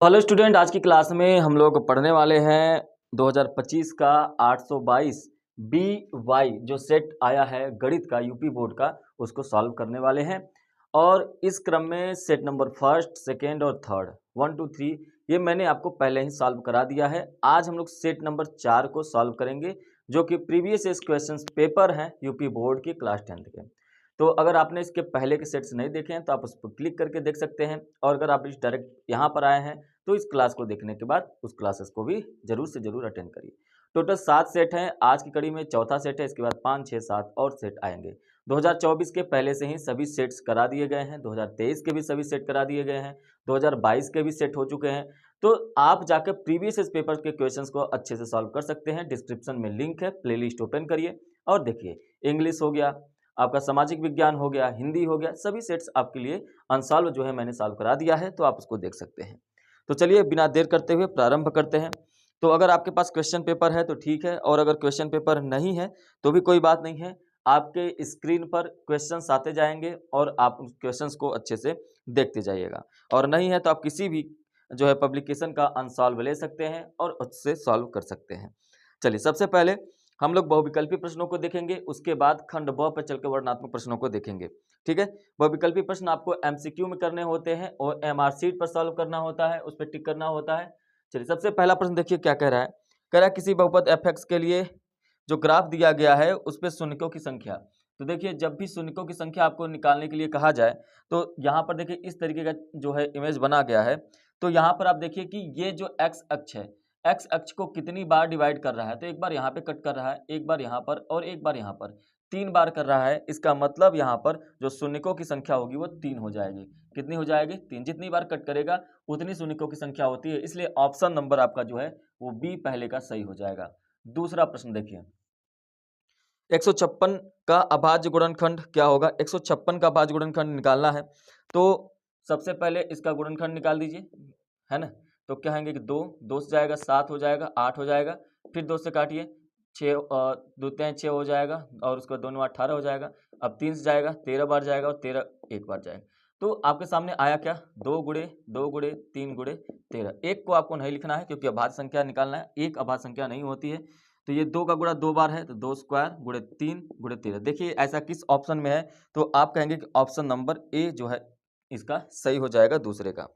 Hello student, आज की class में हम लोग पढ़ने वाले हैं 2025 का 822 बी वाई जो सेट आया है गणित का यूपी बोर्ड का, उसको सॉल्व करने वाले हैं। और इस क्रम में सेट नंबर फर्स्ट, सेकेंड और थर्ड 1 2 3 ये मैंने आपको पहले ही सॉल्व करा दिया है। आज हम लोग सेट नंबर 4 को सॉल्व करेंगे, जो कि प्रीवियस क्वेश्चन पेपर हैं यूपी बोर्ड की क्लास 10th के। तो अगर आपने इसके पहले के सेट्स नहीं देखे हैं तो आप उस पर क्लिक करके देख सकते हैं, और अगर आप इस डायरेक्ट यहाँ पर आए हैं तो इस क्लास को देखने के बाद उस क्लासेस को भी जरूर से जरूर अटेंड करिए। टोटल 7 सेट हैं, आज की कड़ी में चौथा सेट है, इसके बाद 5 6 7 और सेट आएंगे। 2024 के पहले से ही सभी सेट्स करा दिए गए हैं, 2023 के भी सभी सेट करा दिए गए हैं, 2022 के भी सेट हो चुके हैं। तो आप जाकर प्रीवियस पेपर के क्वेश्चंस को अच्छे से सॉल्व कर सकते हैं। डिस्क्रिप्शन में लिंक है, प्लेलिस्ट ओपन करिए और देखिए। इंग्लिश हो गया, आपका सामाजिक विज्ञान हो गया, हिंदी हो गया, सभी सेट्स आपके लिए अनसॉल्व जो है मैंने सॉल्व करा दिया है, तो आप उसको देख सकते हैं। तो चलिए बिना देर करते हुए प्रारंभ करते हैं। तो अगर आपके पास क्वेश्चन पेपर है तो ठीक है, और अगर क्वेश्चन पेपर नहीं है तो भी कोई बात नहीं है। आपके स्क्रीन पर क्वेश्चंस आते जाएंगे और आप उस क्वेश्चंस को अच्छे से देखते जाइएगा, और नहीं है तो आप किसी भी जो है पब्लिकेशन का अनसॉल्व ले सकते हैं और उससे सॉल्व कर सकते हैं। चलिए, सबसे पहले हम लोग बहुविकल्पी प्रश्नों को देखेंगे, उसके बाद खंड ब पर चलकर वर्णनात्मक प्रश्नों को देखेंगे। ठीक है, बहुविकल्पी प्रश्न आपको एमसीक्यू में करने होते हैं और एमआर सीट पर सॉल्व करना होता है, उस पर टिक करना होता है। चलिए, सबसे पहला प्रश्न देखिए क्या कह रहा है। कह रहा है किसी बहुपद एफ एक्स के लिए जो ग्राफ दिया गया है उस पर शून्यकों की संख्या। तो देखिए, जब भी शून्यकों की संख्या आपको निकालने के लिए कहा जाए तो यहाँ पर देखिए इस तरीके का जो है इमेज बना गया है। तो यहाँ पर आप देखिए कि ये जो एक्स अक्ष है, एक्स अक्ष को कितनी बार डिवाइड कर रहा है, तो एक बार यहाँ पे कट कर रहा है, एक बार यहाँ पर और एक बार यहाँ पर, 3 बार कर रहा है। इसका मतलब यहाँ पर जो शून्यकों की संख्या होगी वो 3 हो जाएगी। कितनी हो जाएगी? 3। जितनी बार कट करेगा उतनी शून्यकों की संख्या होती है, इसलिए ऑप्शन नंबर आपका जो है वो बी पहले का सही हो जाएगा। दूसरा प्रश्न देखिए, 156 का अभाज्य गुणनखंड क्या होगा? 156 का अभाज्य गुणनखंड निकालना है, तो सबसे पहले इसका गुणनखंड निकाल दीजिए, है ना। तो क्या कहेंगे कि 2 से जाएगा 7 हो जाएगा, 8 हो जाएगा, फिर 2 से काटिए 6, 2 तिहाई 6 हो जाएगा, और उसके बाद 2 9 18 हो जाएगा। अब 3 से जाएगा 13 बार जाएगा, और 13 एक बार जाएगा। तो आपके सामने आया क्या? 2 गुणे 2 गुणे 3 गुणे 13। एक को आपको नहीं लिखना है क्योंकि अभाज्य संख्या निकालना है, एक अभाज्य संख्या नहीं होती है। तो ये 2 का गुणा 2 बार है, तो 2 स्क्वायर गुणे 3 गुणे 13। देखिए ऐसा किस ऑप्शन में है, तो आप कहेंगे कि ऑप्शन नंबर ए जो है इसका सही हो जाएगा दूसरे का।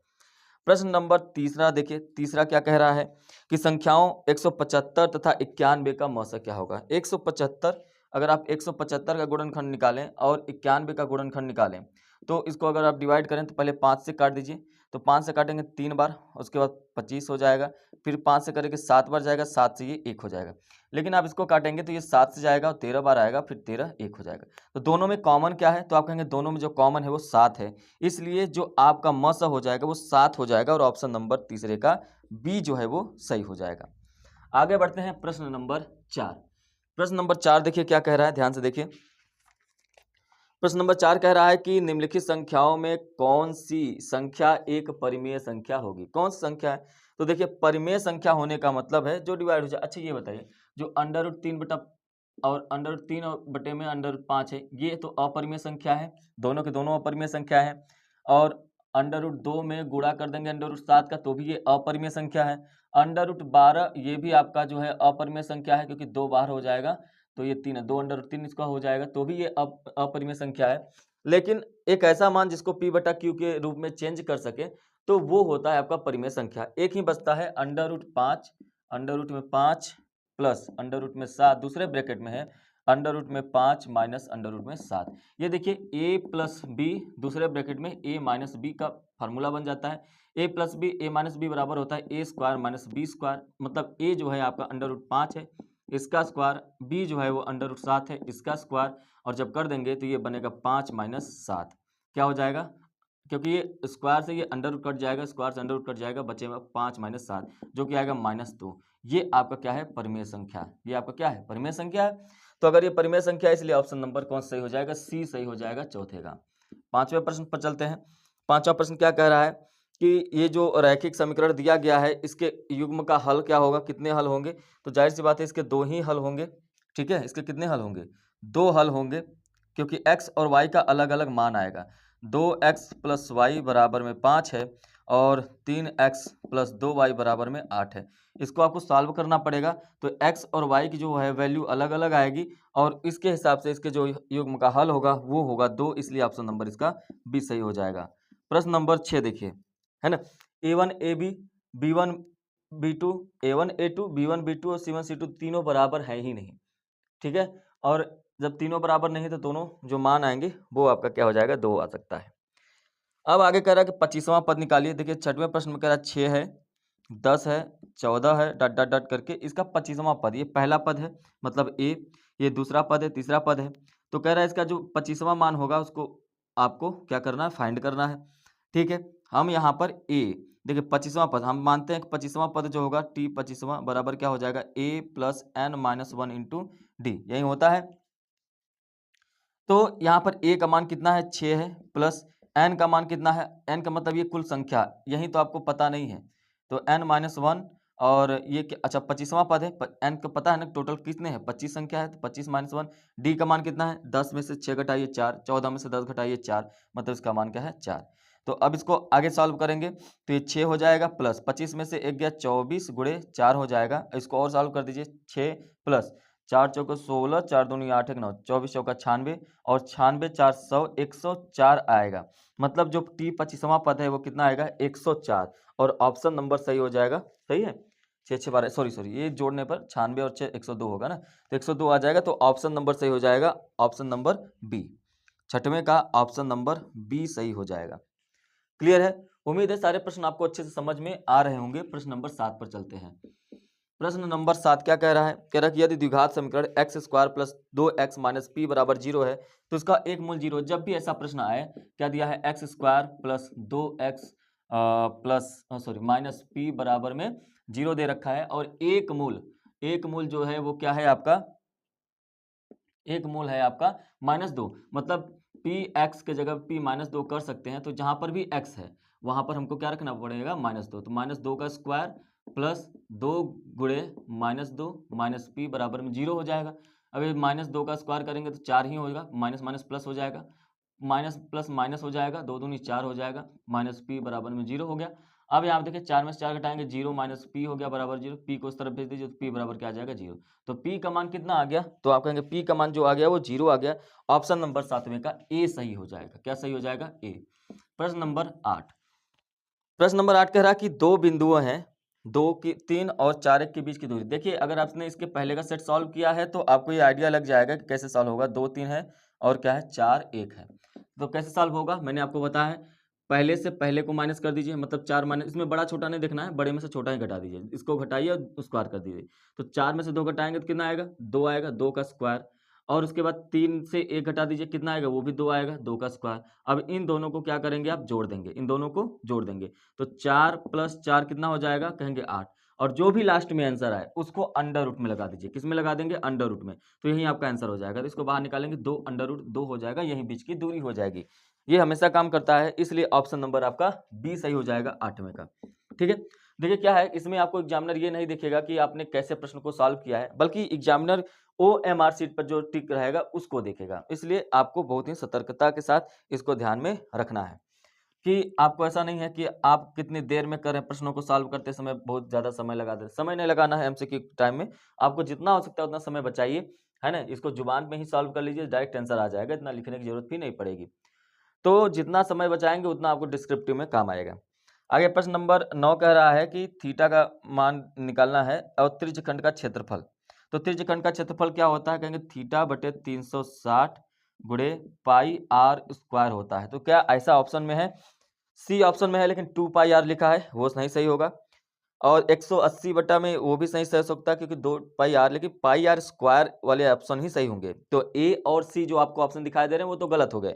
प्रश्न नंबर तीसरा देखिए, तीसरा क्या कह रहा है कि संख्याओं 175 तथा 91 का मौसा क्या होगा? 175, अगर आप 175 का गुणनखंड निकालें और 91 का गुणनखंड निकालें, तो इसको अगर आप डिवाइड करें तो पहले 5 से काट दीजिए। तो 5 से काटेंगे 3 बार, उसके बाद 25 हो जाएगा। फिर 5 से करेंगे 7 बार जाएगा, 7 से ये 1 हो जाएगा। लेकिन आप इसको काटेंगे तो ये 7 से जाएगा और 13 बार आएगा, फिर 13 1 हो जाएगा। तो दोनों में कॉमन क्या है? तो आप कहेंगे दोनों में जो कॉमन है वो 7 है, इसलिए जो आपका म स हो जाएगा वो 7 हो जाएगा, और ऑप्शन नंबर तीसरे का बी जो है वो सही हो जाएगा। आगे बढ़ते हैं प्रश्न नंबर 4। प्रश्न नंबर 4 देखिए क्या कह रहा है, ध्यान से देखिए। प्रश्न नंबर 4 कह रहा है कि निम्नलिखित संख्याओं में कौन सी संख्या एक परिमेय संख्या होगी? कौन सी संख्या है? तो देखिए, परिमेय संख्या होने का मतलब है जो डिवाइड हो जाए। अच्छा ये बताइए, जो अंडर रूट 3 बटा और अंडर रूट 3 और बटे में अंडर रूट 5 है, ये तो अपरिमेय संख्या है, दोनों के दोनों अपरिमेय संख्या है। और अंडर रूट 2 में गुणा कर देंगे अंडर रूट 7 का, तो भी ये अपरिमेय संख्या है। अंडर रूट 12 ये भी आपका जो है अपरिमेय संख्या है, क्योंकि 2 बार हो जाएगा, तो ये 3 है, 2 अंडर रूट 3 इसका हो जाएगा, तो भी ये अपरिमेय संख्या है। लेकिन एक ऐसा मान जिसको p बटा q के रूप में चेंज कर सके, तो वो होता है आपका परिमेय संख्या। एक ही बचता है, अंडर रूट 5, अंडर रूट में 5 प्लस अंडर रूट में 7, दूसरे ब्रैकेट में है अंडर रूट में 5 माइनस अंडर रूट में 7। ये देखिए a प्लस बी, दूसरे ब्रैकेट में a माइनस बी का फार्मूला बन जाता है। a plus B, a minus B बराबर होता है a square minus B square. मतलब a जो है आपका अंडर रूट 5 है, इसका स्क्वायर, b जो है वो अंडर रूट 7 है, इसका स्क्वायर, और जब कर देंगे तो ये बनेगा 5 माइनस 7। क्या हो जाएगा? क्योंकि ये स्क्वायर से ये अंडर रूट कट जाएगा, स्क्वायर से अंडर रूट कट जाएगा, बचेगा 5 माइनस 7, जो कि आएगा -2। ये आपका क्या है? परिमेय संख्या। ये आपका क्या है? परिमेय संख्या है। तो अगर ये परिमेय संख्या है, इसलिए ऑप्शन नंबर कौन सही हो जाएगा? सी सही हो जाएगा चौथे का। पांचवें प्रश्न पर चलते हैं। पांचवा प्रश्न क्या कह रहा है कि ये जो रैखिक समीकरण दिया गया है, इसके युग्म का हल क्या होगा? कितने हल होंगे? तो जाहिर सी बात है इसके 2 ही हल होंगे। ठीक है, इसके कितने हल होंगे? 2 हल होंगे, क्योंकि x और y का अलग अलग मान आएगा। 2x प्लस वाई बराबर में 5 है, और 3x प्लस 2y बराबर में 8 है। इसको आपको सॉल्व करना पड़ेगा। तो x और y की जो है वैल्यू अलग अलग आएगी और इसके हिसाब से इसके जो युग्म का हल होगा वो होगा 2, इसलिए ऑप्शन नंबर इसका बी सही हो जाएगा। प्रश्न नंबर 6 देखिए, है ना। A1 AB B1 B2 A1 A2 B1 B2 और C1 C2 तीनों बराबर है ही नहीं, ठीक है। और जब तीनों बराबर नहीं तो दोनों जो मान आएंगे वो आपका क्या हो जाएगा, 2 आ सकता है। अब आगे कह रहा है कि 25वां पद निकालिए। देखिए 6वें प्रश्न में कह रहा है 6 है, 10 है, 14 है, डॉट डॉट डॉट करके इसका 25वां पद, ये पहला पद है मतलब ए, ये दूसरा पद है, तीसरा पद है। तो कह रहा है इसका जो 25वां मान होगा उसको आपको क्या करना है, फाइंड करना है, ठीक है। हम यहाँ पर ए, देखिए 25वां पद हम मानते हैं कि 25वां पद जो होगा टी 25वां बराबर क्या हो जाएगा, A plus N minus 1 into D, यही होता है। तो यहाँ पर ए का मान कितना है, 6 है, प्लस एन का मान कितना है, एन का मतलब ये कुल संख्या, यही तो आपको पता नहीं है। तो एन माइनस 1 और ये अच्छा 25वां पद है, एन का पता है ना टोटल कितने हैं, 25 संख्या है, तो 25 माइनस 1। डी का मान कितना है, 10 में से 6 घटाइए 4, 14 में से 10 घटाइए 4, मतलब इसका मान क्या है, 4। तो अब इसको आगे सॉल्व करेंगे तो ये 6 हो जाएगा, प्लस 25 में से 1 गया 24 गुणे 4 हो जाएगा। इसको और सॉल्व कर दीजिए, 6 प्लस 4 चौको 16, 4 दूनी 8 1 9, 24 चौका 96 और 96 400 104 आएगा। मतलब जो टी 25वां पद है वो कितना आएगा, 104, और ऑप्शन नंबर सही हो जाएगा। सही है, 6 6 12 सॉरी ये जोड़ने पर 96 और 6 102 होगा ना, तो 102 आ जाएगा। तो ऑप्शन नंबर सही हो जाएगा, ऑप्शन नंबर बी, 6वें का ऑप्शन नंबर बी सही हो जाएगा। क्लियर है, उम्मीद है सारे प्रश्न आपको अच्छे से समझ में आ रहे होंगे। प्रश्न नंबर 7 पर चलते हैं। प्रश्न नंबर 7 क्या कह रहा है, कह रहा है कि यदि द्विघात समीकरण x square plus 2x minus P बराबर 0 है तो इसका एक मूल 0। जब भी ऐसा प्रश्न आए, क्या दिया है, x square plus 2x plus sorry minus P बराबर में 0 दे रखा है, और एक मूल जो है वो क्या है आपका, एक मूल है आपका -2, मतलब पी एक्स के जगह पी -2 कर सकते हैं। तो जहां पर भी एक्स है वहां पर हमको क्या रखना पड़ेगा, -2। तो -2 का स्क्वायर प्लस 2 गुणे -2 माइनस पी बराबर में 0 हो जाएगा। अब ये -2 का स्क्वायर करेंगे तो 4 ही होगा, माइनस माइनस प्लस हो जाएगा, माइनस प्लस माइनस हो जाएगा, 2 दूनी 4 हो जाएगा, माइनस पी बराबर में 0 हो गया। अब यहाँ देखिए 4 में से 4 घटाएंगे 0 माइनस पी हो गया बराबर 0, पी को उस तरफ भेज दीजिए तो पी बराबर क्या आ जाएगा, 0। तो पी का मान कितना आ गया, तो आप कहेंगे पी का मान जो आ गया वो 0 आ गया। ऑप्शन नंबर 7वें का ए सही हो जाएगा। क्या सही हो जाएगा, ए। प्रश्न नंबर 8, प्रश्न नंबर 8 कह रहा है कि दो बिंदुओं हैं, 2 की 3 और 4 1 के बीच की दूरी। देखिए अगर आपने इसके पहले का सेट सॉल्व किया है तो आपको ये आइडिया लग जाएगा कि कैसे सॉल्व होगा। 2 3 है और क्या है, 4 1 है, तो कैसे सॉल्व होगा मैंने आपको बताया है। पहले से पहले को माइनस कर दीजिए, मतलब 4 माइनस, इसमें बड़ा छोटा नहीं देखना है, बड़े में से छोटा ही घटा दीजिए, इसको घटाइए और स्क्वायर कर दीजिए। तो 4 में से 2 घटाएंगे तो कितना आएगा, 2 आएगा, 2 का स्क्वायर। और उसके बाद 3 से 1 घटा दीजिए, कितना आएगा, वो भी 2 आएगा, 2 का स्क्वायर। अब इन दोनों को क्या करेंगे, आप जोड़ देंगे, इन दोनों को जोड़ देंगे। तो 4 प्लस 4 कितना हो जाएगा, कहेंगे 8। और जो भी लास्ट में आंसर आए उसको अंडर रूट में लगा दीजिए। किस में लगा देंगे, अंडर रूट में। तो यही आपका आंसर हो जाएगा। तो इसको बाहर निकालेंगे, 2 अंडर रूट 2 हो जाएगा, यही बीच की दूरी हो जाएगी। ये हमेशा काम करता है, इसलिए ऑप्शन नंबर आपका बी सही हो जाएगा 8वें का। ठीक है, देखिए क्या है, इसमें आपको एग्जामिनर ये नहीं देखेगा कि आपने कैसे प्रश्न को सॉल्व किया है, बल्कि एग्जामिनर OMR शीट पर जो टिक रहेगा उसको देखेगा। इसलिए आपको बहुत ही सतर्कता के साथ इसको ध्यान में रखना है कि आपको ऐसा नहीं है कि आप कितनी देर में करें, प्रश्नों को सॉल्व करते समय बहुत ज़्यादा समय लगा दें। समय नहीं लगाना है MCQ टाइम में, आपको जितना हो सकता है उतना समय बचाइए, है ना। इसको जुबान में ही सॉल्व कर लीजिए, डायरेक्ट आंसर आ जाएगा, इतना लिखने की जरूरत भी नहीं पड़ेगी। तो जितना समय बचाएंगे उतना आपको डिस्क्रिप्टिव में काम आएगा। आगे प्रश्न नंबर 9 कह रहा है कि थीटा का मान निकालना है और त्रिज्यखंड का क्षेत्रफल। तो त्रिज्यखंड का क्षेत्रफल क्या होता है, कहेंगे थीटा बटे 360 गुणे पाई आर स्क्वायर होता है। तो क्या ऐसा ऑप्शन में है, सी ऑप्शन में है, लेकिन 2 पाई आर लिखा है, वो नहीं सही होगा। और 180 बटा में वो भी सही हो सकता है क्योंकि 2 पाई आर, लेकिन पाई आर स्क्वायर वाले ऑप्शन ही सही होंगे। तो ए और सी जो आपको ऑप्शन दिखाई दे रहे हैं वो तो गलत हो गए।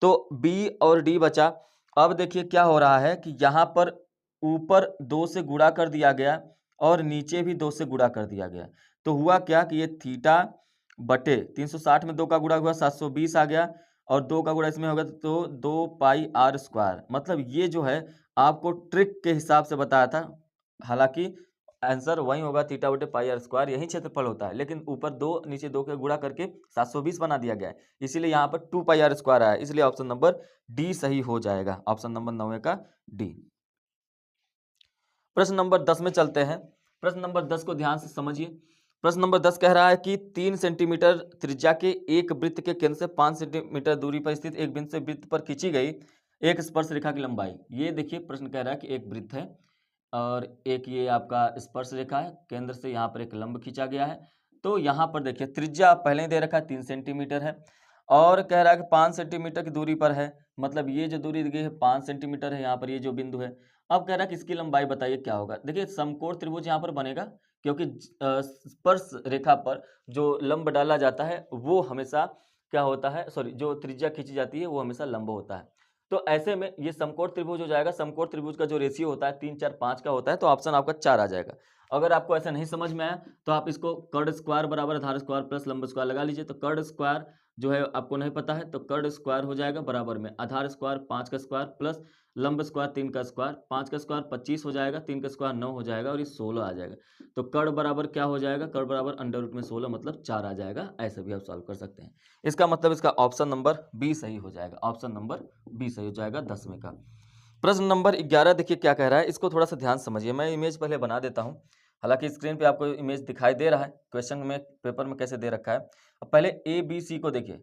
तो बी और डी बचा। अब देखिए क्या हो रहा है कि यहाँ पर ऊपर 2 से गुणा कर दिया गया और नीचे भी 2 से गुणा कर दिया गया। तो हुआ क्या कि ये थीटा बटे 360 में 2 का गुणा हुआ 720 आ गया, और 2 का गुणा इसमें होगा तो 2 पाई आर स्क्वायर। मतलब ये जो है आपको ट्रिक के हिसाब से बताया था, हालांकि आंसर वही होगा, थीटा बटे पाई आर स्क्वायर यही क्षेत्रफल होता है, लेकिन ऊपर 2 नीचे 2 के गुणा करके 720 बना दिया गया है, इसीलिए यहाँ पर 2 पाई आर स्क्वायर आया, इसलिए ऑप्शन नंबर डी सही हो जाएगा। ऑप्शन नंबर 9 का डी। प्रश्न नंबर 10 में चलते हैं। प्रश्न नंबर 10 को ध्यान से समझिए। प्रश्न नंबर 10 कह रहा है कि 3 सेंटीमीटर त्रिज्या के एक वृत्त के केंद्र से 5 सेंटीमीटर दूरी पर स्थित एक बिंदु से वृत्त पर खींची गई एक स्पर्श रेखा की लंबाई। ये देखिए प्रश्न कह रहा है कि एक वृत्त है और एक ये आपका स्पर्श रेखा है, केंद्र से यहाँ पर एक लंब खींचा गया है। तो यहाँ पर देखिए त्रिज्या पहले ही दे रखा है 3 सेंटीमीटर है और कह रहा है कि 5 सेंटीमीटर की दूरी पर है, मतलब ये जो दूरी दी गई है 5 सेंटीमीटर है यहाँ पर, ये जो बिंदु है। अब कह रहा है कि इसकी लंबाई बताइए क्या होगा। देखिए समकोण त्रिभुज यहाँ पर बनेगा, क्योंकि स्पर्श रेखा पर जो लंब डाला जाता है वो हमेशा क्या होता है, सॉरी, जो त्रिज्या खींची जाती है वो हमेशा लंब होता है। तो ऐसे में ये समकोण त्रिभुज हो जाएगा। समकोण त्रिभुज का जो रेशियो होता है 3 4 5 का होता है, तो ऑप्शन आपका 4 आ जाएगा। अगर आपको ऐसा नहीं समझ में आया तो आप इसको कर्ण स्क्वायर बराबर आधार स्क्वायर प्लस लंब स्क्वायर लगा लीजिए। तो कर्ण स्क्वायर जो है आपको नहीं पता है, तो कर्ण स्क्वायर हो जाएगा बराबर में आधार स्क्वायर 5 का स्क्वायर प्लस लंब स्क्वायर 3 का स्क्वायर। 5 का स्क्वायर 25 हो जाएगा, 3 का स्क्वायर 9 हो जाएगा और ये 16 आ जाएगा। तो कर्ण बराबर क्या हो जाएगा, कर्ण बराबर अंडर रूट में 16 मतलब 4 आ जाएगा। ऐसे भी आप सॉल्व कर सकते हैं। इसका मतलब इसका ऑप्शन नंबर बी सही हो जाएगा। ऑप्शन नंबर बी सही हो जाएगा 10वें का। प्रश्न नंबर 11 देखिए क्या कह रहा है, इसको थोड़ा सा ध्यान समझिए। मैं इमेज पहले बना देता हूं, हालांकि स्क्रीन पे आपको इमेज दिखाई दे रहा है, क्वेश्चन में पेपर में कैसे दे रखा है। अब पहले ए बी सी को देखिए,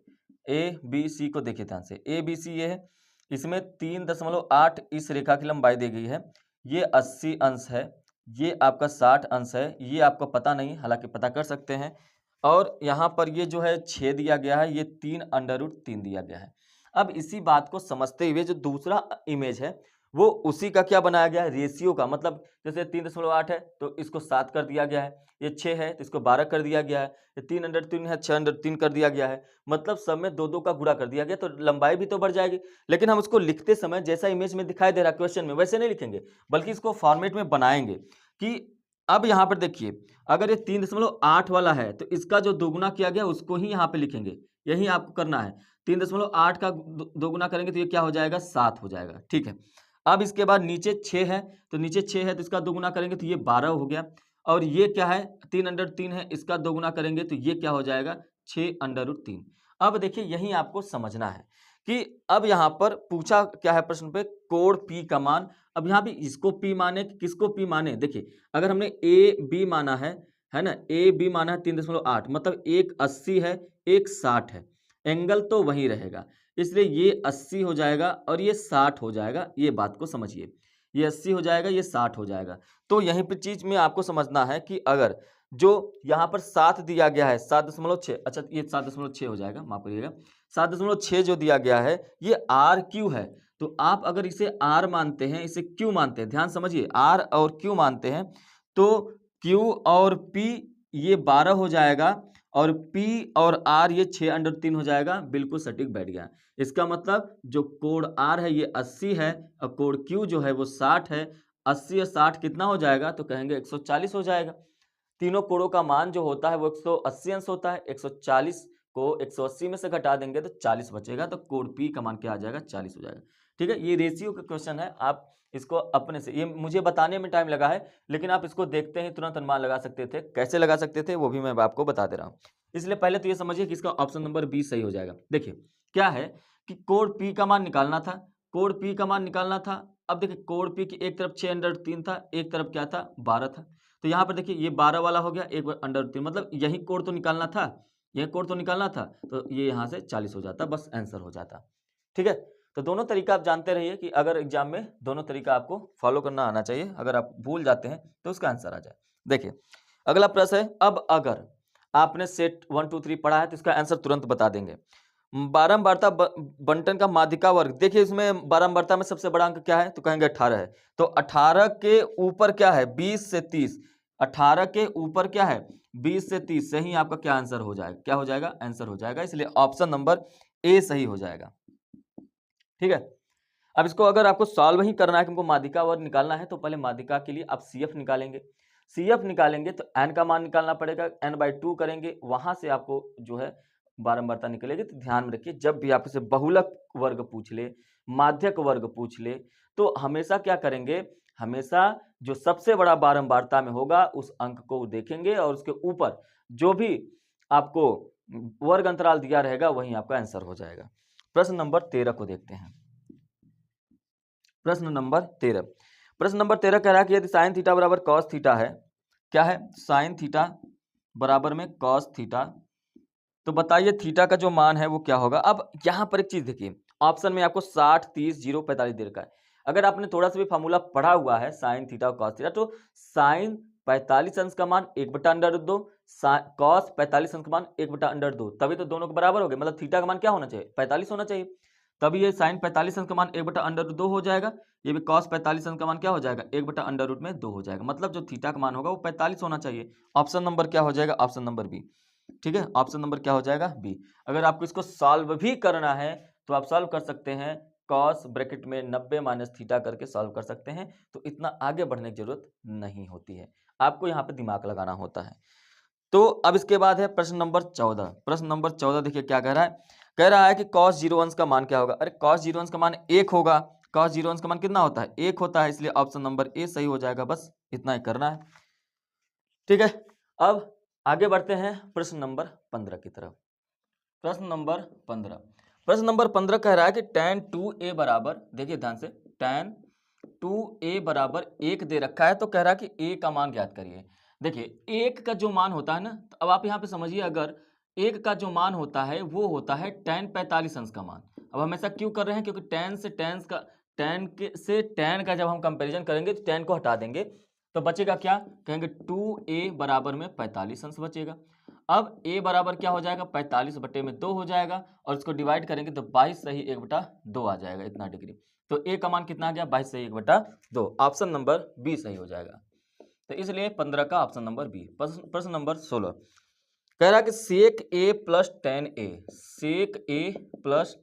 ए बी सी को देखिए ध्यान से। ए बी सी ये है, इसमें 3.8 इस रेखा की लंबाई दी गई है। ये 80 अंश है, ये आपका 60 अंश है, ये आपको पता नहीं, हालांकि पता कर सकते हैं। और यहाँ पर ये जो है 6 दिया गया है, ये 3√3 दिया गया है। अब इसी बात को समझते हुए जो दूसरा इमेज है वो उसी का क्या बनाया गया है, रेशियो का। मतलब जैसे 3.8 है तो इसको 7 कर दिया गया है, ये 6 है तो इसको 12 कर दिया गया है, ये 3√3 है 6√3 कर दिया गया है। मतलब सब में 2 2 का गुणा कर दिया गया, तो लंबाई भी तो बढ़ जाएगी। लेकिन हम उसको लिखते समय जैसा इमेज में दिखाई दे रहा है क्वेश्चन में वैसे नहीं लिखेंगे, बल्कि इसको फॉर्मेट में बनाएंगे कि अब यहाँ पर देखिए अगर ये 3.8 वाला है तो इसका जो दोगुना किया गया उसको ही यहाँ पे लिखेंगे। यही आपको करना है। 3.8 का दोगुना करेंगे तो ये क्या हो जाएगा, 7 हो जाएगा। ठीक है। अब इसके बाद नीचे 6 है, तो नीचे 6 है तो इसका दोगुना करेंगे तो ये 12 हो गया। और ये क्या है, 3√3 है, इसका दोगुना करेंगे तो ये क्या हो जाएगा, 6√3। अब देखिए यही आपको समझना है कि अब यहाँ पर पूछा क्या है प्रश्न पे, कोण P का मान। अब यहाँ भी इसको P माने कि किसको P माने, देखिए अगर हमने ए बी माना है ना, ए बी माना है 3.8, मतलब एक 80 है एक 60 है, एंगल तो वही रहेगा, इसलिए ये 80 हो जाएगा और ये 60 हो जाएगा। ये बात को समझिए, ये 80 हो जाएगा ये 60 हो जाएगा। तो यहीं पर चीज में आपको समझना है कि अगर जो यहाँ पर 7 दिया गया है 7.6, अच्छा ये 7.6 हो जाएगा, माफ करिएगा, 7.6 जो दिया गया है ये आर क्यू है। तो आप अगर इसे आर मानते हैं, इसे क्यू मानते हैं, ध्यान समझिए, आर और क्यू मानते हैं, तो क्यू और पी ये 12 हो जाएगा और P और R ये 6√3 हो जाएगा। बिल्कुल सटीक बैठ गया। इसका मतलब जो कोण R है ये 80 है और कोण Q जो है वो 60 है। 80 और 60 कितना हो जाएगा, तो कहेंगे 140 हो जाएगा। तीनों कोणों का मान जो होता है वो 180 अंश होता है। 140 को 180 में से घटा देंगे तो 40 बचेगा, तो कोण P का मान क्या आ जाएगा, 40 हो जाएगा। ठीक है, ये रेशियो का क्वेश्चन है। आप इसको अपने से, ये मुझे बताने में टाइम लगा है, लेकिन आप इसको देखते ही तुरंत अनुमान लगा सकते थे। कैसे लगा सकते थे वो भी मैं आपको बता दे रहा हूँ। इसलिए पहले तो ये समझिए कि इसका ऑप्शन नंबर बी सही हो जाएगा। देखिए क्या है कि कोण P का मान निकालना था, कोण P का मान निकालना था। अब देखिए कोण P की एक तरफ 6√3 था, एक तरफ क्या था, 12 था। तो यहाँ पर देखिए ये 12 वाला हो गया, एक √3, मतलब यही कोण तो निकालना था, यही कोण तो निकालना था, तो ये यहाँ से 40 हो जाता, बस आंसर हो जाता। ठीक है, तो दोनों तरीका आप जानते रहिए कि अगर एग्जाम में दोनों तरीका आपको फॉलो करना आना चाहिए। अगर आप भूल जाते हैं तो उसका आंसर आ जाए। देखिए अगला प्रश्न है, अब अगर आपने सेट 1 2 3 पढ़ा है तो इसका आंसर तुरंत बता देंगे। बारंबारता बंटन का माध्यिका वर्ग, देखिए इसमें बारंबारता में सबसे बड़ा अंक क्या है, तो कहेंगे 18 है। तो 18 के ऊपर क्या है, 20 से 30, 18 के ऊपर क्या है, 20 से 30 से ही आपका क्या आंसर हो जाएगा, क्या हो जाएगा, आंसर हो जाएगा। इसलिए ऑप्शन नंबर ए सही हो जाएगा। ठीक है, अब इसको अगर आपको सॉल्व ही करना है कि हमको माध्यिका वर्ग निकालना है, तो पहले माध्यिका के लिए आप CF निकालेंगे। CF निकालेंगे तो n का मान निकालना पड़ेगा, n/2 करेंगे, वहां से आपको जो है बारंबारता निकलेगी। तो ध्यान में रखिए, जब भी आपसे बहुलक वर्ग पूछ ले, माध्यक वर्ग पूछ ले, तो हमेशा क्या करेंगे, हमेशा जो सबसे बड़ा बारंबारता में होगा उस अंक को देखेंगे और उसके ऊपर जो भी आपको वर्ग अंतराल दिया रहेगा वही आपका आंसर हो जाएगा। प्रश्न नंबर 13 को देखते हैं। प्रश्न नंबर 13, प्रश्न नंबर 13 कह रहा है कि यदि साइन थीटा बराबर कॉस थीटा है, क्या है, साइन थीटा बराबर में कॉस थीटा, तो बताइए थीटा का जो मान है वो क्या होगा। अब यहां पर एक चीज देखिए, ऑप्शन में आपको 60, 30, 0, 45 दे रखा है। अगर आपने थोड़ा सा भी फॉर्मूला पढ़ा हुआ है साइन थीटा और कॉस थीटा, तो साइन 45 अंश का मान 1/√2, कॉस 45 अंश का मान 1/√2, तभी तो दोनों के बराबर हो गए। मतलब थीटा का मान क्या होना चाहिए, 45 होना चाहिए, तभी ये साइन 45 अंश का मान 1/√2 हो जाएगा, ये भी कॉस 45 अंश का मान क्या हो जाएगा, 1/√2 हो जाएगा। मतलब जो थीटा का मान होगा वो 45 होना चाहिए। ऑप्शन नंबर क्या हो जाएगा, ऑप्शन नंबर बी। ठीक है, ऑप्शन नंबर क्या हो जाएगा, बी। अगर आपको इसको सॉल्व भी करना है तो आप सॉल्व कर सकते हैं, कॉस ब्रैकेट में 90 माइनस थीटा करके सॉल्व कर सकते हैं, तो इतना आगे बढ़ने की जरूरत नहीं होती है, आपको यहाँ पे दिमाग लगाना होता है। तो अब इसके बाद है प्रश्न नंबर 14। प्रश्न नंबर 14 देखिए क्या कह रहा है, कह रहा है कि cos 0 अंश का मान क्या होगा। अरे cos 0 अंश का मान 1 होगा, cos 0 अंश का मान कितना होता है, 1 होता है, इसलिए ऑप्शन नंबर ए सही हो जाएगा। बस इतना ही करना है, ठीक है। अब आगे बढ़ते हैं प्रश्न नंबर 15 की तरफ। प्रश्न नंबर 15, प्रश्न नंबर 15 कह रहा है कि tan 2a बराबर, देखिए ध्यान से, tan 2a बराबर 1 दे रखा है, तो कह रहा है कि a का मान ज्ञात करिए। देखिए एक का जो मान होता है ना, तो अब आप यहाँ पे समझिए, अगर एक का जो मान होता है वो होता है tan 45 अंश का मान। अब हमेशा क्यों कर रहे हैं, क्योंकि tan से tan का जब हम कंपेरिजन करेंगे तो tan को हटा देंगे, तो बचेगा क्या, कहेंगे 2a बराबर में 45 अंश बचेगा। अब a बराबर क्या हो जाएगा, 45/2 हो जाएगा, और इसको डिवाइड करेंगे तो 22 सही 1/2 आ जाएगा, इतना डिग्री। तो a का मान कितना आ गया, 22 सही 1/2, ऑप्शन नंबर बी सही हो जाएगा। तो इसलिए 15 का ऑप्शन नंबर बी। प्रश्न नंबर 16 कह रहा है कि sec A plus tan a, sec A plus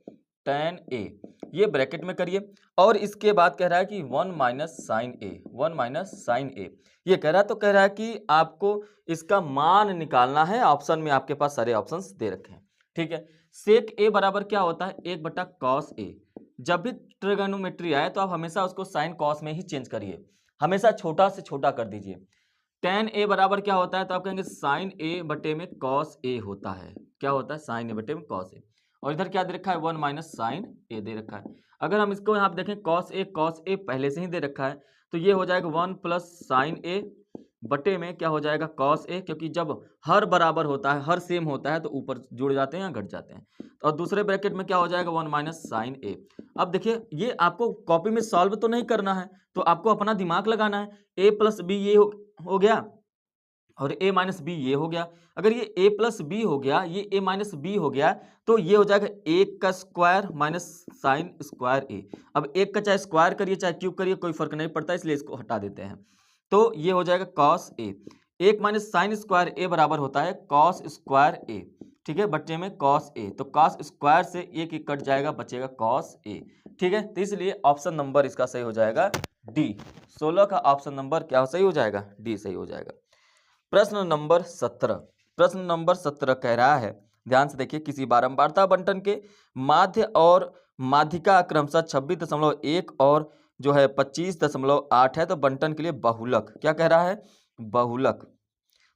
tan a, ये ब्रैकेट में करिए, और इसके बाद कह रहा है कि 1 माइनस साइन ए, 1 माइनस साइन ए, ये कह रहा है। तो कह रहा है कि आपको इसका मान निकालना है, ऑप्शन में आपके पास सारे ऑप्शंस दे रखे हैं, ठीक है। सेक ए बराबर क्या होता है, 1/cos a। जब भी ट्रिगोनोमेट्री आए तो आप हमेशा उसको साइन कॉस में ही चेंज करिए, हमेशा छोटा से छोटा कर दीजिए। tan a बराबर क्या होता है, तो आप कहेंगे साइन ए बटे में cos a होता है, क्या होता है, साइन ए बटे में cos a, और इधर क्या दे रखा है, 1 माइनस साइन ए दे रखा है। अगर हम इसको यहाँ पे देखें, cos a पहले से ही दे रखा है, तो ये हो जाएगा 1 प्लस साइन ए बटे में क्या हो जाएगा, cos a, क्योंकि जब हर बराबर होता है, हर सेम होता है, तो ऊपर जुड़ जाते हैं या घट जाते हैं। और दूसरे ब्रैकेट में क्या हो जाएगा, 1 माइनस साइन ए। अब देखिए ये आपको कॉपी में सॉल्व तो नहीं करना है, तो आपको अपना दिमाग लगाना है। a प्लस बी ये हो गया, और a माइनस बी ये हो गया। अगर ये a प्लस बी हो गया, ये a माइनस बी हो गया, तो ये हो जाएगा 1 का square minus sine square a। अब 1 का चाहे स्क्वायर करिए चाहे क्यूब करिए, कोई फर्क नहीं पड़ता, इसलिए इसको हटा देते हैं। तो ये हो जाएगा cos a, 1 minus sine square a बराबर होता है cos स्क्वायर a, ठीक है, बच्चे में cos a, तो cos स्क्वायर से एक कट जाएगा, बचेगा cos a, ठीक है। तो इसलिए ऑप्शन नंबर इसका सही हो जाएगा डी। 16 का ऑप्शन नंबर क्या सही हो जाएगा, डी सही हो जाएगा। प्रश्न नंबर 17, प्रश्न नंबर 17 कह रहा है, ध्यान से देखिए, किसी बारंबारता बंटन के माध्य और माध्यिका क्रमशः 26.1 और जो है 25.8 है, तो बंटन के लिए बहुलक, क्या कह रहा है, बहुलक।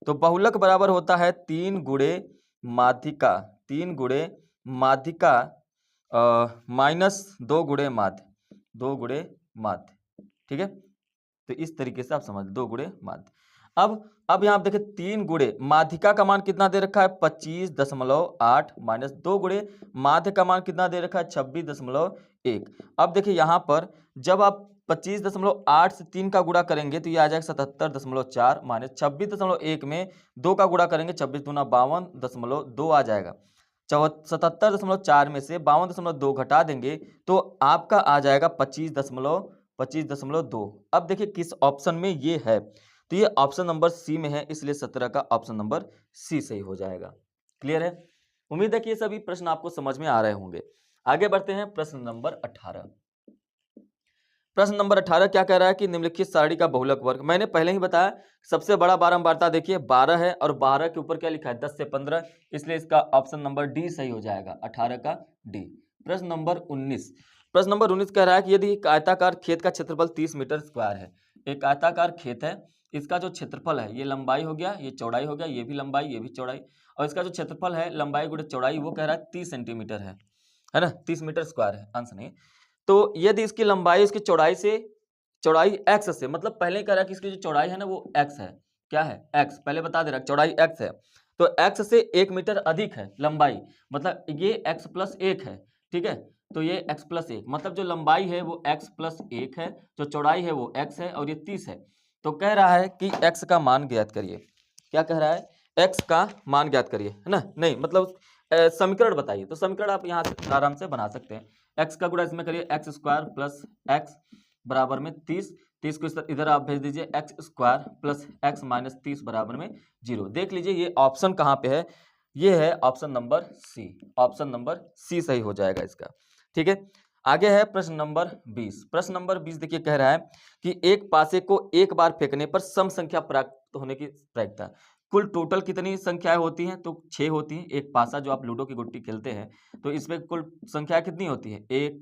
तो बहुलक बराबर होता है 3 गुणे माध्यिका, 3 गुणे माध्यिका माइनस 2 गुणे माध्य, 2 गुणे माध्य, ठीक है। तो इस तरीके से आप समझ, 2 गुणे माध्य। अब यहाँ आप देखें 3 गुणे माध्यिका का मान कितना दे रखा है, 25.8 माइनस 2 गुणे माध्य का मान कितना दे रखा है, 26.1। अब देखिए यहाँ पर जब आप 25.8 से 3 का गुणा करेंगे तो ये आ जाएगा 77.4 माइनस 26.1 में 2 का गुणा करेंगे, 26 दूना 52.2 आ जाएगा। 77.4 में से 52.2 घटा देंगे तो आपका आ जाएगा 25.2। अब देखिए किस ऑप्शन में ये है, तो ये ऑप्शन नंबर सी में है, इसलिए 17 का ऑप्शन नंबर सी सही हो जाएगा। क्लियर है, उम्मीद है कि ये सभी प्रश्न आपको समझ में आ रहे होंगे। आगे बढ़ते हैं प्रश्न नंबर 18। प्रश्न नंबर 18 क्या कह रहा है कि निम्नलिखित सारणी का बहुलक वर्ग। मैंने पहले ही बताया सबसे बड़ा बारंबारता देखिए 12 है, और 12 के ऊपर क्या लिखा है, 10 से 15, इसलिए इसका ऑप्शन नंबर डी सही हो जाएगा, 18 का डी। प्रश्न नंबर 19, प्रश्न नंबर 19 कह रहा है कि यदि एक आयताकार खेत का क्षेत्रफल 30 मीटर स्क्वायर है, एक आयताकार खेत है, इसका जो क्षेत्रफल है, ये लंबाई हो गया, ये चौड़ाई हो गया, ये भी लंबाई, ये भी चौड़ाई, और इसका जो क्षेत्रफल है लंबाई गुणे चौड़ाई, वो कह रहा है 30 सेंटीमीटर है ना, 30 मीटर स्क्वायर है, आंसर नहीं। तो यदि इसकी लंबाई इसकी चौड़ाई से चौड़ाई x से, मतलब पहले कह रहा है कि इसकी जो चौड़ाई है ना वो x है, क्या है x, पहले बता दे रहा है चौड़ाई x है, तो x से 1 मीटर अधिक है लंबाई, मतलब ये x प्लस 1 है, ठीक है, तो ये x प्लस 1, मतलब जो लंबाई है वो x प्लस 1 है, जो चौड़ाई है वो x है और ये 30 है। तो कह रहा है कि x का मान ज्ञात करिए। क्या कह रहा है? x का मान ज्ञात करिए, है ना, नहीं मतलब समीकरण बताइए। तो समीकरण आप यहाँ से आराम से बना सकते हैं। x का गुणा इसमें करिए, एक्स स्क्वायर प्लस एक्स बराबर में 30, 30 को इधर आप भेज दीजिए, x square plus x minus 30 बराबर में 0। देख लीजिए ये ऑप्शन कहाँ पे है, ये है option number C, option number C सही हो जाएगा इसका, ठीक है। आगे है प्रश्न नंबर 20। प्रश्न नंबर 20 देखिए कह रहा है कि एक पासे को एक बार फेंकने पर सम संख्या प्राप्त होने की प्रायिकता। कुल टोटल कितनी संख्याएं होती हैं? तो 6 होती हैं। एक पासा जो आप लूडो की गुट्टी खेलते हैं तो इसमें कुल संख्या कितनी होती है? 1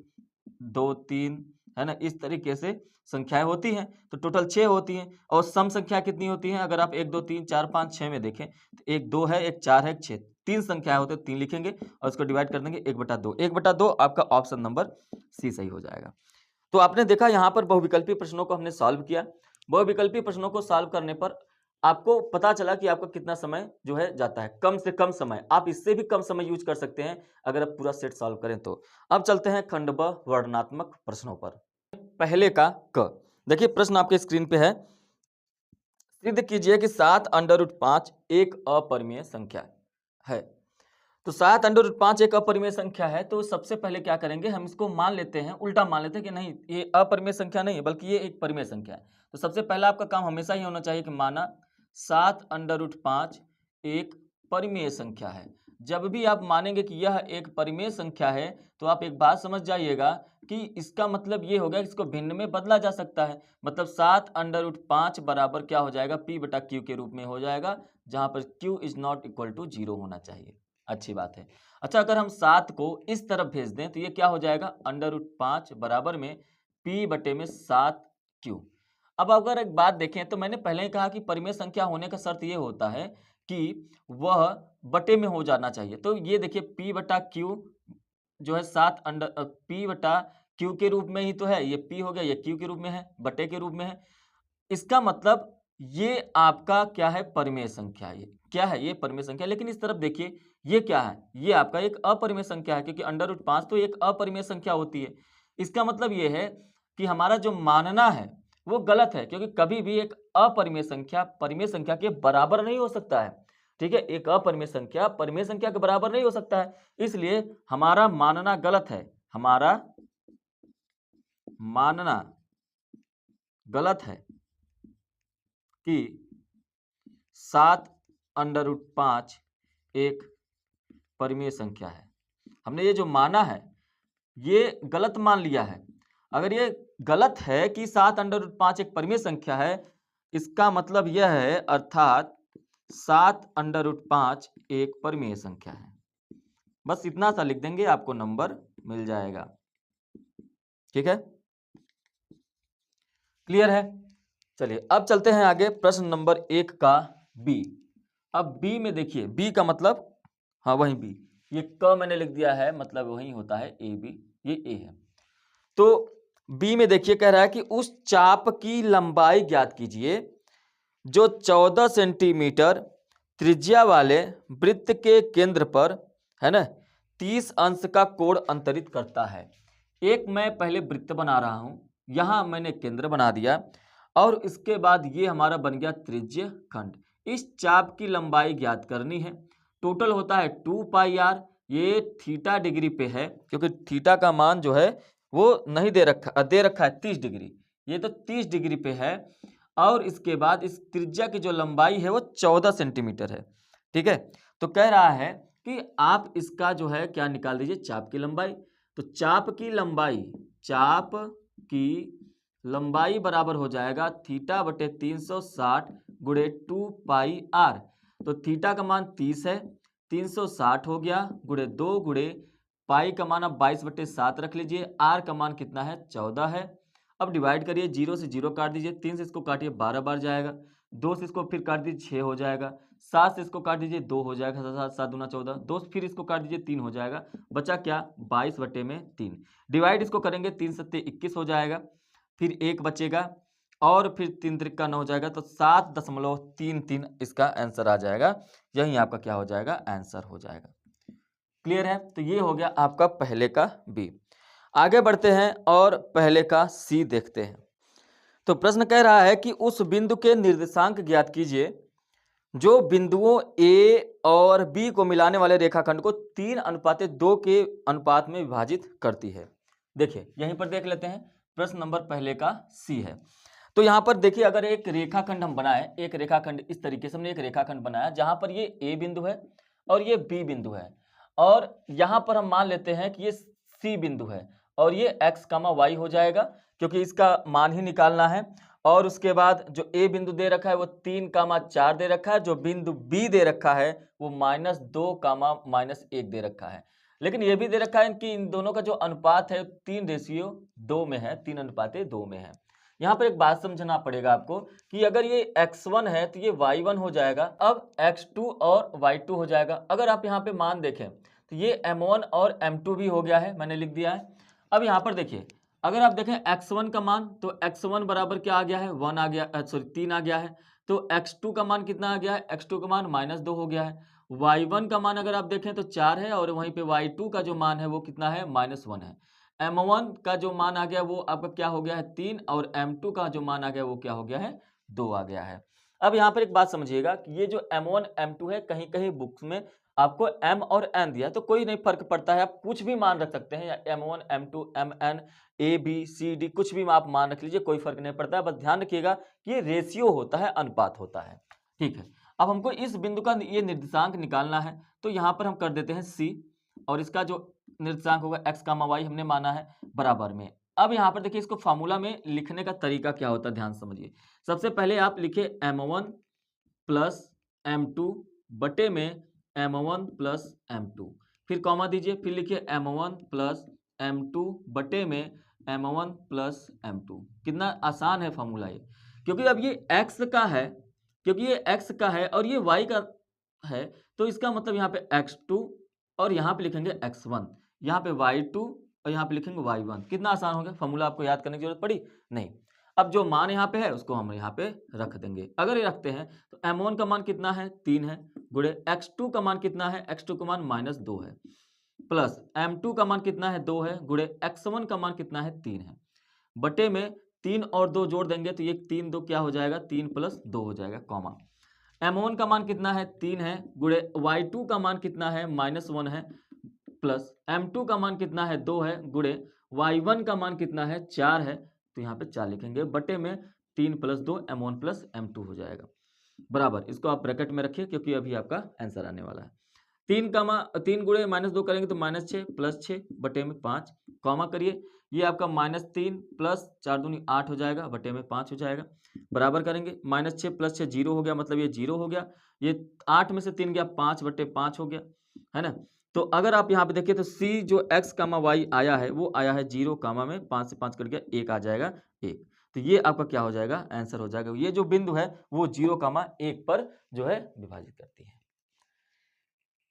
2 3, है ना, इस तरीके से संख्याएं होती हैं, तो टोटल 6 होती हैं। और सम संख्या कितनी होती है? अगर आप 1 2 3 4 5 6 में देखें तो 1 2 है, 1 4 है, 1 6, 3 संख्याएं होते हैं, 3 लिखेंगे और उसको डिवाइड कर देंगे 1/2, 1/2 आपका ऑप्शन नंबर सी सही हो जाएगा। तो आपने देखा यहाँ पर बहुविकल्पी प्रश्नों को हमने सॉल्व किया। बहुविकल्पी प्रश्नों को सॉल्व करने पर आपको पता चला कि आपका कितना समय जो है जाता है, कम से कम समय। आप इससे भी कम समय यूज कर सकते हैं अगर आप पूरा सेट सॉल्व करें तो। अब चलते हैं खंड ब वर्णनात्मक प्रश्नों पर। पहले का क, देखिए प्रश्न आपके स्क्रीन पे है। सिद्ध कीजिए कि 7√5 एक अपरिमेय संख्या है। तो 7√5 एक अपरिमेय संख्या है, तो सबसे पहले क्या करेंगे, हम इसको मान लेते हैं, उल्टा मान लेते हैं कि नहीं ये अपरिमेय संख्या नहीं है बल्कि ये एक परिमेय संख्या है। तो सबसे पहला आपका काम हमेशा ही होना चाहिए कि माना 7√5 एक परिमेय संख्या है। जब भी आप मानेंगे कि यह एक परिमेय संख्या है तो आप एक बात समझ जाइएगा कि इसका मतलब ये हो गया कि इसको भिन्न में बदला जा सकता है। मतलब 7√5 बराबर क्या हो जाएगा, p/q के रूप में हो जाएगा, जहां पर q is not equal to 0 होना चाहिए। अच्छी बात है। अच्छा, अगर हम 7 को इस तरफ भेज दें तो ये क्या हो जाएगा, √5 बराबर में p/7q। अब अगर एक बात देखें तो मैंने पहले ही कहा कि परिमेय संख्या होने का शर्त ये होता है कि वह बटे में हो जाना चाहिए। तो ये देखिए p/q जो है p/q के रूप में ही तो है, ये p हो गया, ये q के रूप में है, बटे के रूप में है। इसका मतलब ये आपका क्या है, परिमेय संख्या। ये क्या है, ये परिमेय संख्या। लेकिन इस तरफ देखिए ये क्या है, ये आपका एक अपरिमेय संख्या है, क्योंकि √5 तो एक अपरिमेय संख्या होती है। इसका मतलब ये है कि हमारा जो मानना है वो गलत है, क्योंकि कभी भी एक अपरिमेय संख्या परिमेय संख्या के बराबर नहीं हो सकता है। ठीक है, एक अपरिमेय संख्या परिमेय संख्या के बराबर नहीं हो सकता है, इसलिए हमारा मानना गलत है, हमारा मानना गलत है कि 7√5 एक परिमेय संख्या है। हमने ये जो माना है ये गलत मान लिया है। अगर ये गलत है कि 7√5 एक परिमेय संख्या है, इसका मतलब यह है अर्थात 7√5 एक परिमेय संख्या है। बस इतना सा लिख देंगे, आपको नंबर मिल जाएगा। ठीक है, क्लियर है। चलिए अब चलते हैं आगे, प्रश्न नंबर 1 का बी। अब बी में देखिए, बी का मतलब, हाँ वही बी, ये क मैंने लिख दिया है, मतलब वही होता है ए बी, ये ए है। तो बी में देखिए कह रहा है कि उस चाप की लंबाई ज्ञात कीजिए जो 14 सेंटीमीटर त्रिज्या वाले वृत्त के केंद्र पर, है ना, 30 अंश का कोण अंतरित करता है। एक मैं पहले वृत्त बना रहा हूं, यहां मैंने केंद्र बना दिया और इसके बाद ये हमारा बन गया त्रिज्य खंड। इस चाप की लंबाई ज्ञात करनी है। टोटल होता है 2πr। ये थीटा डिग्री पे है, क्योंकि थीटा का मान जो है वो नहीं दे रखा है 30 डिग्री, ये तो 30 डिग्री पे है। और इसके बाद इस त्रिज्या की जो लंबाई है वो 14 सेंटीमीटर है। ठीक है, तो कह रहा है कि आप इसका जो है क्या निकाल दीजिए, चाप की लंबाई। तो चाप की लंबाई बराबर हो जाएगा θ/360 गुणे 2πr। तो थीटा का मान 30 है, 360 हो गया गुणे 2 गुणे पाई का मान आप 22/7 रख लीजिए, आर का मान कितना है, 14 है। अब डिवाइड करिए, 0 से 0 काट दीजिए, 3 से इसको काटिए 12 बार जाएगा, 2 से इसको फिर काट दीजिए 6 हो जाएगा, 7 से इसको काट दीजिए 2 हो जाएगा, 7 7 दूना 14, 2 फिर इसको काट दीजिए 3 हो जाएगा, बचा क्या, 22/3। डिवाइड इसको करेंगे 3 सत्ते 21 हो जाएगा। फिर 1 बचेगा और फिर 3 त्रिका 9 हो जाएगा, तो 7.33 इसका आंसर आ जाएगा। यही आपका क्या हो जाएगा, आंसर हो जाएगा। क्लियर है? तो ये हो गया आपका पहले का बी। आगे बढ़ते हैं और पहले का सी देखते हैं। तो प्रश्न कह रहा है कि उस बिंदु के निर्देशांक ज्ञात कीजिए जो बिंदुओं ए और बी को मिलाने वाले रेखाखंड को 3:2 के अनुपात में विभाजित करती है। देखिए यहीं पर देख लेते हैं, प्रश्न नंबर पहले का सी है। तो यहां पर देखिए, अगर एक रेखाखंड हम बनाए, एक रेखाखंड इस तरीके से हमने एक रेखाखंड बनाया जहां पर ये ए बिंदु है और ये बी बिंदु है, और यहां पर हम मान लेते हैं कि ये सी बिंदु है और ये x, y हो जाएगा क्योंकि इसका मान ही निकालना है। और उसके बाद जो ए बिंदु दे रखा है वो 3,4 दे रखा है, जो बिंदु बी दे रखा है वो -2,-1 दे रखा है। लेकिन ये भी दे रखा है कि इन दोनों का जो अनुपात है 3:2 में है, 3:2 में है। यहाँ पर एक बात समझना पड़ेगा आपको कि अगर ये x1 है तो ये y1 हो जाएगा, अब x2 और y2 हो जाएगा। अगर आप यहाँ पे मान देखें तो ये m1 और m2 भी हो गया है, मैंने लिख दिया है। अब यहाँ पर देखिए, अगर आप देखें x1 का मान, तो x1 बराबर क्या आ गया है, 1 आ गया, सॉरी 3 आ गया है। तो x2 का मान कितना आ गया है, x2 का मान -2 हो गया है। y1 का मान अगर आप देखें तो 4 है और वहीं पे y2 का जो मान है वो कितना है, -1 है। m1 का जो मान आ गया वो आपका क्या हो गया है, 3, और m2 का जो मान आ गया वो क्या हो गया है, 2 आ गया है। अब यहाँ पर एक बात समझिएगा कि ये जो m1 m2 है, कहीं कहीं बुक्स में आपको m और n दिया, तो कोई नहीं फर्क पड़ता है, आप कुछ भी मान रख सकते हैं, m1 m2 mn a b c d कुछ भी आप मान रख लीजिए, कोई फर्क नहीं पड़ता है। बस ध्यान रखिएगा कि ये रेशियो होता है, अनुपात होता है। ठीक है, अब हमको इस बिंदु का ये निर्देशांक निकालना है, तो यहाँ पर हम कर देते हैं c, और इसका जो निर्देशांक होगा x, y हमने माना है बराबर में। अब यहाँ पर देखिए, इसको फार्मूला में लिखने का तरीका क्या होता है, ध्यान समझिए। सबसे पहले आप लिखे m1 प्लस m2 बटे में m1 प्लस m2, फिर कॉमा दीजिए, फिर लिखिए m1 प्लस m2 बटे में m1 प्लस m2। कितना आसान है फार्मूला ये, क्योंकि अब ये x का है, क्योंकि ये x का है और ये y का है, तो इसका मतलब यहाँ पे x2 और यहाँ पे लिखेंगे x1, यहाँ पे y2 और यहाँ पे लिखेंगे y1। कितना आसान हो गया, फार्मूला आपको याद करने की जरूरत पड़ी नहीं। अब जो मान यहाँ पे है उसको हम यहाँ पे रख देंगे। अगर ये रखते हैं तो m1 का मान कितना है, 3 है, गुणे x2 का मान कितना है, x2 का मान -2 है, प्लस m2 का मान कितना है, 2 है, गुणे x1 का मान कितना है, 3 है, बटे में 3 और 2 जोड़ देंगे तो ये 3 2 क्या हो जाएगा, 3 + 2 हो जाएगा, कॉमा m1 का मान कितना है, 3 है, गुणे y2 का मान कितना है, -1 है, प्लस m2 का मान कितना है, 2 है, गुणे y1 का मान कितना है, 4 है, तो यहाँ पे 4 लिखेंगे, बटे में 3 + 2 m1 + m2 हो जाएगा, बराबर। इसको आप ब्रैकेट में रखिए क्योंकि अभी आपका आंसर आने वाला है। 3 गुणे -2 करेंगे तो -6 + 6 बटे में 5, कॉमा करिए, ये आपका -3 + 4 दूनी 8 हो जाएगा, बटे में 5 हो जाएगा, बराबर करेंगे, -6 + 6 0 हो गया, मतलब ये 0 हो गया, ये 8 में से 3 गया, 5 बटे 5 हो गया, है ना। तो अगर आप यहाँ पे देखिए तो c जो x, y आया है वो आया है 0, कामा में 5 से 5 कट गया, 1 आ जाएगा, 1। तो ये आपका क्या हो जाएगा, आंसर हो जाएगा। ये जो बिंदु है वो 0,1 पर जो है विभाजित करती है।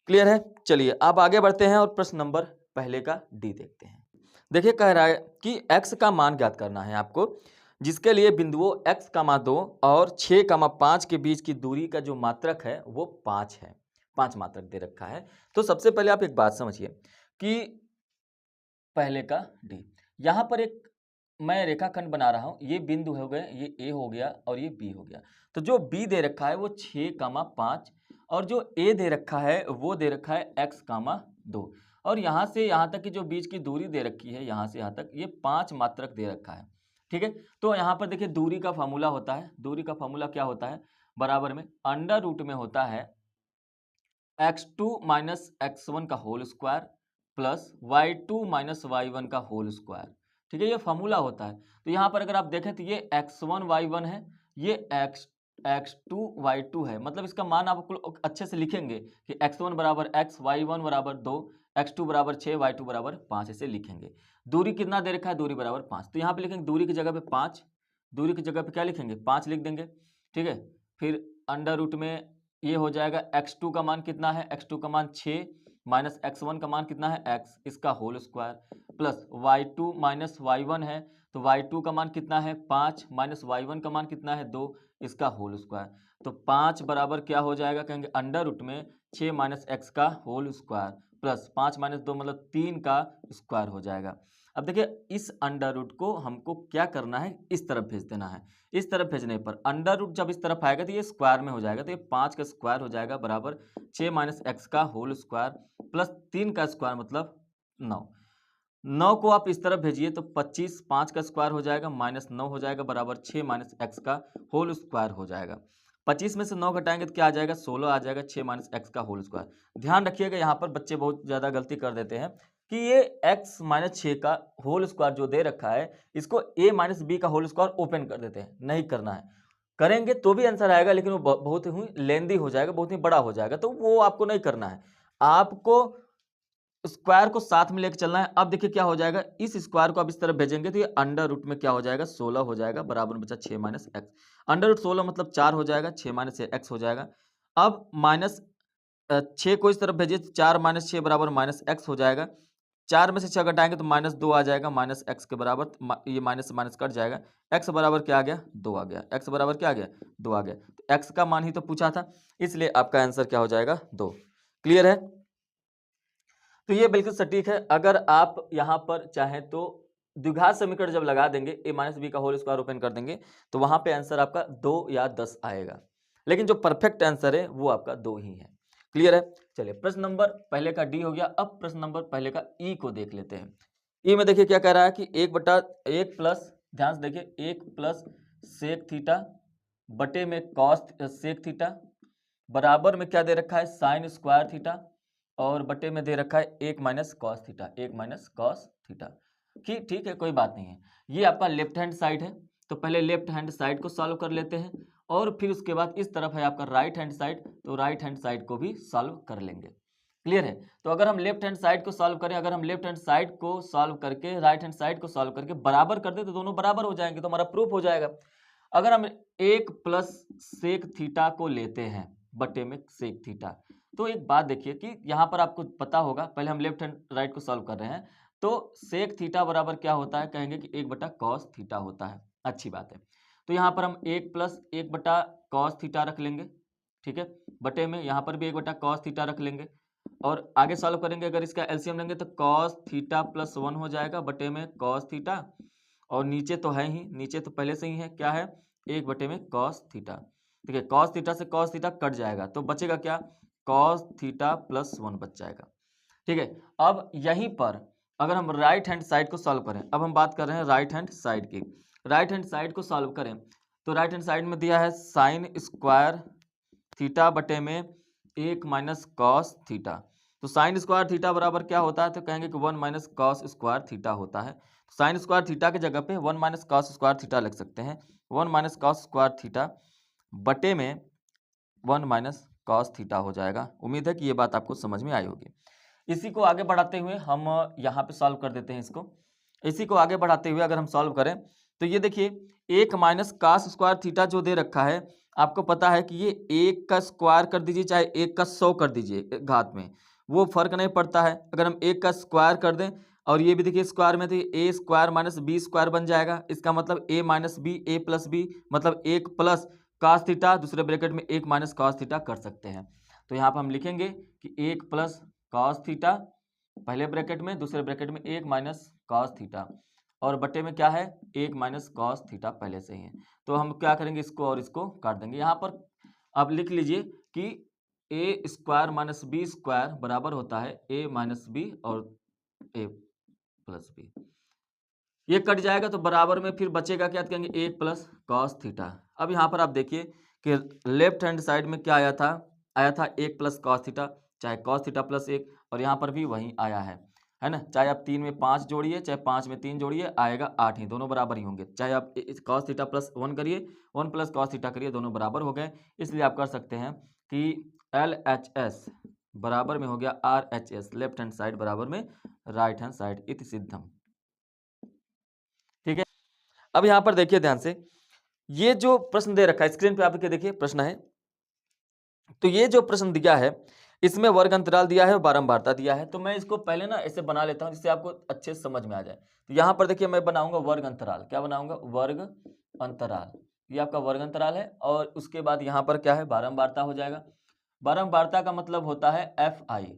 क्लियर है? चलिए अब आगे बढ़ते हैं और प्रश्न नंबर पहले का डी देखते हैं। देखिए कह रहा है कि x का मान ज्ञात करना है आपको, जिसके लिए बिंदुओं x, 2 और 6, 5 के बीच की दूरी का जो मात्रक है वो 5 है, 5 मात्रक दे रखा है। तो सबसे पहले आप एक बात समझिए कि पहले का डी, यहाँ पर एक मैं रेखाखंड बना रहा हूँ, ये बिंदु हो गए, ये ए हो गया और ये बी हो गया। तो जो बी दे रखा है वो 6, 5 और जो ए दे रखा है वो दे रखा है x, 2, और यहाँ से यहाँ तक की जो बीच की दूरी दे रखी है, यहाँ से यहाँ तक ये 5 मात्रक दे रखा है। ठीक है, तो यहाँ पर देखिए दूरी का फार्मूला होता है, दूरी का फार्मूला क्या होता है, बराबर में अंडर रूट में होता है x2 - x1 का whole square plus y2 - y1 का होल स्क्वायर। ठीक है, ये फार्मूला होता है। तो यहाँ पर अगर आप देखें तो ये x1 y1 है, ये x2 y2 है, मतलब इसका मान आप अच्छे से लिखेंगे कि x1 बराबर x, y1 बराबर 2, x2 बराबर 6, y2 बराबर 5, ऐसे लिखेंगे। दूरी कितना दे रखा है, दूरी बराबर 5, तो यहाँ पे लिखेंगे दूरी की जगह पे 5, दूरी की जगह पे क्या लिखेंगे, 5 लिख देंगे। ठीक है, फिर अंडर रूट में ये हो जाएगा x2 का मान कितना है, x2 का मान 6 - x1 का मान कितना है x, इसका whole square plus y2 - y1 है, तो y2 का मान कितना है 5 माइनस y1 का मान कितना है 2, इसका होल स्क्वायर। तो 5 बराबर क्या हो जाएगा, कहेंगे अंडर रूट में 6 माइनस एक्स का होल स्क्वायर प्लस 5 माइनस 2 मतलब 3 का स्क्वायर हो जाएगा। अब देखिए इस अंडर रूट को हमको क्या करना है, इस तरफ भेज देना है। इस तरफ भेजने पर अंडर रूट जब इस तरफ आएगा तो ये स्क्वायर में हो जाएगा, तो ये 5 का स्क्वायर हो जाएगा बराबर 6 माइनस एक्स का होल स्क्वायर प्लस 3 का स्क्वायर मतलब 9। 9 को आप इस तरफ भेजिए तो 25, 5 का स्क्वायर हो जाएगा माइनस 9 हो जाएगा बराबर 6 माइनस एक्स का होल स्क्वायर हो जाएगा। 25 में से 9 घटाएंगे तो क्या आ जाएगा 16 आ जाएगा, 6 माइनस एक्स का होल स्क्वायर। ध्यान रखिएगा यहाँ पर बच्चे बहुत ज़्यादा गलती कर देते हैं कि ये x माइनस 6 का होल स्क्वायर जो दे रखा है इसको a माइनस बी का होल स्क्वायर ओपन कर देते हैं। नहीं करना है, करेंगे तो भी आंसर आएगा लेकिन वो बहुत ही लेंदी हो जाएगा, बहुत ही बड़ा हो जाएगा, तो वो आपको नहीं करना है। आपको स्क्वायर को साथ में लेकर चलना है। अब देखिए क्या हो जाएगा, इस स्क्वायर को आप इस तरफ भेजेंगे तो ये अंडर रूट में क्या हो जाएगा 16 हो जाएगा बराबर में बचा 6 माइनस एक्स। अंडर रूट 16 मतलब 4 हो जाएगा, 6 माइनस एक्स हो जाएगा। अब माइनस 6 को इस तरफ भेजिए, 4 माइनस 6 बराबर माइनस एक्स हो जाएगा। 4 में से 6 घटाएंगे तो माइनस 2 आ जाएगा, माइनस एक्स के बराबर ये माइनस से माइनस कट जाएगा। एक्स बराबर क्या आ गया 2 आ गया, एक्स बराबर क्या आ गया 2 आ गया। तो एक्स का मान ही तो पूछा था, इसलिए आपका आंसर क्या हो जाएगा 2। क्लियर है, तो ये बिल्कुल सटीक है। अगर आप यहाँ पर चाहें तो द्विघात समीकरण जब लगा देंगे a माइनस बी का होल स्क्वायर ओपन कर देंगे तो वहां पे आंसर आपका 2 या 10 आएगा, लेकिन जो परफेक्ट आंसर है वो आपका 2 ही है। क्लियर है, चलिए प्रश्न नंबर पहले का डी हो गया। अब प्रश्न नंबर पहले का ई को देख लेते हैं। ई में देखिए क्या कह रहा है कि 1 प्लस, ध्यान से देखिए 1 प्लस सेक थीटा बटे में कॉस सेक थीटा बराबर में क्या दे रखा है साइन स्क्वायर थीटा और बटे में दे रखा है 1 minus cos theta, 1 minus cos theta की। ठीक है, कोई बात नहीं है। ये आपका लेफ्ट हैंड साइड है, तो पहले लेफ्ट हैंड साइड को सॉल्व कर लेते हैं और फिर उसके बाद इस तरफ है आपका राइट हैंड साइड, तो राइट हैंड साइड को भी सॉल्व कर लेंगे। क्लियर है, तो अगर हम लेफ्ट हैंड साइड को सॉल्व करें, अगर हम लेफ्ट हैंड साइड को सॉल्व करके राइट हैंड साइड को सॉल्व करके बराबर कर दे तो दोनों बराबर हो जाएंगे, तो हमारा प्रूफ हो जाएगा। अगर हम 1 प्लस सेक थीटा को लेते हैं बटे में सेक थीटा, तो एक बात देखिए कि यहाँ पर आपको पता होगा, पहले हम लेफ्ट हैंड राइट को सॉल्व कर रहे हैं, तो सेक थीटा बराबर क्या होता है, कहेंगे कि 1 बटा कॉस थीटा होता है। अच्छी बात है, तो यहाँ पर हम 1 प्लस 1 बटा कॉस थीटा रख लेंगे। ठीक है, बटे में यहाँ पर भी 1 बटा कॉस थीटा रख लेंगे और आगे सॉल्व करेंगे। अगर इसका एलसीएम लेंगे तो कॉस थीटा प्लस 1 हो जाएगा बटे में कॉस थीटा, और नीचे तो है ही, नीचे तो पहले से ही है, क्या है 1 बटे में कॉस थीटा। ठीक है, कॉस थीटा से कॉस थीटा कट जाएगा तो बचेगा क्या कॉस थीटा प्लस 1 बच जाएगा। ठीक है, अब यहीं पर अगर हम राइट हैंड साइड को सॉल्व करें, अब हम बात कर रहे हैं राइट हैंड साइड की, राइट हैंड साइड को सॉल्व करें तो राइट हैंड साइड में दिया है साइन स्क्वायर थीटा बटे में 1 माइनस कॉस थीटा। तो साइन स्क्वायर थीटा बराबर क्या होता है, तो कहेंगे कि 1 माइनस कॉस स्क्वायर थीटा होता है। साइन स्क्वायर थीटा की जगह पे 1 माइनस कॉस स्क्वायर थीटा लिख सकते हैं, 1 माइनस कॉस स्क्वायर थीटा बटे में 1 माइनस कॉस थीटा हो जाएगा। उम्मीद है कि ये बात आपको समझ में आई होगी। इसी को आगे बढ़ाते हुए हम यहाँ पे सॉल्व कर देते हैं इसको। इसी को आगे बढ़ाते हुए अगर हम सॉल्व करें तो ये देखिए 1 माइनस कॉस स्क्वायर थीटा जो दे रखा है, आपको पता है कि ये 1 का स्क्वायर कर दीजिए चाहे 1 का 100 कर दीजिए घात में, वो फर्क नहीं पड़ता है। अगर हम 1 का स्क्वायर कर दें और ये भी देखिए स्क्वायर में, तो ए स्क्वायर माइनस बी स्क्वायर बन जाएगा। इसका मतलब ए माइनस बी, ए प्लस बी मतलब 1 प्लस कॉस थीटा, दूसरे ब्रैकेट में 1 माइनस कॉस थीटा कर सकते हैं। तो यहाँ पर हम लिखेंगे कि 1 प्लस कॉस थीटा पहले ब्रैकेट में, दूसरे ब्रैकेट में 1 माइनस कॉस थीटा और बटे में क्या है 1 माइनस कॉस थीटा पहले से ही है। तो हम क्या करेंगे, इसको और इसको काट देंगे। यहाँ पर आप लिख लीजिए कि ए स्क्वायर माइनस बी स्क्वायर बराबर होता है ए माइनस बी और ए प्लस बी। ये कट जाएगा तो बराबर में फिर बचेगा क्या, कहेंगे 1 प्लस कॉस थीटा। अब यहाँ पर आप देखिए कि लेफ्ट हैंड साइड में क्या आया था 1 प्लस कॉस थीटा, चाहे कॉस थीटा प्लस 1, और यहाँ पर भी वही आया है ना। चाहे आप 3 में 5 जोड़िए चाहे 5 में 3 जोड़िए, आएगा 8 ही, दोनों बराबर ही होंगे। चाहे आप कॉस थीटा प्लस 1 करिए, 1 प्लस कॉस थीटा करिए, दोनों बराबर हो गए। इसलिए आप कर सकते हैं कि LHS बराबर में हो गया RHS, लेफ्ट हैंड साइड बराबर में राइट हैंड साइड, इति सिद्धम। ठीक है, अब यहां पर देखिए ध्यान से, ये जो प्रश्न दे रखा है स्क्रीन पे आप देखिए प्रश्न है, तो ये जो प्रश्न दिया है इसमें वर्ग अंतराल दिया है और बारंबारता दिया है। तो मैं इसको पहले ना ऐसे बना लेता हूं जिससे आपको अच्छे से समझ में आ जाए। तो यहाँ पर देखिए मैं बनाऊंगा वर्ग अंतराल। क्या बनाऊंगा? वर्ग अंतराल। ये आपका वर्ग अंतराल है और उसके बाद यहाँ पर क्या है? बारंबारता हो जाएगा। बारंबारता का मतलब होता है एफ आई।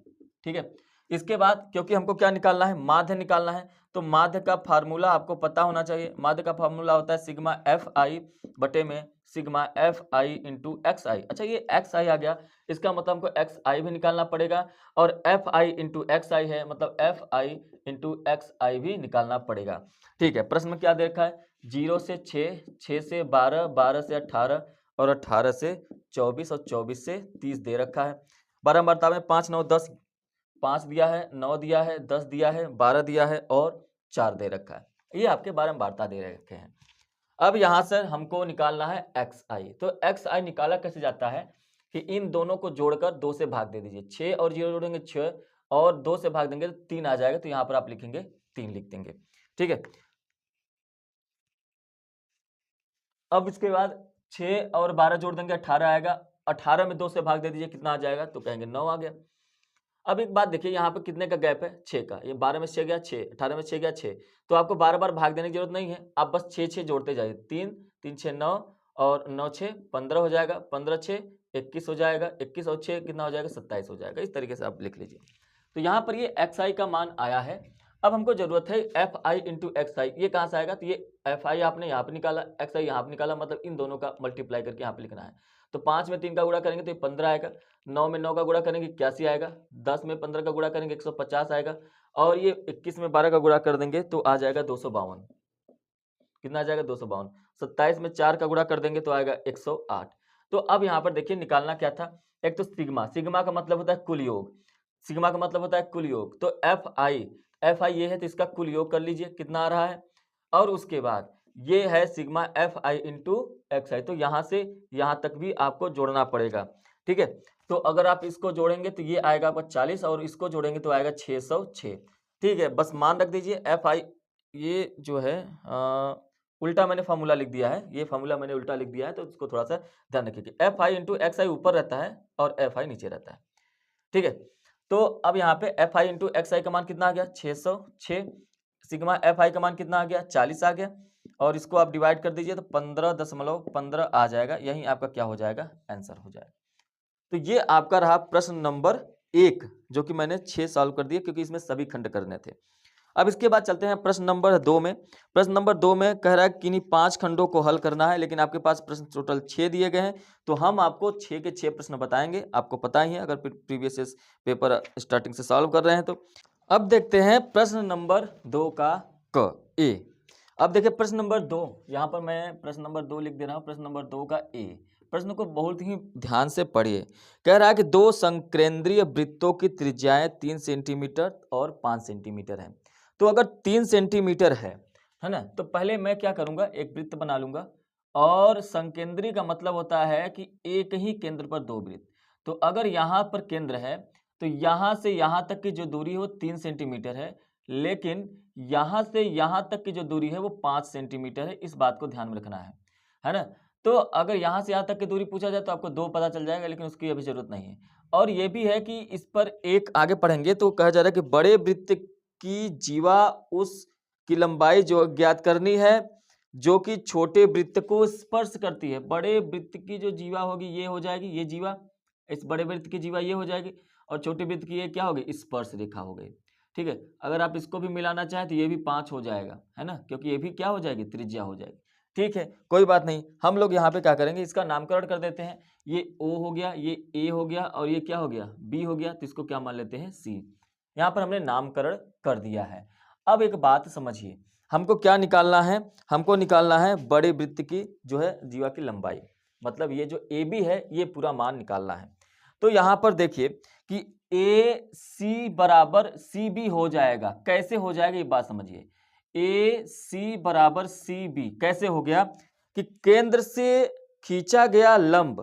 ठीक है, इसके बाद क्योंकि हमको क्या निकालना है? माध्य निकालना है। तो माध्य का फार्मूला आपको पता होना चाहिए। माध्य का फार्मूला होता है सिग्मा एफ आई बटे में sigma F I into X I. अच्छा, ये एक्स आई आ गया, इसका मतलब हमको एक्स आई भी निकालना पड़ेगा और एफ आई इंटू एक्स आई है, मतलब एफ आई इंटू एक्स आई भी निकालना पड़ेगा। ठीक है, प्रश्न में क्या दे रखा है? 0 से 6, 6 से 12, 12 से 18 और 18 से 24 और 24 से 30 दे रखा है। बारंबारता में 5, 9, 10, 5 दिया है, 9 दिया है, 10 दिया है, 12 दिया है और 4 दे रखा है। ये आपके बारंबारता दे रखे हैं। अब यहां से हमको निकालना है एक्स आई। तो एक्स आई निकाला कैसे जाता है कि इन दोनों को जोड़कर 2 से भाग दे दीजिए। 6 और 0 जोड़ेंगे 6 और 2 से भाग देंगे तो 3 आ जाएगा। तो यहां पर आप लिखेंगे 3 लिख देंगे। ठीक है, अब इसके बाद 6 और 12 जोड़ देंगे 18 आएगा। 18 में 2 से भाग दे दीजिए, कितना आ जाएगा? तो कहेंगे 9 आ गया। अब एक बात देखिए, यहाँ पे कितने का गैप है? 6 का। ये 12 में 6 गया 6, 18 में 6 गया 6। तो आपको बार बार भाग देने की जरूरत नहीं है, आप बस 6 6 जोड़ते जाइए। 3 3 6 9 और 9 6 15 हो जाएगा, 15 6 21 हो जाएगा, 21 और 6 कितना हो जाएगा? 27 हो जाएगा। इस तरीके से आप लिख लीजिए। तो यहाँ पर ये एक्स आई का मान आया है। अब हमको जरूरत है एफ आई इंटू एक्स आई। ये कहाँ से आएगा? तो ये एफ आई आपने यहाँ पे निकाला, एक्स आई यहाँ पे निकाला, मतलब इन दोनों का मल्टीप्लाई करके यहाँ पे लिखना है। तो 5 में 3 का गुणा करेंगे तो ये 15 आएगा। 9 में 9 का गुणा करेंगे 81 आएगा। 10 में 15 का गुणा करेंगे 150 आएगा। और ये 21 में 12 का गुणा कर देंगे तो आ जाएगा 252। कितना आ जाएगा? 252। 27 में 4 का गुणा कर देंगे तो आएगा 108। तो अब यहाँ पर देखिए निकालना क्या था? एक तो सिग्मा, सिग्मा का मतलब होता है कुल योग। सिग्मा का मतलब होता है कुल योग। तो एफ आई ये है तो इसका कुल योग कर लीजिए, कितना आ रहा है? और उसके बाद ये है sigma F I into X I. तो यहाँ से यहाँ तक भी आपको जोड़ना पड़ेगा। ठीक है, तो अगर आप इसको जोड़ेंगे तो ये आएगा आपका 40 और इसको जोड़ेंगे तो आएगा 606। ठीक है, बस मान रख दीजिए एफ आई, ये जो है उल्टा मैंने फार्मूला लिख दिया है। ये फार्मूला मैंने उल्टा लिख दिया है, तो इसको थोड़ा सा ध्यान रखिए। एफ आई इंटू एक्स आई ऊपर रहता है और एफ आई नीचे रहता है। ठीक है, तो अब यहाँ पे एफ आई इंटू एक्स आई का मान कितना आ गया? 606। सिग्मा एफ आई का मान कितना आ गया? 40 आ गया। और इसको आप डिवाइड कर दीजिए तो 15.15 आ जाएगा। यही आपका क्या हो जाएगा? आंसर हो जाएगा। तो ये आपका रहा प्रश्न नंबर 1, जो कि मैंने 6 सॉल्व कर दिए क्योंकि इसमें सभी खंड करने थे। अब इसके बाद चलते हैं प्रश्न नंबर 2 में। प्रश्न नंबर 2 में कह रहा है कि इन्हीं 5 खंडों को हल करना है, लेकिन आपके पास प्रश्न टोटल 6 दिए गए हैं। तो हम आपको 6 के 6 प्रश्न बताएंगे। आपको पता ही है अगर प्रीवियस पेपर स्टार्टिंग से सॉल्व कर रहे हैं तो। अब देखते हैं प्रश्न नंबर 2 का क ए। अब देखिए प्रश्न नंबर 2, यहाँ पर मैं प्रश्न नंबर 2 लिख दे रहा हूँ। प्रश्न नंबर 2 का ए। प्रश्न को बहुत ही ध्यान से पढ़िए। कह रहा है कि 2 संकेंद्रीय वृत्तों की त्रिज्याएं 3 सेंटीमीटर और 5 सेंटीमीटर है। तो अगर 3 सेंटीमीटर है ना, तो पहले मैं क्या करूंगा? एक वृत्त बना लूंगा। और संकेंद्री का मतलब होता है कि एक ही केंद्र पर 2 वृत्त। तो अगर यहाँ पर केंद्र है तो यहाँ से यहाँ तक की जो दूरी है वो 3 सेंटीमीटर है, लेकिन यहाँ से यहाँ तक की जो दूरी है वो 5 सेंटीमीटर है। इस बात को ध्यान में रखना है ना। तो अगर यहाँ से यहाँ तक की दूरी पूछा जाए तो आपको 2 पता चल जाएगा, लेकिन उसकी अभी जरूरत नहीं है। और ये भी है कि इस पर एक आगे पढ़ेंगे तो कहा जा रहा है कि बड़े वृत्त की जीवा उस की लंबाई जो ज्ञात करनी है जो कि छोटे वृत्त को स्पर्श करती है। बड़े वृत्त की जो जीवा होगी ये हो जाएगी, ये जीवा, इस बड़े वृत्त की जीवा ये हो जाएगी, और छोटे वृत्त की ये क्या होगी? स्पर्श रेखा हो गई। ठीक है, अगर आप इसको भी मिलाना चाहें तो ये भी 5 हो जाएगा, है ना, क्योंकि ये भी क्या हो जाएगी? त्रिज्या हो जाएगी। ठीक है, कोई बात नहीं। हम लोग यहाँ पे क्या करेंगे? इसका नामकरण कर देते हैं। ये O हो गया, ये A हो गया और ये क्या हो गया? B हो गया। तो इसको क्या मान लेते हैं? C। यहाँ पर हमने नामकरण कर दिया है। अब एक बात समझिए, हमको क्या निकालना है? हमको निकालना है बड़े वृत्त की जो है जीवा की लंबाई, मतलब ये जो AB है ये पूरा मान निकालना है। तो यहाँ पर देखिए कि AC बराबर CB हो जाएगा। कैसे हो जाएगा ये बात समझिए। AC बराबर CB कैसे हो गया? कि केंद्र से खींचा गया लंब,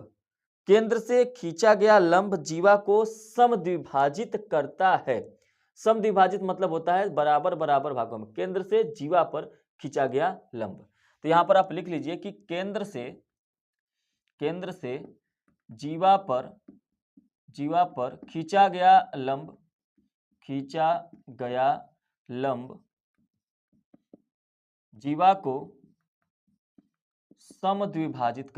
केंद्र से खींचा गया लंब जीवा को समद्विभाजित करता है। समद्विभाजित मतलब होता है बराबर बराबर भागों में। केंद्र से जीवा पर खींचा गया लंब। तो यहां पर आप लिख लीजिए कि केंद्र से जीवा पर जीवा पर खींचा गया लंब जीवा को समद्विभाजित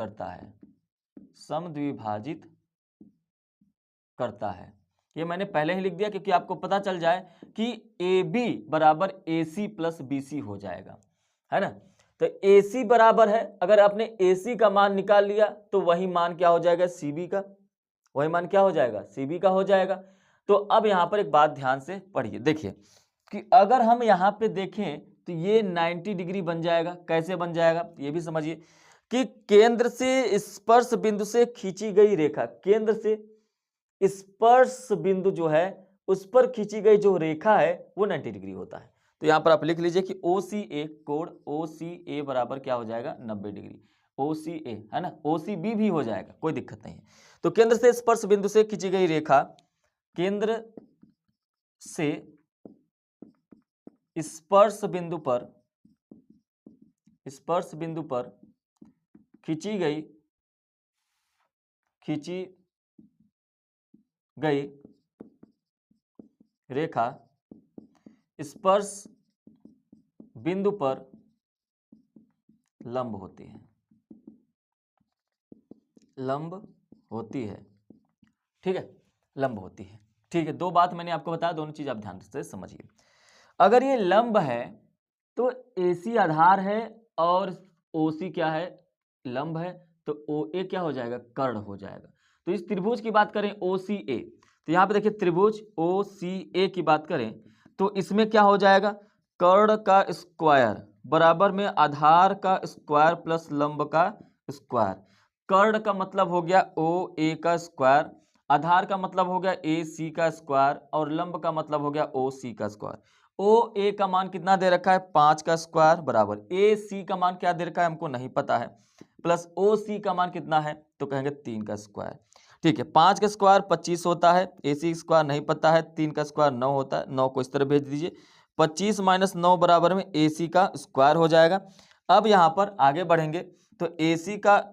करता है। ये मैंने पहले ही लिख दिया क्योंकि आपको पता चल जाए कि AB बराबर AC प्लस BC हो जाएगा, है ना। तो AC बराबर है, अगर आपने AC का मान निकाल लिया तो वही मान क्या हो जाएगा, CB का, वही मान क्या हो जाएगा, CB का हो जाएगा। तो अब यहां पर एक बात ध्यान से पढ़िए, देखिए कि अगर हम यहां पे देखें तो ये 90 डिग्री बन जाएगा। कैसे बन जाएगा ये भी समझिए कि केंद्र से स्पर्श बिंदु से खींची गई रेखा, केंद्र से स्पर्श बिंदु जो है उस पर खींची गई जो रेखा है वो 90 डिग्री होता है। तो यहां पर आप लिख लीजिए कि OCA कोण OCA बराबर क्या हो जाएगा, 90 डिग्री। OCA है ना, OCB भी हो जाएगा, कोई दिक्कत नहीं है। तो केंद्र से स्पर्श बिंदु से खींची गई रेखा, केंद्र से स्पर्श बिंदु पर खींची गई रेखा स्पर्श बिंदु पर लंब होती है, ठीक है, लंब होती है। ठीक है, दो बात मैंने आपको बताया, दोनों चीज आप ध्यान से समझिए। अगर ये लंब है तो AC आधार है और OC क्या है, लंब है, तो OA क्या हो जाएगा, कर्ण हो जाएगा। तो इस त्रिभुज की बात करें OCA, तो यहां पे देखिए त्रिभुज OCA की बात करें तो इसमें क्या हो जाएगा, कर्ण का स्क्वायर बराबर में आधार का स्क्वायर प्लस लंब का स्क्वायर। कर्ण का मतलब हो गया OA का स्क्वायर, आधार का मतलब हो गया AC का स्क्वायर और लंब का मतलब हो गया OC का स्क्वायर। OA का मान कितना दे रखा है, 5 का स्क्वायर बराबर AC का मान क्या दे रखा है हमको नहीं पता है, प्लस OC का मान कितना है तो कहेंगे 3 का स्क्वायर। ठीक है, 5 का स्क्वायर 25 होता है, AC स्क्वायर नहीं पता है, 3 का स्क्वायर 9 होता है, 9 को इस तरह भेज दीजिए, 25 माइनस 9 बराबर में AC का स्क्वायर हो जाएगा। अब यहाँ पर आगे बढ़ेंगे तो AC का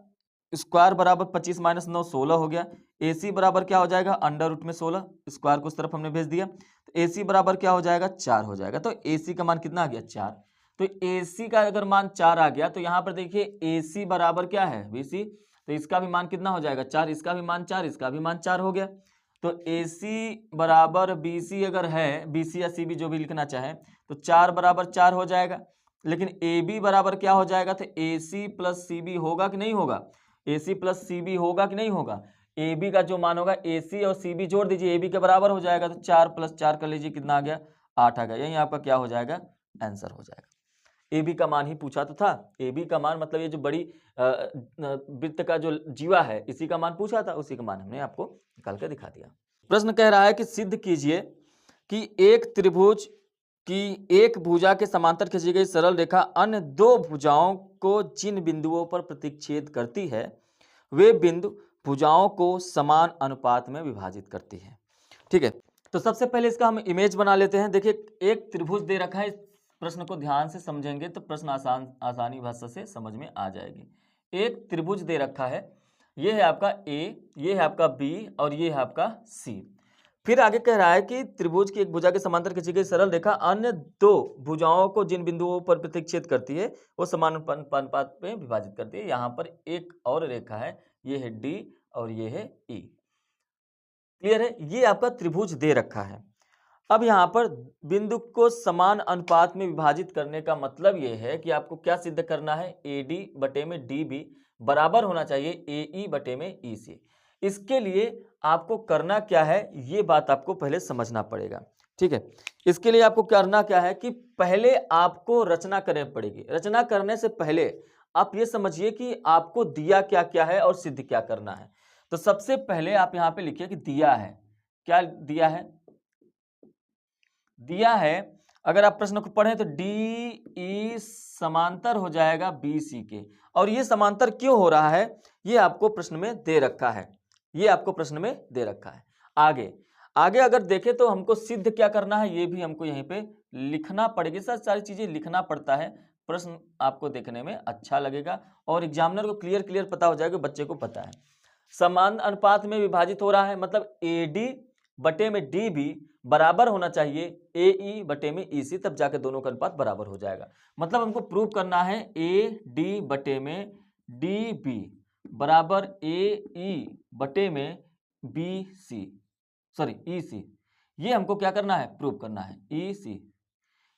स्क्वायर बराबर 25 माइनस 9 16 हो गया। AC बराबर क्या हो जाएगा, अंडर रूट में 16, स्क्वायर को उस तरफ हमने भेज दिया, तो AC बराबर क्या हो जाएगा, 4 हो जाएगा। तो AC का मान कितना आ गया, 4। तो AC का अगर मान 4 आ गया तो यहाँ पर देखिए AC बराबर क्या है, BC, तो इसका भी मान कितना हो जाएगा, 4, इसका भी मान 4, इसका भी मान 4 हो गया। तो AC बराबर BC अगर है, BC या CB जो भी लिखना चाहे, तो 4 बराबर 4 हो जाएगा। लेकिन AB बराबर क्या हो जाएगा, तो AC प्लस CB होगा कि नहीं होगा, AC प्लस CB होगा कि नहीं होगा। AB का जो मान होगा AC और CB जोड़ दीजिए, AB के बराबर हो जाएगा, तो 4 प्लस 4 कर लीजिए, कितना आ गया, 8 आ गया। यही आपका क्या हो जाएगा, आंसर हो जाएगा। AB का मान ही पूछा तो था, AB का मान मतलब ये जो बड़ी वृत्त का जो जीवा है इसी का मान पूछा था, उसी का मान हमने आपको निकाल कर दिखा दिया। प्रश्न कह रहा है कि सिद्ध कीजिए कि एक त्रिभुज की एक भुजा के समांतर खींची गई सरल रेखा अन्य दो भुजाओं को जिन बिंदुओं पर प्रतिच्छेद करती है वे बिंदु भुजाओं को समान अनुपात में विभाजित करती है। ठीक है, तो सबसे पहले इसका हम इमेज बना लेते हैं। देखिए एक त्रिभुज दे रखा है, प्रश्न को ध्यान से समझेंगे तो प्रश्न आसानी भाषा से समझ में आ जाएगी। एक त्रिभुज दे रखा है, ये है आपका A, ये है आपका B और ये है आपका C। फिर आगे कह रहा है कि त्रिभुज की एक भुजा के समांतर खींची गई सरल रेखा अन्य दो भुजाओं को जिन बिंदुओं पर प्रतिच्छेद करती है वो समान अनुपात में विभाजित करती है। यहाँ पर एक और रेखा है, ये है D और ये है E। क्लियर है, ये आपका त्रिभुज दे रखा है। अब यहाँ पर बिंदु को समान अनुपात में विभाजित करने का मतलब ये है कि आपको क्या सिद्ध करना है, AD बटे में DB बराबर होना चाहिए AE बटे में EC। इसके लिए आपको करना क्या है, ये बात आपको पहले समझना पड़ेगा। ठीक है, इसके लिए आपको करना क्या है कि पहले आपको रचना करनी पड़ेगी। रचना करने से पहले आप ये समझिए कि आपको दिया क्या क्या है और सिद्ध क्या करना है। तो सबसे पहले आप यहाँ पे लिखिए कि दिया है, क्या दिया है, दिया है अगर आप प्रश्न को पढ़ें तो DE समांतर हो जाएगा BC के, और ये समांतर क्यों हो रहा है ये आपको प्रश्न में दे रखा है, ये आपको प्रश्न में दे रखा है। आगे अगर देखें तो हमको सिद्ध क्या करना है ये भी हमको यहीं पे लिखना पड़ेगी। सर सारी चीजें लिखना पड़ता है, प्रश्न आपको देखने में अच्छा लगेगा और एग्जामिनर को क्लियर पता हो जाएगा, बच्चे को पता है। समान अनुपात में विभाजित हो रहा है, मतलब AD बटे में DB बराबर होना चाहिए AE बटे में EC, तब जाके दोनों का अनुपात बराबर हो जाएगा। मतलब हमको प्रूव करना है AD बटे में DB बराबर AE बटे में EC। ये हमको क्या करना है? प्रूव करना है। EC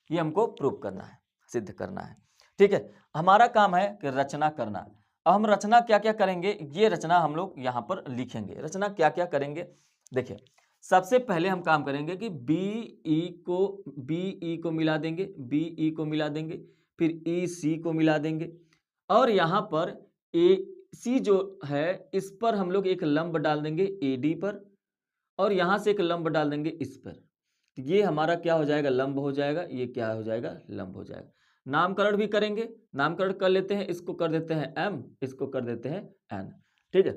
ये हमको प्रूव करना है, सिद्ध करना है। ठीक है, हमारा काम है कि रचना करना। अब हम रचना क्या क्या करेंगे, ये रचना हम लोग यहाँ पर लिखेंगे। रचना क्या क्या करेंगे, देखिए सबसे पहले हम काम करेंगे कि BE को मिला देंगे, BE को मिला देंगे, फिर EC को मिला देंगे, और यहाँ पर AC जो है इस पर हम लोग एक लंब डाल देंगे AD पर, और यहाँ से एक लंब डाल देंगे इस पर। तो ये हमारा क्या हो जाएगा? लंब हो जाएगा। ये क्या हो जाएगा? लंब हो जाएगा। नामकरण भी करेंगे, नामकरण कर लेते हैं, इसको कर देते हैं M, इसको कर देते हैं N। ठीक है,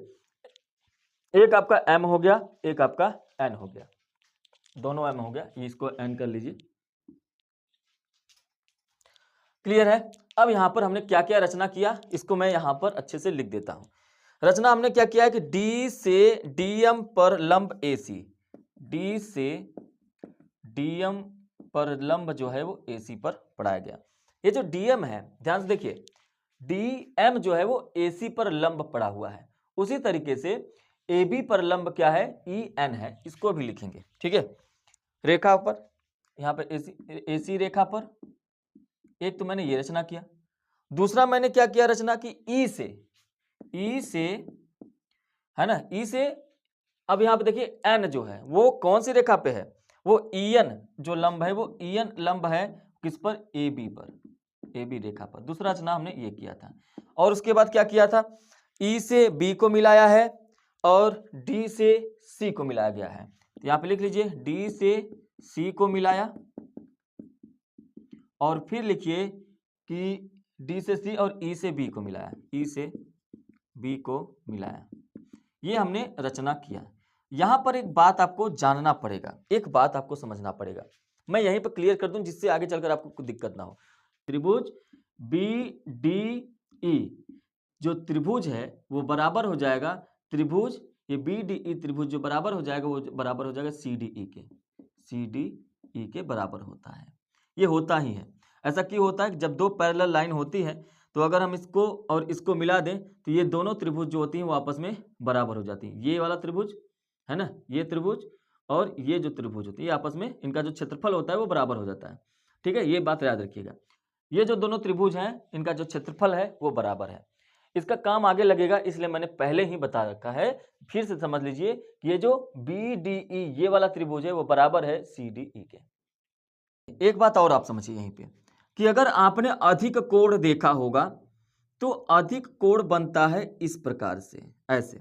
एक आपका M हो गया, एक आपका N हो गया, दोनों M हो गया, इसको N कर लीजिए। क्लियर है? अब यहां पर हमने क्या क्या रचना किया, इसको मैं यहां पर अच्छे से लिख देता हूं। रचना हमने क्या किया है कि D से DM पर लंब AC, D से DM पर लंब जो है वो AC पर पढ़ाया गया। ये जो DM है, ध्यान से देखिए, DM जो है वो AC पर लंब पड़ा हुआ है। उसी तरीके से AB पर लंब क्या है? EN है, इसको भी लिखेंगे। ठीक है, रेखा पर, यहाँ पे AC रेखा पर एक तो मैंने ये रचना किया। दूसरा मैंने क्या किया रचना की? E से है ना, E से अब यहाँ पे देखिए N जो है वो कौन सी रेखा पे है? वो EN जो लंब है वो EN लंब है किस पर? AB पर, AB रेखा पर। दूसरा रचना हमने ये किया था। और उसके बाद क्या किया था? E से B को मिलाया है और D से C को मिलाया गया है। तो यहाँ पे लिख लीजिए D से C को मिलाया, और फिर लिखिए कि D से C और E से B को मिलाया, E से B को मिलाया। ये हमने रचना किया। यहां पर एक बात आपको जानना पड़ेगा, एक बात आपको समझना पड़ेगा, मैं यहीं पर क्लियर कर दूं जिससे आगे चलकर आपको कोई दिक्कत ना हो। त्रिभुज BDE जो त्रिभुज है वो बराबर हो जाएगा त्रिभुज, ये BDE त्रिभुज जो बराबर हो जाएगा वो बराबर हो जाएगा CDE के बराबर होता है। ये होता ही है। ऐसा क्यों होता है? जब दो पैरेलल लाइन होती है तो अगर हम इसको और इसको मिला दें तो ये दोनों त्रिभुज जो होती हैं वो आपस में बराबर हो जाती हैं। ये वाला त्रिभुज है ना, ये त्रिभुज और ये जो त्रिभुज होती है आपस में इनका जो क्षेत्रफल होता है वो बराबर हो जाता है। ठीक है, ये बात याद रखिएगा। ये जो दोनों त्रिभुज हैं इनका जो क्षेत्रफल है वो बराबर है। इसका काम आगे लगेगा इसलिए मैंने पहले ही बता रखा है। फिर से समझ लीजिए कि ये जो BDE ये वाला त्रिभुज है वो बराबर है CDE के। एक बात और आप समझिए यहीं पे कि अगर आपने अधिक कोण देखा होगा तो अधिक कोण बनता है इस प्रकार से, ऐसे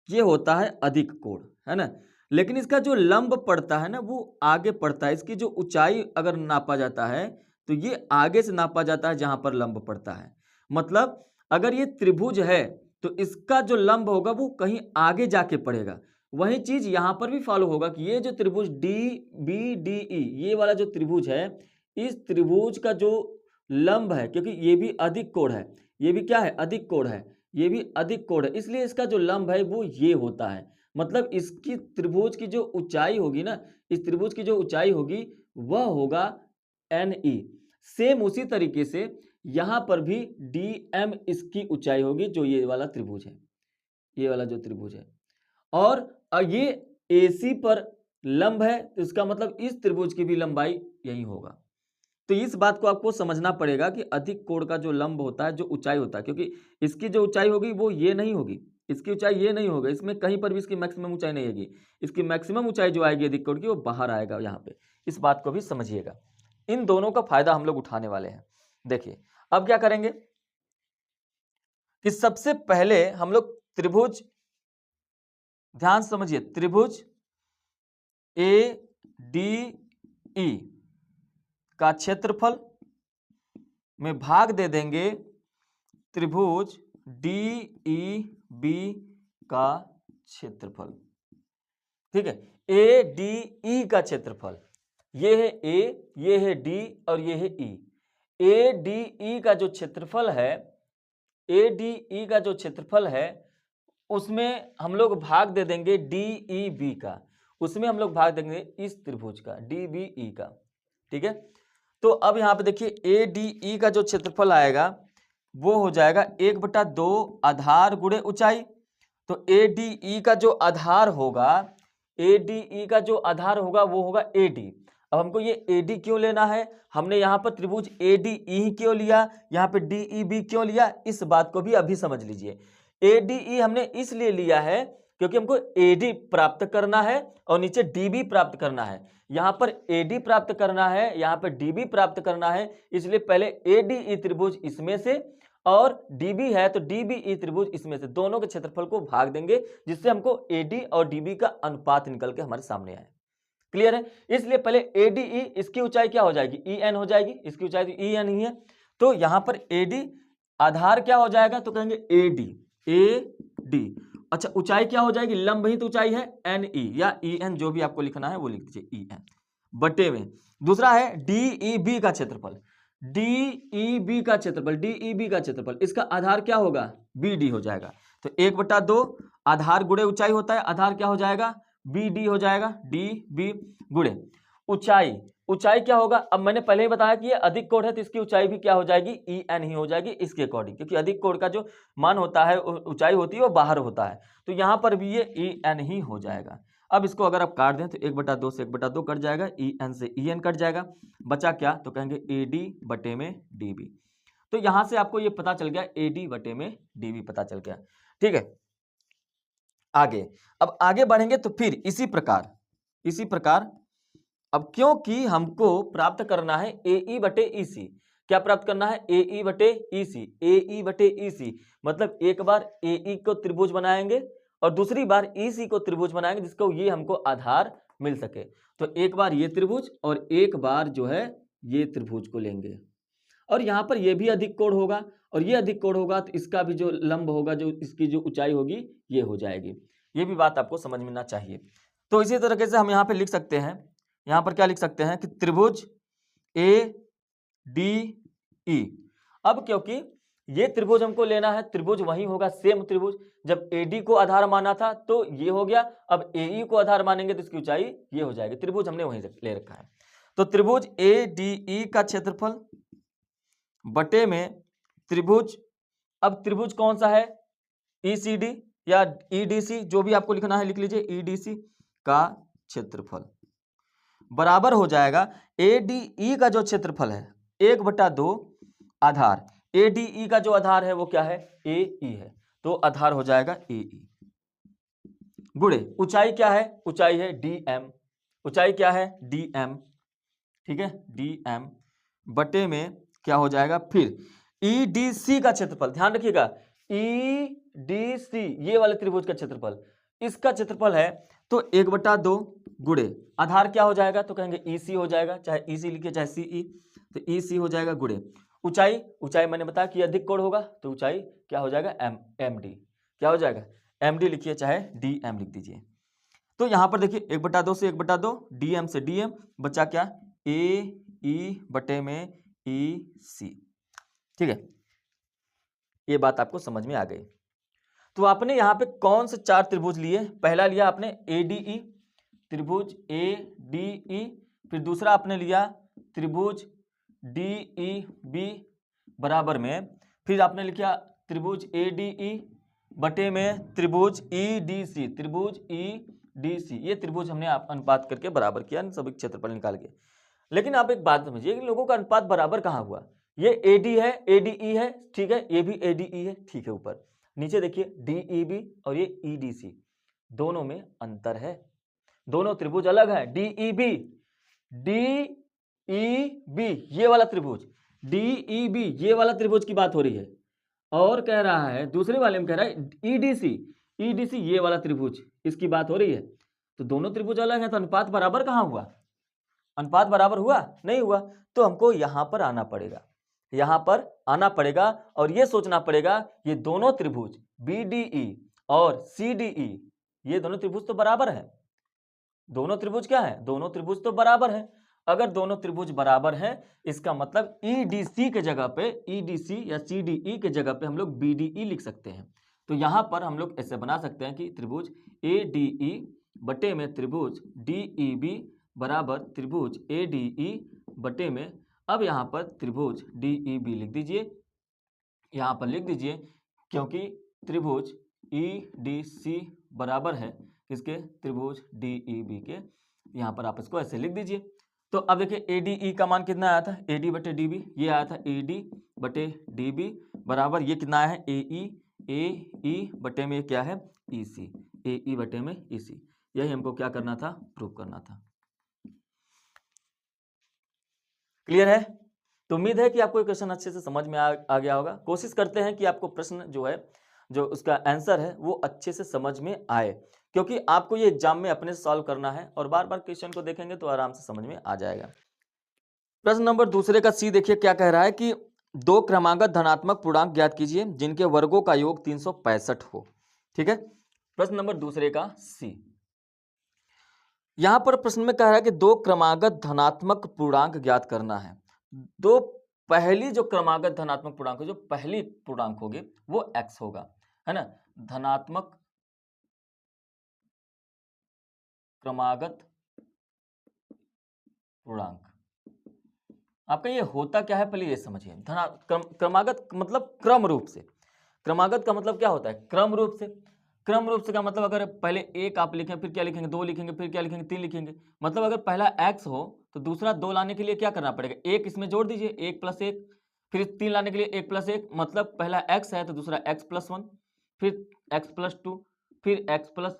ये होता है अधिक कोण, है ना। लेकिन इसका जो लंब पड़ता है ना वो आगे पड़ता है। इसकी जो ऊंचाई अगर नापा जाता है तो ये आगे से नापा जाता है जहां पर लंब पड़ता है। मतलब अगर ये त्रिभुज है तो इसका जो लंब होगा वो कहीं आगे जाके पड़ेगा। वही चीज यहां पर भी फॉलो होगा कि ये जो त्रिभुज DBDE ये वाला जो त्रिभुज है, इस त्रिभुज का जो लंब है, क्योंकि ये भी अधिक कोण है, ये भी क्या है? अधिक कोण है, ये भी अधिक कोण है, इसलिए इसका जो लंब है वो ये होता है। मतलब इसकी त्रिभुज की जो ऊंचाई होगी ना, इस त्रिभुज की जो ऊंचाई होगी वह होगा NE। सेम उसी तरीके से यहां पर भी DM इसकी ऊंचाई होगी जो ये वाला त्रिभुज है, ये वाला जो त्रिभुज है। और ये AC पर लंब है तो इसका मतलब इस त्रिभुज की भी लंबाई यही होगा। तो इस बात को आपको समझना पड़ेगा कि अधिक कोण का जो लंब होता है, जो ऊंचाई होता है, क्योंकि इसकी जो ऊंचाई होगी वो ये नहीं होगी, इसकी ऊंचाई ये नहीं होगा, इसमें कहीं पर भी इसकी मैक्सिमम ऊंचाई नहीं आएगी। इसकी मैक्सिमम ऊंचाई जो आएगी अधिक कोण की वो बाहर आएगा यहाँ पे। इस बात को भी समझिएगा। इन दोनों का फायदा हम लोग उठाने वाले हैं। देखिए अब क्या करेंगे कि सबसे पहले हम लोग त्रिभुज, ध्यान समझिए, त्रिभुज ADE का क्षेत्रफल में भाग दे देंगे त्रिभुज DEB का क्षेत्रफल। ठीक है, ADE का क्षेत्रफल, ये है A, ये है D और ये है E। ADE का जो क्षेत्रफल है, ADE का जो क्षेत्रफल है उसमें हम लोग भाग दे देंगे DEB का, उसमें हम लोग भाग देंगे इस त्रिभुज का DBE का, ठीक है। तो अब यहाँ पे देखिए ADE का जो क्षेत्रफल आएगा वो हो जाएगा 1/2 आधार गुणे ऊंचाई। तो ADE का जो आधार होगा, ADE का जो आधार होगा वो होगा AD। अब हमको ये AD क्यों लेना है, हमने यहाँ पर त्रिभुज ADE क्यों लिया, यहाँ पे DEB क्यों लिया, इस बात को भी अभी समझ लीजिए। ADE हमने इसलिए लिया है क्योंकि हमको AD प्राप्त करना है और नीचे DB प्राप्त करना है। यहाँ पर AD प्राप्त करना है, यहाँ पर DB प्राप्त करना है, इसलिए पहले ADE त्रिभुज इसमें से और DB है तो DBE त्रिभुज इसमें से, दोनों के क्षेत्रफल को भाग देंगे जिससे हमको AD और DB का अनुपात निकल के हमारे सामने आए। क्लियर है। इसलिए पहले ADE, इसकी ऊंचाई क्या हो जाएगी, EN हो जाएगी, इसकी ऊंचाई तो EN ही है। तो यहां पर AD आधार क्या हो जाएगा, तो कहेंगे AD। अच्छा ऊंचाई क्या हो जाएगी, लंबहित ऊंचाई है NE या EN, जो भी आपको लिखना है वो लिख दीजिए EN बटे में। दूसरा है DEB का क्षेत्रफल, DEB का क्षेत्रफल, DEB का क्षेत्रफल, इसका आधार क्या होगा, BD हो जाएगा। तो 1/2 आधार गुणे ऊंचाई होता है, आधार क्या हो जाएगा BD हो जाएगा, DB गुणे ऊंचाई, ऊंचाई क्या होगा, अब मैंने पहले ही बताया कि ये अधिक कोण है तो इसकी ऊंचाई भी क्या हो जाएगी, EN ही हो जाएगी इसके अकॉर्डिंग, क्योंकि अधिक कोण का जो मान होता है ऊंचाई होती है वो बाहर होता है, तो यहां पर भी ये EN ही हो जाएगा। अब इसको अगर आप काट दें तो 1/2 से 1/2 कट जाएगा, EN से EN कट जाएगा, बचा क्या, तो कहेंगे AD बटे में DB। तो यहां से आपको ये पता चल गया AD बटे में DB पता चल गया, ठीक है। आगे, अब आगे बढ़ेंगे तो फिर इसी प्रकार अब क्योंकि हमको प्राप्त करना है AE बटे EC, क्या प्राप्त करना है, AE बटे EC, AE बटे EC मतलब एक बार AE को त्रिभुज बनाएंगे और दूसरी बार EC को त्रिभुज बनाएंगे जिसको ये हमको आधार मिल सके। तो एक बार ये त्रिभुज और एक बार जो है ये त्रिभुज को लेंगे और यहाँ पर ये भी अधिक कोण होगा और ये अधिक कोण होगा तो इसका भी जो लंब होगा, जो इसकी जो ऊंचाई होगी ये हो जाएगी। ये भी बात आपको समझ में ना चाहिए। तो इसी तरीके से हम यहाँ पे लिख सकते हैं, यहाँ पर क्या लिख सकते हैं कि त्रिभुज ADE। अब क्योंकि ये त्रिभुज हमको लेना है, त्रिभुज वही होगा सेम त्रिभुज, जब AD को आधार माना था तो ये हो गया, अब AE को आधार मानेंगे तो इसकी ऊंचाई ये हो जाएगी, त्रिभुज हमने वही ले रखा है। तो त्रिभुज ADE का क्षेत्रफल बटे में त्रिभुज, अब त्रिभुज कौन सा है, ECD या EDC, जो भी आपको लिखना है लिख लीजिए, EDC का क्षेत्रफल बराबर हो जाएगा ADE का जो क्षेत्रफल है 1/2 आधार, ADE का जो आधार है वो क्या है, AE है, तो आधार हो जाएगा AE गुणे ऊंचाई क्या है, ऊंचाई है DM, ऊंचाई क्या है DM, ठीक है DM बटे में क्या हो जाएगा फिर EDC का क्षेत्रफल, ध्यान रखिएगा EDC ये वाले त्रिभुज का क्षेत्रफल, इसका क्षेत्रफल है तो 1/2 गुणे आधार क्या हो जाएगा, तो कहेंगे EC हो जाएगा, चाहे EC लिखिए चाहे CE, तो EC हो जाएगा गुणे ऊंचाई, ऊंचाई मैंने बताया कि अधिक कोण होगा तो ऊंचाई क्या हो जाएगा MD, क्या हो जाएगा MD लिखिए चाहे DM लिख दीजिए। तो यहां पर देखिए 1/2 से 1/2, DM से DM, बचा क्या AE बटे में EC, ठीक है। ये बात आपको समझ में आ गई। तो आपने यहाँ पे कौन से 4 त्रिभुज लिए, पहला लिया आपने ADE, त्रिभुज ADE, फिर दूसरा आपने लिया त्रिभुज DEB बराबर में, फिर आपने लिखा त्रिभुज ADE बटे में त्रिभुज EDC, त्रिभुज EDC, ये त्रिभुज हमने अनुपात करके बराबर किया सभी क्षेत्रफल निकाल के। लेकिन आप एक बात समझिए कि लोगों का अनुपात बराबर कहाँ हुआ, ये AD है ADE है, ठीक है, ये भी ADE है, ठीक है, ऊपर नीचे देखिए DEB और ये EDC, दोनों में अंतर है, दोनों त्रिभुज अलग है। DEB ये वाला त्रिभुज, DEB ये वाला त्रिभुज की बात हो रही है, और कह रहा है दूसरे वाले में कह रहा है EDC ये वाला त्रिभुज, इसकी बात हो रही है। तो दोनों त्रिभुज अलग हैं तो अनुपात बराबर कहाँ हुआ, अनुपात बराबर हुआ नहीं हुआ। तो हमको यहां पर आना पड़ेगा, यहां पर आना पड़ेगा और यह सोचना पड़ेगा ये दोनों त्रिभुज BDE और CDE, ये दोनों त्रिभुज तो बराबर है, दोनों त्रिभुज क्या है, दोनों त्रिभुज तो बराबर है। अगर दोनों त्रिभुज बराबर हैं इसका मतलब EDC के जगह पे, EDC या CDE के जगह पे हम लोग BDE लिख सकते हैं। तो यहाँ पर हम लोग ऐसे बना सकते हैं कि त्रिभुज ADE बटे में त्रिभुज DEB बराबर त्रिभुज ADE बटे में, अब यहाँ पर त्रिभुज DEB लिख दीजिए, यहाँ पर लिख दीजिए, क्योंकि त्रिभुज EDC बराबर है किसके, त्रिभुज DEB के। यहाँ पर आप इसको ऐसे लिख दीजिए। तो अब देखिए ADE का मान कितना आया था, AD बटे DB, ये आया था AD बटे DB बराबर ये कितना आया है AE बटे में क्या है EC, AE बटे में EC। यही हमको क्या करना था, प्रूव करना था। क्लियर है? तो उम्मीद है कि आपको ये क्वेश्चन अच्छे से समझ में आ गया होगा। कोशिश करते हैं कि आपको प्रश्न जो है, जो उसका आंसर है वो अच्छे से समझ में आए, क्योंकि आपको ये एग्जाम में अपने से सॉल्व करना है और बार बार क्वेश्चन को देखेंगे तो आराम से समझ में आ जाएगा। प्रश्न नंबर दूसरे का सी देखिए क्या कह रहा है कि दो क्रमागत धनात्मक पूर्णांक ज्ञात कीजिए जिनके वर्गों का योग 365 हो। ठीक है, प्रश्न नंबर दूसरे का सी। यहां पर प्रश्न में कह रहा है कि दो क्रमागत धनात्मक पूर्णांक ज्ञात करना है। दो पहली जो क्रमागत धनात्मक पूर्णांक, जो पहली पूर्णांक होगी वो x होगा, है ना, धनात्मक क्रमागत पूर्णांक। आपका ये होता क्या है पहले ये समझिए। क्रमागत मतलब क्रम रूप से, क्रमागत का मतलब क्या होता है, क्रम रूप से। क्रम रूप से का मतलब अगर पहले एक आप लिखें, फिर क्या लिखेंगे, दो लिखेंगे, फिर क्या लिखेंगे, तीन लिखेंगे। मतलब अगर पहला x हो तो दूसरा दो लाने के लिए क्या करना पड़ेगा, एक इसमें जोड़ दीजिए, एक प्लस एक, फिर तीन लाने के लिए एक प्लस एक, मतलब पहला x है तो दूसरा x प्लस वन, फिर x प्लस टू, फिर x प्लस।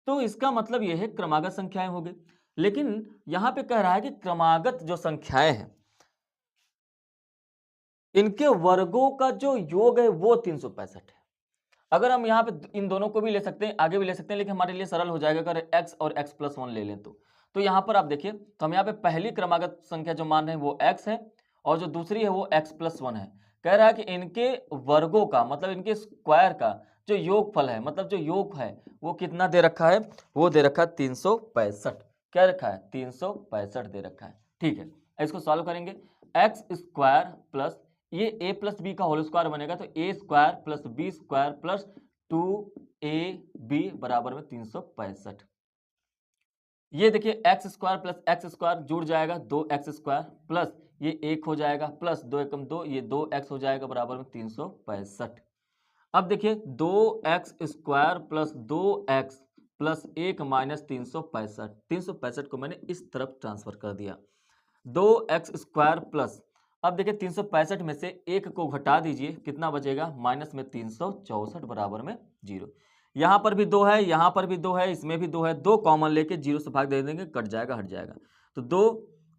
तो इसका मतलब यह है क्रमागत संख्याएं हो गई। लेकिन यहां पे कह रहा है कि क्रमागत जो संख्याएं हैं इनके वर्गों का जो योग है वो 365 है। अगर हम यहाँ पे इन दोनों को भी ले सकते हैं, आगे भी ले सकते हैं, लेकिन हमारे लिए सरल हो जाएगा अगर x और x प्लस वन ले लें तो यहाँ पर आप देखिए, तो हम यहाँ पे पहली क्रमागत संख्या जो मान रहे हैं वो x है और जो दूसरी है वो x प्लस वन है। कह रहा है कि इनके वर्गों का मतलब इनके स्क्वायर का जो योगफल है, मतलब जो योग है वो कितना दे रखा है, वो दे रखा है 365। क्या रखा है, 365 दे रखा है। ठीक है, इसको सॉल्व करेंगे, एक्स स्क्वायर प्लस ये a प्लस बी का होल स्क्वायर बनेगा तो a square plus B square plus 2ab बराबर में 365। ये देखिए X square plus X square जुड़ जाएगा 2x स्क्वायर प्लस ये 1 हो जाएगा प्लस 2 एकम 2, ये 2x हो जाएगा बराबर में 365। अब देखिए 2x square plus 2x plus 1 minus 365, 365 को मैंने इस तरफ ट्रांसफर कर दिया। 2x स्क्वायर प्लस, अब देखिए 365 में से 1 को घटा दीजिए, कितना बचेगा, माइनस में 364 बराबर में 0। यहाँ पर भी 2 है, यहाँ पर भी 2 है, इसमें भी 2 है, 2 कॉमन लेके 0 से भाग दे देंगे, कट जाएगा, हट जाएगा। तो 2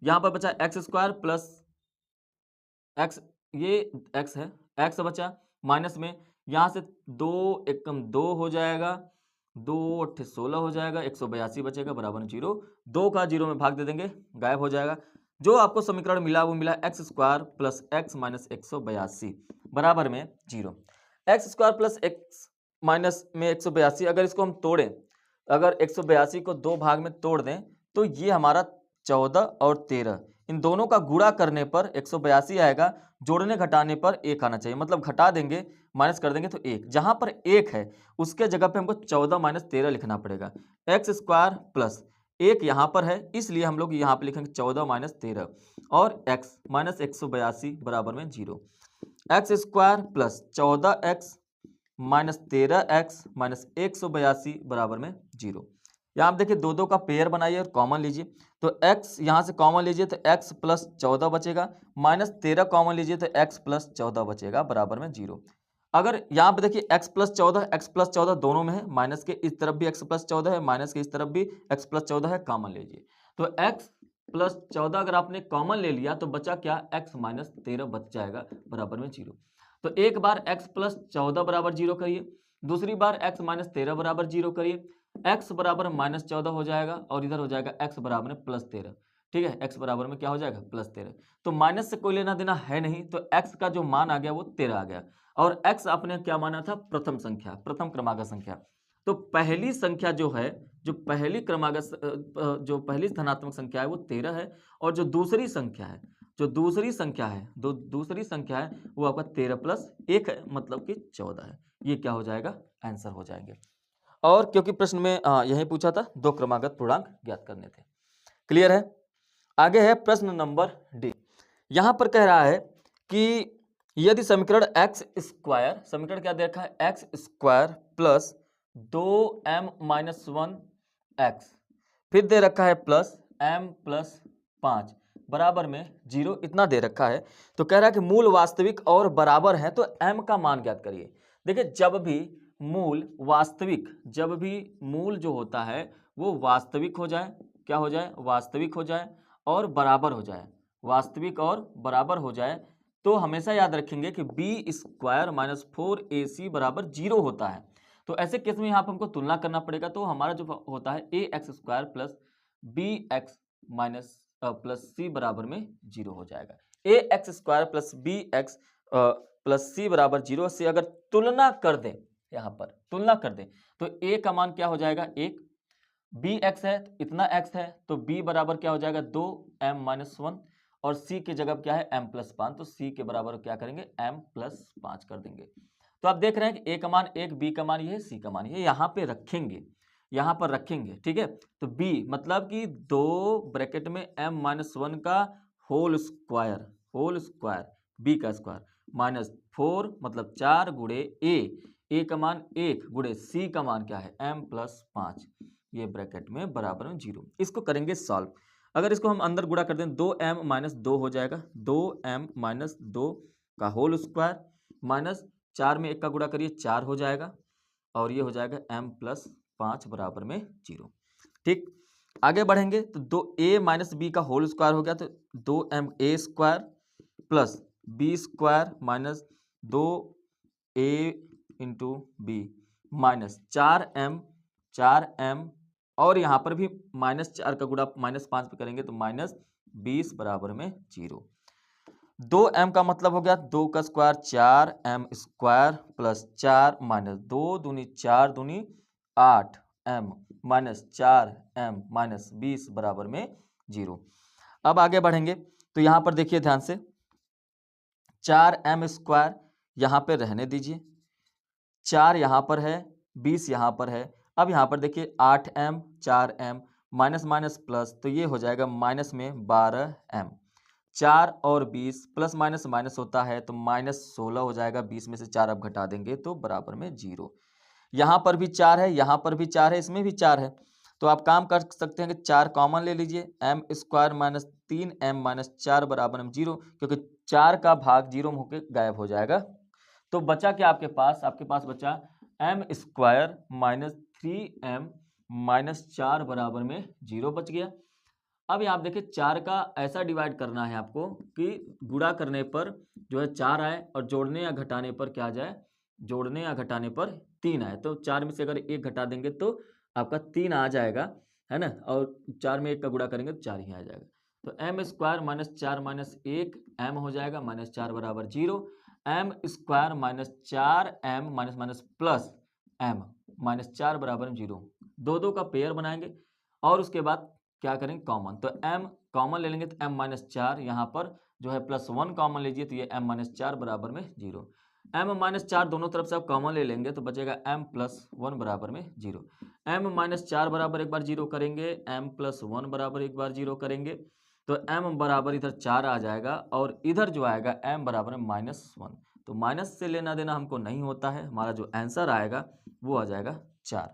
यहाँ पर बचा एक्स स्क्वायर प्लस एक्स, ये एक्स है, एक्स बचा माइनस में यहाँ से 2 एकम 2 हो जाएगा, 2 8 16 हो जाएगा, 182 बचेगा बराबर में 0। 2 का 0 में भाग दे देंगे, गायब हो जाएगा। जो आपको समीकरण मिला वो मिला x square plus x minus 182 बराबर में 0। X square plus x minus में 182, अगर इसको हम तोड़ें, अगर 182 को दो भाग में तोड़ दें तो ये हमारा 14 और 13, इन दोनों का गुणा करने पर 182 आएगा, जोड़ने घटाने पर 1 आना चाहिए, मतलब घटा देंगे माइनस कर देंगे तो 1, जहां पर 1 है उसके जगह पे हमको 14 माइनस 13 लिखना पड़ेगा। एक्स स्क्वायर प्लस 1 यहाँ पर है इसलिए हम लोग यहाँ पे लिखेंगे 14 माइनस 13 और x माइनस 182 बराबर में 0। X square plus 14x minus 13x minus 182 बराबर में 0। यहाँ आप देखिए दो दो का पेयर बनाइए और कॉमन लीजिए, तो x यहाँ से कॉमन लीजिए तो x प्लस 14 बचेगा, माइनस 13 कॉमन लीजिए तो x प्लस 14 बचेगा बराबर में 0। अगर यहाँ पे देखिए x प्लस 14 दोनों में है, माइनस के इस तरफ भी x प्लस 14 है, माइनस के इस तरफ भी x प्लस 14 है, कॉमन लीजिए। तो x प्लस 14 अगर आपने कॉमन ले लिया तो बचा क्या, x माइनस 13 बच जाएगा बराबर में 0। तो एक बार x प्लस 14 बराबर 0 करिए, दूसरी बार x माइनस 13 बराबर 0 करिए, x बराबर माइनस 14 हो जाएगा और इधर हो जाएगा x बराबर में प्लस 13। ठीक है, x बराबर में क्या हो जाएगा, प्लस 13। तो माइनस से कोई लेना देना है नहीं, तो x का जो मान आ गया वो 13 आ गया और x आपने क्या माना था, प्रथम संख्या, प्रथम क्रमागत संख्या। तो पहली संख्या जो है, जो पहली क्रमागत जो पहली धनात्मक संख्या है वो 13 है और जो दूसरी संख्या है जो दूसरी संख्या है वो आपका 13 प्लस 1 है, मतलब कि 14 है। ये क्या हो जाएगा, आंसर हो जाएंगे। और क्योंकि प्रश्न में यही पूछा था, दो क्रमागत पूर्णांक ज्ञात करने थे। क्लियर है। आगे है प्रश्न नंबर डी। यहां पर कह रहा है कि यदि समीकरण एक्स स्क्वायर, समीकरण क्या दे रखा है, x square plus 2m-1 x, फिर दे रखा है प्लस m प्लस 5 बराबर में 0, इतना दे रखा है। तो कह रहा है कि मूल वास्तविक और बराबर है, तो m का मान ज्ञात करिए। देखिए, जब भी मूल वास्तविक, जब भी मूल जो होता है वो वास्तविक हो जाए, क्या हो जाए, वास्तविक हो जाए और बराबर हो जाए, वास्तविक और बराबर हो जाए, तो हमेशा याद रखेंगे कि बी स्क्वायर माइनस 4ac बराबर 0 होता है। तो ऐसे केस में यहाँ पर हमको तुलना करना पड़ेगा। तो हमारा जो होता है A X square plus B X minus plus C बराबर में 0 हो जाएगा। A X square plus B X plus C बराबर 0 से अगर तुलना कर दें, यहाँ पर तुलना कर दें, तो ए का मान क्या हो जाएगा, 1, बी एक्स है इतना एक्स है, तो बी बराबर क्या हो जाएगा, 2m-1, और सी की जगह क्या है, m प्लस 5, तो सी के बराबर क्या करेंगे, m प्लस 5 कर देंगे। तो आप देख रहे हैं कि ए का मान 1, बी का मान ये, सी का मान ये, यहाँ पे रखेंगे, यहाँ पर रखेंगे, ठीक है। तो बी मतलब कि 2 ब्रैकेट में m-1 का होल स्क्वायर, बी का स्क्वायर माइनस 4 मतलब 4 गुणे ए का मान 1 गुणे सी का मान क्या है, m प्लस 5, ये ब्रैकेट में बराबर में 0। इसको करेंगे सॉल्व। अगर इसको हम अंदर गुणा कर दें, 2m-2 हो जाएगा, 2m-2 का होल स्क्वायर माइनस 4 में 1 का गुणा करिए, 4 हो जाएगा, और ये हो जाएगा m प्लस 5 बराबर में 0। ठीक, आगे बढ़ेंगे तो 2a माइनस बी का होल स्क्वायर हो गया, तो 2ma square plus B square minus 2a into B minus 4m, और यहाँ पर भी -4 का गुणा -5 पे करेंगे तो -20 बराबर में 0। 2m का मतलब हो गया 2 का square 4m square plus 4 minus 2 दूनी 4 दूनी 8m माइनस 4m माइनस 20 बराबर में 0। अब आगे बढ़ेंगे तो यहाँ पर देखिए ध्यान से, 4m स्क्वायर यहाँ पे रहने दीजिए, 4 यहाँ पर है, 20 यहाँ पर है। अब यहाँ पर देखिए 8m 4m minus minus plus, तो ये हो जाएगा माइनस में 12m, 4 और 20 प्लस माइनस माइनस होता है तो -16 हो जाएगा, 20 में से 4 आप घटा देंगे तो बराबर में 0। यहाँ पर भी 4 है, यहाँ पर भी 4 है, इसमें भी 4 है, तो आप काम कर सकते हैं कि 4 कॉमन ले लीजिए, m square minus 3m minus 4 बराबर में 0, क्योंकि 4 का भाग 0 में होकर गायब हो जाएगा। तो बचा क्या आपके पास बचा m square minus 3m minus 4 बराबर में 0 बच गया। अब यहाँ आप देखिए 4 का ऐसा डिवाइड करना है आपको कि गुणा करने पर जो है 4 आए और जोड़ने या घटाने पर क्या आ जाए, जोड़ने या घटाने पर 3 आए। तो 4 में से अगर 1 घटा देंगे तो आपका 3 आ जाएगा, है ना, और 4 में 1 का गुणा करेंगे तो 4 ही आ जाएगा। तो m square minus 4 minus 1 m हो जाएगा, माइनस 4 बराबर 0, m square minus 4m minus minus plus m minus 4 बराबर 0। दो का पेयर बनाएंगे और उसके बाद क्या करेंगे, कॉमन, तो m कॉमन ले लेंगे तो m माइनस 4, यहाँ पर जो है प्लस 1 कॉमन लीजिए तो ये m माइनस 4 बराबर में 0। m माइनस 4 दोनों तरफ से आप कॉमन ले लेंगे तो बचेगा m प्लस 1 बराबर में 0। m माइनस 4 बराबर एक बार 0 करेंगे, m प्लस 1 बराबर एक बार 0 करेंगे, तो m बराबर इधर 4 आ जाएगा और इधर जो आएगा m बराबर में -1। तो माइनस से लेना देना हमको नहीं होता है, हमारा जो आंसर आएगा वो आ जाएगा 4।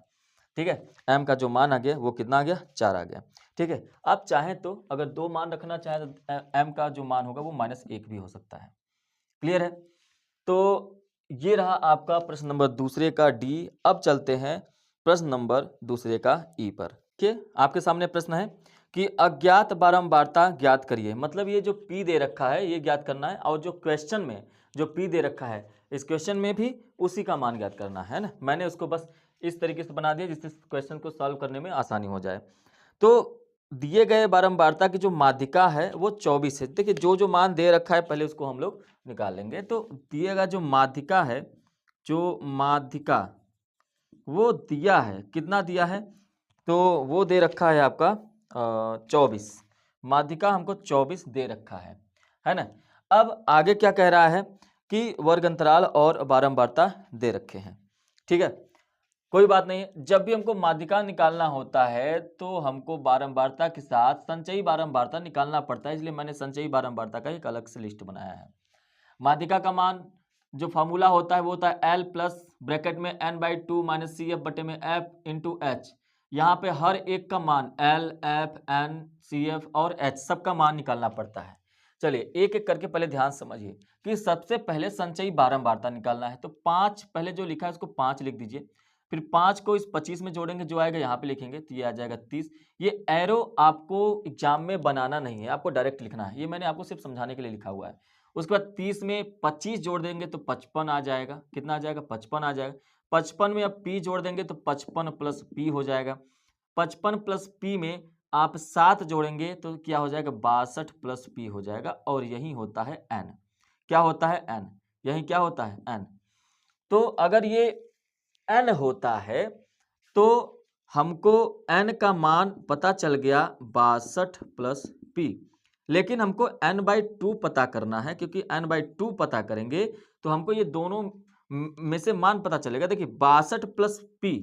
ठीक है, m का जो मान आ गया वो कितना आ गया, 4 आ गया। ठीक है, आप चाहें तो अगर 2 मान रखना चाहें तो m का जो मान होगा वो -1 भी हो सकता है। क्लियर है। तो ये रहा आपका प्रश्न नंबर दूसरे का डी। अब चलते हैं प्रश्न नंबर दूसरे का ई पर। ठीक, आपके सामने प्रश्न है कि अज्ञात बारंबारता ज्ञात करिए। मतलब ये जो p दे रखा है ये ज्ञात करना है, और जो क्वेश्चन में जो p दे रखा है इस क्वेश्चन में भी उसी का मान ज्ञात करना है ना। मैंने उसको बस इस तरीके से बना दिया जिससे क्वेश्चन को सॉल्व करने में आसानी हो जाए। तो दिए गए बारंबारता की जो माध्यिका है वो 24 है। देखिए जो मान दे रखा है पहले उसको हम लोग निकाल लेंगे। तो दिएगा जो माध्यिका है, जो माध्यिका वो दिया है, कितना दिया है, तो वो दे रखा है आपका 24, माध्यिका हमको 24 दे रखा है। है ना। अब आगे क्या कह रहा है कि वर्ग अंतराल और बारंबारता दे रखे हैं, ठीक है, कोई बात नहीं है। जब भी हमको माध्यिका निकालना होता है तो हमको बारंबारता के साथ संचयी बारंबारता निकालना पड़ता है, इसलिए मैंने संचयी बारंबारता का एक अलग से लिस्ट बनाया है। माध्यिका का मान जो फॉर्मूला होता है वो होता है एल प्लस ब्रैकेट में n/2 माइनस सी एफ बटे में एफ इंटू एच। यहाँ पे हर एक का मान L, F, N, C F और एच सबका मान निकालना पड़ता है। चलिए एक एक करके पहले ध्यान समझिए कि सबसे पहले संचयी बारंबारता निकालना है, तो 5 पहले जो लिखा है उसको 5 लिख दीजिए, फिर 5 को इस 25 में जोड़ेंगे, जो आएगा यहाँ पे लिखेंगे तो ये आ जाएगा 30। ये एरो आपको एग्जाम में बनाना नहीं है, आपको डायरेक्ट लिखना है, ये मैंने आपको सिर्फ समझाने के लिए लिखा हुआ है। उसके बाद 30 में 25 जोड़ देंगे तो 55 आ जाएगा, कितना आ जाएगा 55 आ जाएगा। 55 में अब p जोड़ देंगे तो 55 प्लस p हो जाएगा। 55 प्लस p में आप 7 जोड़ेंगे तो क्या हो जाएगा 62 प्लस p हो जाएगा, और यही होता है n। क्या होता है n, यही क्या होता है n। तो अगर ये n होता है तो हमको n का मान पता चल गया 62 प्लस p, लेकिन हमको n/2 पता करना है, क्योंकि n/2 पता करेंगे तो हमको ये दोनों में से मान पता चलेगा। देखिए 62 प्लस p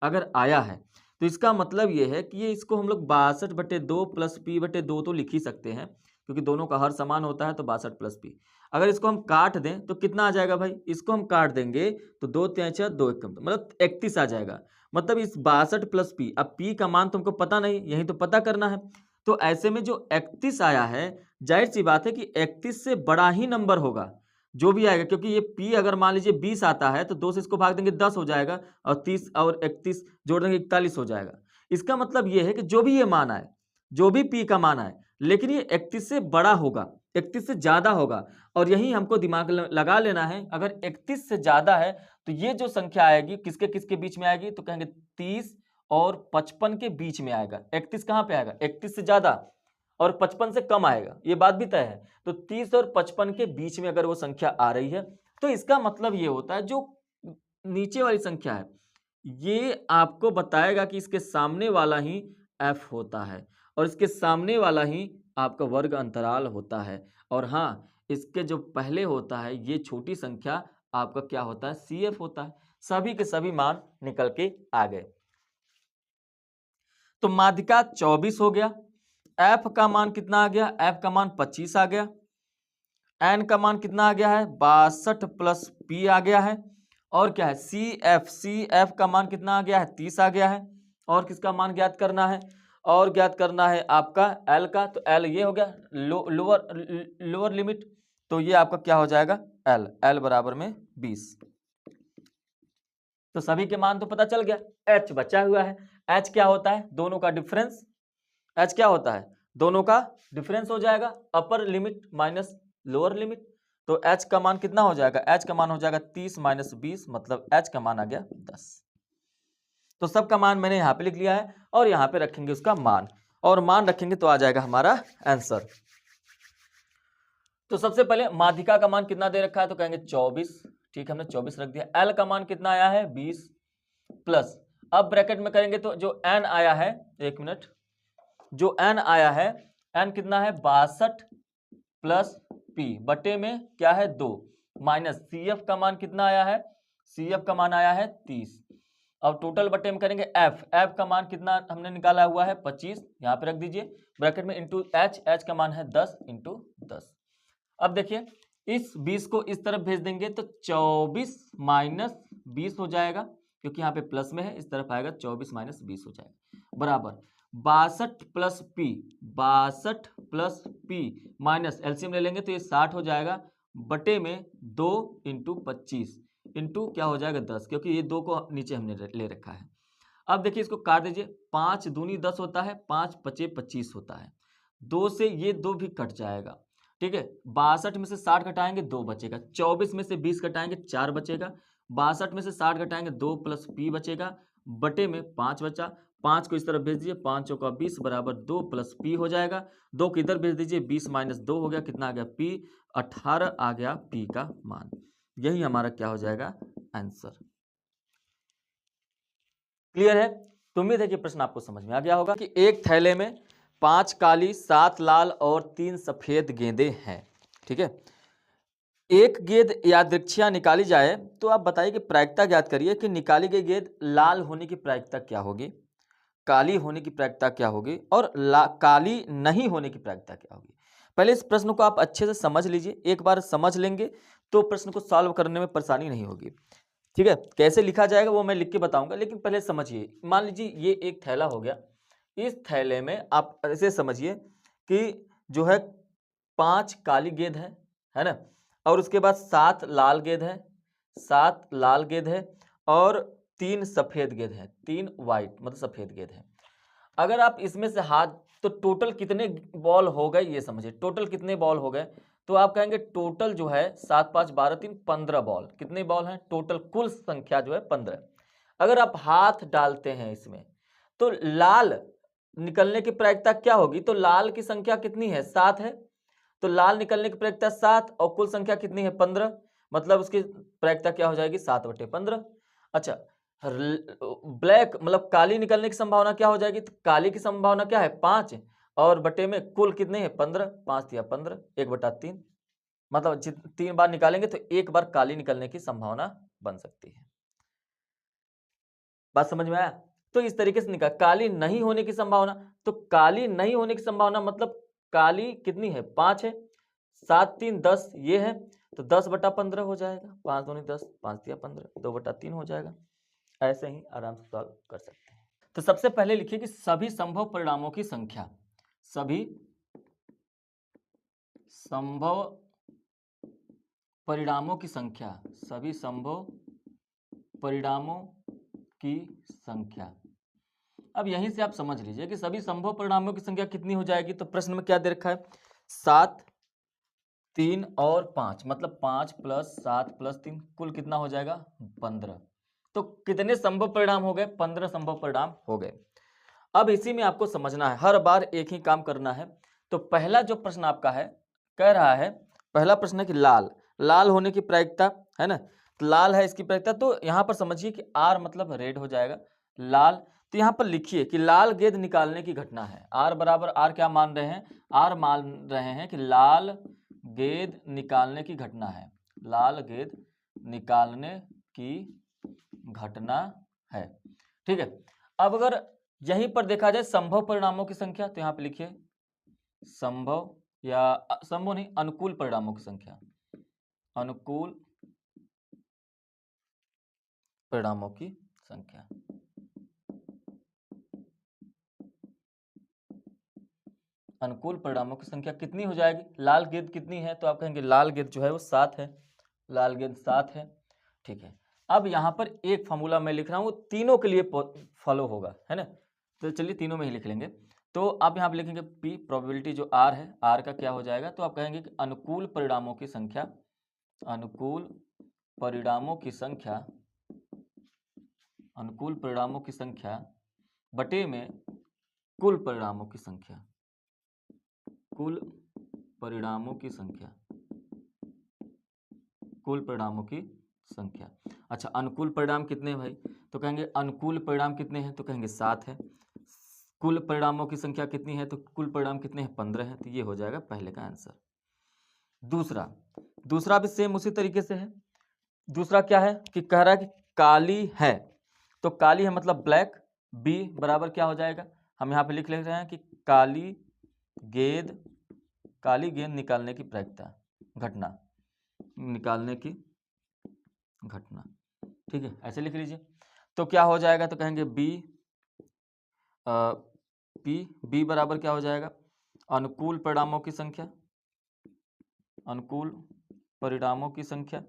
अगर आया है तो इसका मतलब ये है कि ये इसको हम लोग 62/2 प्लस p बटे 2 तो लिख ही सकते हैं, क्योंकि दोनों का हर समान होता है, तो 62 प्लस p। अगर इसको हम काट दें तो कितना आ जाएगा भाई, इसको हम काट देंगे तो 2 3 6 2 1 मतलब 31 आ जाएगा। मतलब इस 62 प्लस p, अब p का मान तुमको पता नहीं, यही तो पता करना है। तो ऐसे में जो 31 आया है, जाहिर सी बात है कि 31 से बड़ा ही नंबर होगा जो भी आएगा, क्योंकि ये p अगर मान लीजिए 20 आता है तो 2 से इसको भाग देंगे 10 हो जाएगा, और 30 और 31 जोड़ देंगे 41 हो जाएगा। इसका मतलब ये है कि जो भी ये मान आए, जो भी p का मान आए, लेकिन ये 31 से बड़ा होगा, 31 से ज्यादा होगा, और यही हमको दिमाग लगा लेना है। अगर 31 से ज्यादा है तो ये जो संख्या आएगी किसके किसके बीच में आएगी, तो कहेंगे 30 और 55 के बीच में आएगा। 31 कहां पे आएगा, 31 से ज्यादा और 55 से कम आएगा, ये बात भी तय है। तो 30 और 55 के बीच में अगर वो संख्या आ रही है तो इसका मतलब ये होता है जो नीचे वाली संख्या है ये आपको बताएगा कि इसके सामने वाला ही f होता है, और इसके सामने वाला ही आपका वर्ग अंतराल होता है। और हाँ, इसके जो पहले होता है ये छोटी संख्या आपका क्या होता है, CF होता है। सभी के सभी मान निकल के आ गए। तो माध्यिका 24 हो गया, f का मान कितना आ गया, f का मान 25 आ गया, n का मान कितना आ गया है 62 प्लस p आ गया है, और क्या है CF का मान कितना आ गया है 30 आ गया है। और किसका मान ज्ञात करना है, और ज्ञात करना है आपका L का, तो L ये हो गया लोअर लिमिट, तो ये आपका क्या हो जाएगा L बराबर में 20। तो सभी के मान तो पता चल गया, H बचा हुआ है। H क्या होता है, दोनों का डिफरेंस। H क्या होता है, दोनों का डिफरेंस हो जाएगा, upper limit minus lower limit. तो H का मान कितना हो जाएगा, H का मान हो जाएगा 30 माइनस 20, मतलब H का मान आ गया 10। तो सबका मान मैंने यहाँ पे लिख लिया है, और यहाँ पे रखेंगे उसका मान, और मान रखेंगे तो आ जाएगा हमारा आंसर। तो सबसे पहले माध्यिका का मान कितना दे रखा है, तो कहेंगे 24, ठीक है, हमने 24 रख दिया। L का मान कितना आया है 20 प्लस, अब ब्रैकेट में करेंगे तो जो n आया है, एक मिनट, जो n आया है, n कितना है 62 प्लस p बटे में क्या है 2, माइनस CF का मान कितना आया है, CF का मान आया है 30। अब टोटल बटे में करेंगे f का मान कितना हमने निकाला हुआ है 25, यहाँ पे रख दीजिए ब्रैकेट में, इंटू h का मान है 10 इंटू 10। अब देखिए इस 20 को इस तरफ भेज देंगे तो 24 माइनस 20 हो जाएगा, क्योंकि यहाँ पे प्लस में है, इस तरफ आएगा 24 माइनस 20 हो जाएगा, बराबर 62 plus p, 62 plus p minus LCM ले लेंगे तो ये 60 हो जाएगा, बटे में 2 इंटू 25 इंटू क्या हो जाएगा 10, क्योंकि ये 2 को नीचे हमने ले रखा है। अब देखिए इसको काट दीजिए, 5 दूनी 10 होता है, 5 पचे 25 होता है, 2 से ये 2 भी कट जाएगा, ठीक है। 62 में से 60 घटाएंगे 2 बचेगा, 24 में से 20 घटाएंगे 4 बचेगा, 62 में से 60 घटाएंगे 2 प्लस p बचेगा, बटे में 5 बचा, 5 को इस तरफ भेज दीजिए, 5 चौका 20 बराबर 2 प्लस p हो जाएगा, 2 को इधर भेज दीजिए, 20 माइनस 2 हो गया, कितना आ गया p, 18 आ गया p का मान। यही हमारा क्या हो जाएगा आंसर। क्लियर है, तो उम्मीद है कि प्रश्न आपको समझ में आ गया होगा कि एक थैले में 5 काली 7 लाल और 3 सफेद गेंदें हैं। ठीक है। एक गेंद यादृच्छिया निकाली जाए तो आप बताइए कि प्रायिकता ज्ञात करिए कि निकाली गई गेंद लाल होने की प्रायिकता क्या होगी, काली होने की प्रायिकता क्या होगी और काली नहीं होने की प्रायिकता क्या होगी। पहले इस प्रश्न को आप अच्छे से समझ लीजिए, एक बार समझ लेंगे तो प्रश्न को सॉल्व करने में परेशानी नहीं होगी। ठीक है, कैसे लिखा जाएगा वो मैं लिख के बताऊंगा, लेकिन पहले समझिए। मान लीजिए ये एक थैला हो गया, इस थैले में आप ऐसे समझिए कि जो है 5 काली गेंद है ना, और उसके बाद 7 लाल गेंद है, 7 लाल गेंद है और 3 सफेद गेंद है, 3 वाइट मतलब सफेद गेंद है। अगर आप इसमें से हाथ, तो टोटल कितने बॉल हो गए ये समझिए, टोटल कितने बॉल हो गए। तो आप कहेंगे टोटल जो है 7 5 12 3 15 बॉल। कितने बॉल हैं टोटल, कुल संख्या जो है 15। अगर आप हाथ डालते हैं इसमें तो लाल निकलने की प्रायिकता क्या होगी, तो लाल की संख्या कितनी है 7 है, तो लाल निकलने की प्रायिकता 7 और कुल संख्या कितनी है 15, मतलब उसकी प्रायिकता क्या हो जाएगी 7/15। अच्छा, ब्लैक मतलब काली निकलने की संभावना क्या हो जाएगी, तो काली की संभावना क्या है 5 और बटे में कुल कितने हैं 15, 5 या 15 1/3, मतलब 3 बार निकालेंगे तो एक बार काली निकलने की संभावना बन सकती है। बात समझ में आया। तो इस तरीके से निकाल, काली नहीं होने की संभावना, तो काली नहीं होने की संभावना मतलब काली कितनी है 5 है, 7 3 10 ये है, तो 10/15 हो जाएगा, 5 दूनी 10 5 या 15 2/3 हो जाएगा। ऐसे ही आराम से सॉल्व कर सकते हैं। तो सबसे पहले लिखिए कि सभी संभव परिणामों की संख्या, सभी संभव परिणामों की संख्या, सभी संभव परिणामों की संख्या। अब यहीं से आप समझ लीजिए कि सभी संभव परिणामों की संख्या कितनी हो जाएगी। तो प्रश्न में क्या दे रखा है 7 3 और 5, मतलब 5 + 7 + 3 कुल कितना हो जाएगा 15। तो कितने संभव परिणाम हो गए 15 संभव परिणाम हो गए। अब इसी में आपको समझना है, हर बार एक ही काम करना है। तो पहला जो प्रश्न आपका है कह रहा है, पहला प्रश्न है कि लाल, लाल होने की प्रायिकता है ना, तो लाल है इसकी प्रायिकता, तो यहां पर समझिए कि आर मतलब रेड हो जाएगा लाल। तो यहां पर लिखिए कि लाल गेंद निकालने की घटना है, आर बराबर आर क्या मान रहे हैं, आर मान रहे हैं कि लाल गेंद निकालने की घटना है, लाल गेंद निकालने की घटना है। ठीक है, अब अगर यहीं पर देखा जाए संभव परिणामों की संख्या, तो यहां पे लिखिए संभव या संभव नहीं, अनुकूल परिणामों की संख्या, अनुकूल परिणामों की संख्या। अनुकूल परिणामों की संख्या कितनी हो जाएगी, लाल गेंद कितनी है, तो आप कहेंगे लाल गेंद जो है वो 7 है, लाल गेंद 7 है। ठीक है, अब यहां पर एक फॉर्मूला मैं लिख रहा हूं, तीनों के लिए फॉलो होगा, है ना। तो चलिए तीनों में ही लिख लेंगे। तो आप यहां पर लिखेंगे पी, प्रोबेबिलिटी जो आर है, आर का क्या हो जाएगा, तो आप कहेंगे कि अनुकूल परिणामों की संख्या, अनुकूल परिणामों की संख्या, अनुकूल परिणामों की संख्या बटे में कुल परिणामों की संख्या, कुल परिणामों की संख्या, कुल परिणामों की संख्या। अच्छा, अनुकूल परिणाम कितने हैं भाई, तो कहेंगे अनुकूल परिणाम कितने हैं, तो कहेंगे 7 है। कुल परिणामों की संख्या कितनी है, तो कुल परिणाम कितने हैं 15 है, तो ये हो जाएगा पहले का आंसर। दूसरा, दूसरा भी सेम उसी तरीके से है। दूसरा क्या है कि कह रहा है कि काली है, तो काली है मतलब ब्लैक, बी बराबर क्या हो जाएगा, हम यहाँ पे लिख ले रहे हैं कि काली गेंद, काली गेंद निकालने की प्रायिकता, घटना, निकालने की घटना। ठीक है, ऐसे लिख लीजिए। तो क्या हो जाएगा, तो कहेंगे बी, पी, बी बराबर क्या हो जाएगा, अनुकूल परिणामों की संख्या, अनुकूल परिणामों की संख्या,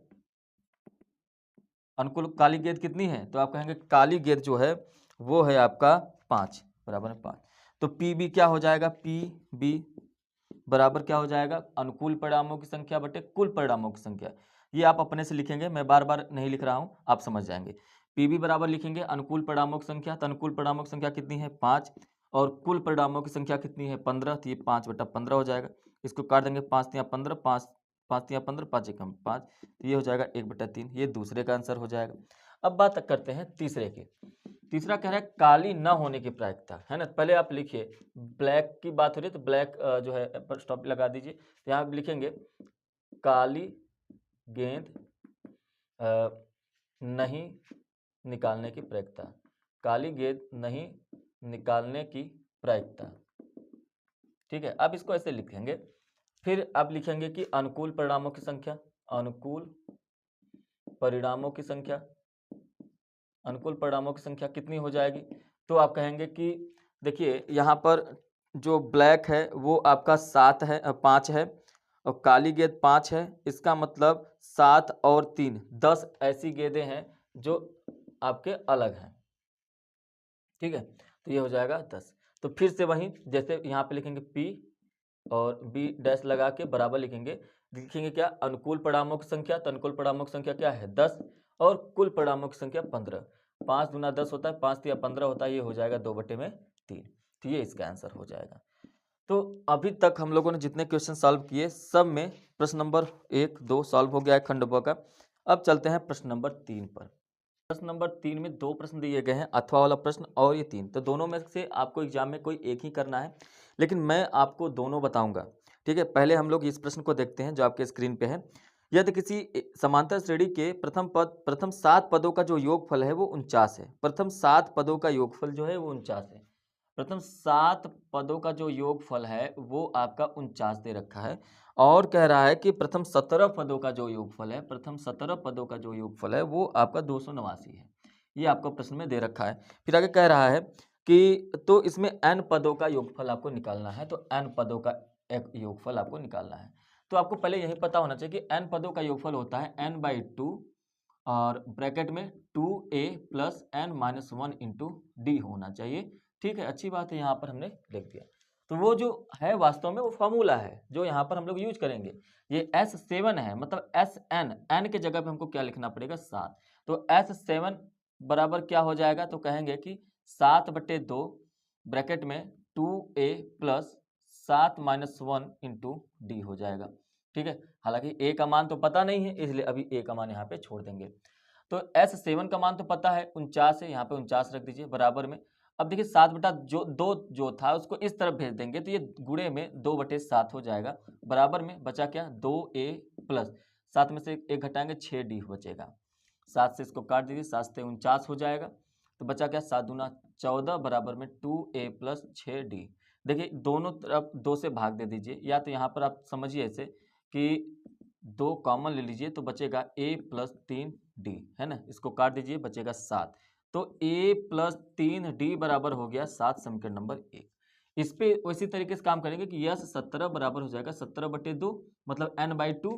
अनुकूल काली गेंद कितनी है, तो आप कहेंगे काली गेंद जो है वो है आपका 5, बराबर है 5। तो पी बी क्या हो जाएगा, पी बी बराबर क्या हो जाएगा, अनुकूल परिणामों की संख्या बटे कुल परिणामों की संख्या। ये आप अपने से लिखेंगे, मैं बार बार नहीं लिख रहा हूं, आप समझ जाएंगे। पीबी बराबर लिखेंगे अनुकूल परिणामों की संख्या, तो अनुकूल परिणामों की संख्या कितनी है 5 और कुल परिणामों की संख्या कितनी है 15, तो ये 5/15 हो जाएगा। इसको काट देंगे, 5 या 15, 5 5 या 15, 5 एकम 5, तो ये हो जाएगा 1/3, ये दूसरे का आंसर हो जाएगा। अब बात करते हैं तीसरे की। तीसरा कह रहा है काली न होने की प्रायिकता, है ना। पहले आप लिखिए, ब्लैक की बात हो रही है तो ब्लैक जो है स्टॉप लगा दीजिए, यहाँ लिखेंगे काली गेंद नहीं निकालने की प्रायिकता, काली गेंद नहीं निकालने की प्रायिकता। ठीक है, अब इसको ऐसे लिखेंगे। फिर अब लिखेंगे कि अनुकूल परिणामों की संख्या, अनुकूल परिणामों की संख्या, अनुकूल परिणामों की संख्या कितनी हो जाएगी? तो आप कहेंगे कि देखिए यहाँ पर जो ब्लैक है वो आपका 7 है, 5 है, और काली गेंद 5 है। इसका मतलब 7 और 3 10 ऐसी गेंदें हैं जो आपके अलग हैं। ठीक है, तो ये हो जाएगा 10। तो फिर से वहीं जैसे यहाँ पे लिखेंगे P और B डैश लगा के बराबर लिखेंगे क्या? अनुकूल परिणामों की संख्या, तो अनुकूल परिणामों की संख्या क्या है? 10, और कुल परिणामों की संख्या 15। 5 दूना 10 होता है, 5 तिया 15 होता है, ये हो जाएगा 2/3। तो ये इसका आंसर हो जाएगा। तो अभी तक हम लोगों ने जितने क्वेश्चन सॉल्व किए सब में प्रश्न नंबर 1, 2 सॉल्व हो गया है खंड ब का। अब चलते हैं प्रश्न नंबर 3 पर। प्रश्न नंबर 3 में 2 प्रश्न दिए गए हैं, अथवा वाला प्रश्न और ये 3। तो दोनों में से आपको एग्जाम में कोई एक ही करना है, लेकिन मैं आपको दोनों बताऊंगा। ठीक है, पहले हम लोग इस प्रश्न को देखते हैं जो आपके स्क्रीन पे है। यदि किसी समांतर श्रेणी के प्रथम 7 पदों का जो योगफल है वो 49 है। प्रथम 7 पदों का योगफल जो है वो 49 है। प्रथम 7 पदों का जो योगफल है वो आपका 49 दे रखा है, और कह रहा है कि प्रथम 17 पदों का जो योगफल है, प्रथम 17 पदों का जो योगफल है वो आपका 289 है। ये आपको प्रश्न में दे रखा है। फिर आगे कह रहा है कि तो इसमें n पदों का योगफल आपको निकालना है, तो n पदों का एक योगफल आपको निकालना है। तो आपको पहले यही पता होना चाहिए कि n पदों का योगफल होता है n/2 और ब्रैकेट में 2a plus n-1 into D होना चाहिए। ठीक है, अच्छी बात है, यहाँ पर हमने लिख दिया। तो वो जो है वास्तव में वो फॉर्मूला है जो यहाँ पर हम लोग यूज करेंगे। ये S7 है, मतलब SN, n के जगह पे हमको क्या लिखना पड़ेगा? 7। तो S7 बराबर क्या हो जाएगा? तो कहेंगे कि 7/2 ब्रैकेट में 2a प्लस 7-1 इंटू डी हो जाएगा। ठीक है, हालांकि a का मान तो पता नहीं है, इसलिए अभी a का मान यहाँ पे छोड़ देंगे। तो S7 का मान तो पता है 49 है, यहाँ पे 49 रख दीजिए बराबर में। अब देखिए 7/2 जो था उसको इस तरफ भेज देंगे तो ये गुणे में 2/7 हो जाएगा, बराबर में बचा क्या? 2a प्लस 7 में से 1 घटाएंगे 6d बचेगा। 7 से इसको काट दीजिए, 7 से 49 हो जाएगा, तो बचा क्या? 7 दूना 14 बराबर में 2a प्लस 6d। देखिए दोनों तरफ 2 से भाग दे दीजिए, या तो यहाँ पर आप समझिए ऐसे कि 2 कॉमन ले लीजिए तो बचेगा a प्लस 3d, है ना? इसको काट दीजिए, बचेगा 7। तो a प्लस 3d बराबर हो गया 7, समीकरण नंबर 1। इस पे उसी तरीके से काम करेंगे कि यस 17 बराबर हो जाएगा 17/2 मतलब n/2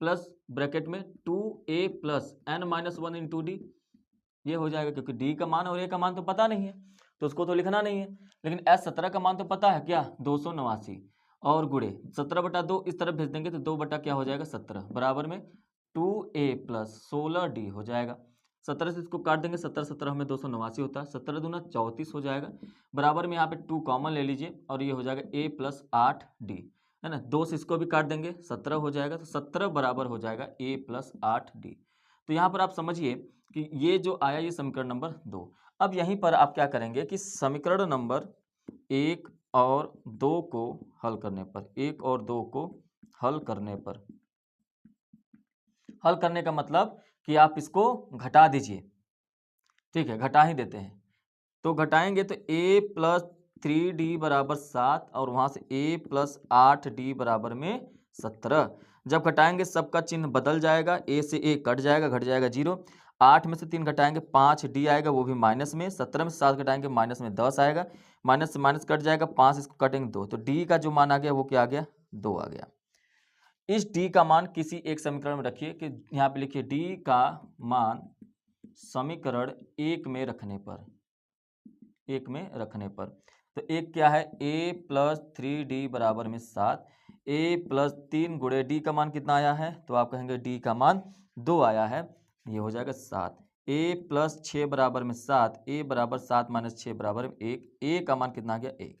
प्लस ब्रैकेट में 2a plus n-1 into D. ये हो जाएगा क्योंकि d का मान और a का मान तो पता नहीं है तो उसको तो लिखना नहीं है, लेकिन S17 का मान तो पता है क्या? 289, और गुणे 17/2 इस तरफ भेज देंगे तो 2 बटा क्या हो जाएगा? 17 बराबर में 2a प्लस 16d हो जाएगा। 17 से इसको काट देंगे, 17 में 289 होता है, 17 दूना 34 हो जाएगा, बराबर में यहाँ पे 2 कॉमन ले लीजिए और ये हो जाएगा a प्लस 8d, है ना? 2 से इसको भी काट देंगे, 17 हो जाएगा, तो 17 बराबर हो जाएगा a प्लस 8d। तो यहाँ पर आप समझिए कि ये जो आया ये समीकरण नंबर 2। अब यहीं पर आप क्या करेंगे कि समीकरण नंबर 1 और 2 को हल करने पर, 1 और 2 को हल करने पर, हल करने का मतलब कि आप इसको घटा दीजिए। ठीक है, घटा ही देते हैं। तो घटाएंगे तो a प्लस 3d बराबर 7 और वहां से a प्लस 8d बराबर में 17। जब घटाएंगे सबका चिन्ह बदल जाएगा, a से a कट जाएगा, घट जाएगा 0। 8 में से 3 घटाएंगे 5d आएगा, वो भी माइनस में। 17 में से 7 घटाएंगे माइनस में 10 आएगा, माइनस से माइनस कट जाएगा, 5 इसको कटेंगे 2, तो d का जो मान आ गया वो क्या आ गया? 2 आ गया। इस d का मान किसी एक समीकरण में रखिए कि यहाँ पे लिखिए d का मान समीकरण 1 में रखने पर, 1 में रखने पर, तो एक क्या है? a प्लस 3d बराबर में 7, a प्लस 3 गुणे d का मान कितना आया है? तो आप कहेंगे d का मान 2 आया है, ये हो जाएगा 7। a प्लस 6 बराबर में 7, a बराबर 7 माइनस 6 बराबर में 1, a का मान कितना आ गया? 1।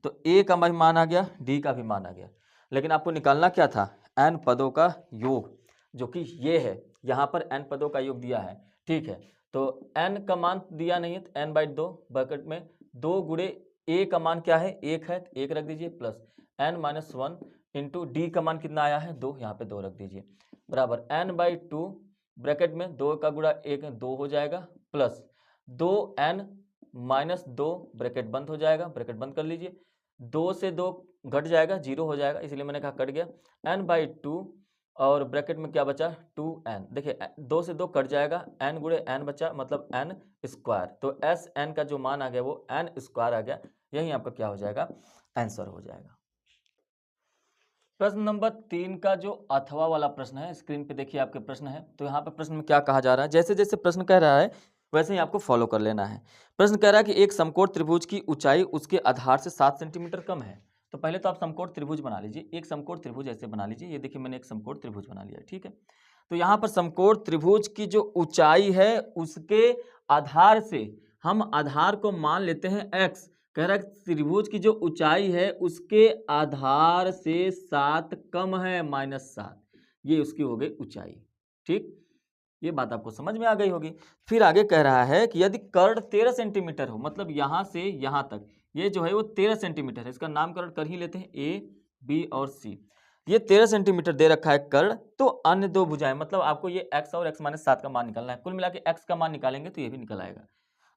तो a का भी मान आ गया, d का भी मान आ गया, लेकिन आपको निकालना क्या था? n पदों का योग, जो कि ये है, यहाँ पर n पदों का योग दिया है। ठीक है, तो n का मान दिया नहीं है तो n/2 ब्रैकेट में 2 गुणे a का मान क्या है? 1 है, 1 रख दीजिए, प्लस n-1 इंटू डी का मान कितना आया है 2, यहाँ पे 2 रख दीजिए, बराबर n/2 ब्रैकेट में 2 का गुणा 1 2 हो जाएगा, प्लस 2n माइनस 2 ब्रैकेट बंद हो जाएगा, ब्रैकेट बंद कर लीजिए, 2 से 2 घट जाएगा, 0 हो जाएगा, इसलिए मैंने कहा कट गया, n/2 और ब्रैकेट में क्या बचा 2n। देखिए 2 से 2 कट जाएगा, n गुणे n बचा, मतलब n स्क्वायर, तो Sn का जो मान आ गया वो n स्क्वायर आ गया, यही आपका क्या हो जाएगा आंसर हो जाएगा। प्रश्न नंबर 3 का जो अथवा वाला प्रश्न है, स्क्रीन पे देखिए आपके प्रश्न है, तो यहाँ पे प्रश्न में क्या कहा जा रहा है, जैसे जैसे प्रश्न कह रहा है वैसे ही आपको फॉलो कर लेना है। प्रश्न कह रहा है कि एक समकोण त्रिभुज की ऊंचाई उसके आधार से 7 सेंटीमीटर कम है। तो पहले तो आप समकोण त्रिभुज बना लीजिए, एक समकोण त्रिभुज ऐसे बना लीजिए, ये देखिए मैंने एक समकोण त्रिभुज बना लिया, ठीक है। तो यहाँ पर समकोण त्रिभुज की जो ऊंचाई है उसके आधार से हम आधार को मान लेते हैं x, कह रहा है त्रिभुज की जो ऊंचाई है उसके आधार से 7 कम है -7, ये उसकी हो गई ऊंचाई, ठीक। ये बात आपको समझ में आ गई होगी। फिर आगे कह रहा है कि यदि कर्ण 13 सेंटीमीटर हो, मतलब यहां से यहां तक ये जो है वो 13 सेंटीमीटर है, इसका नामकरण कर ही लेते हैं A, B और C। ये 13 सेंटीमीटर दे रखा है कर्ण, तो अन्य दो भुजाएं, मतलब आपको ये x और x-7 का मान निकालना है, कुल मिला के x का मान निकालेंगे तो ये भी निकल आएगा।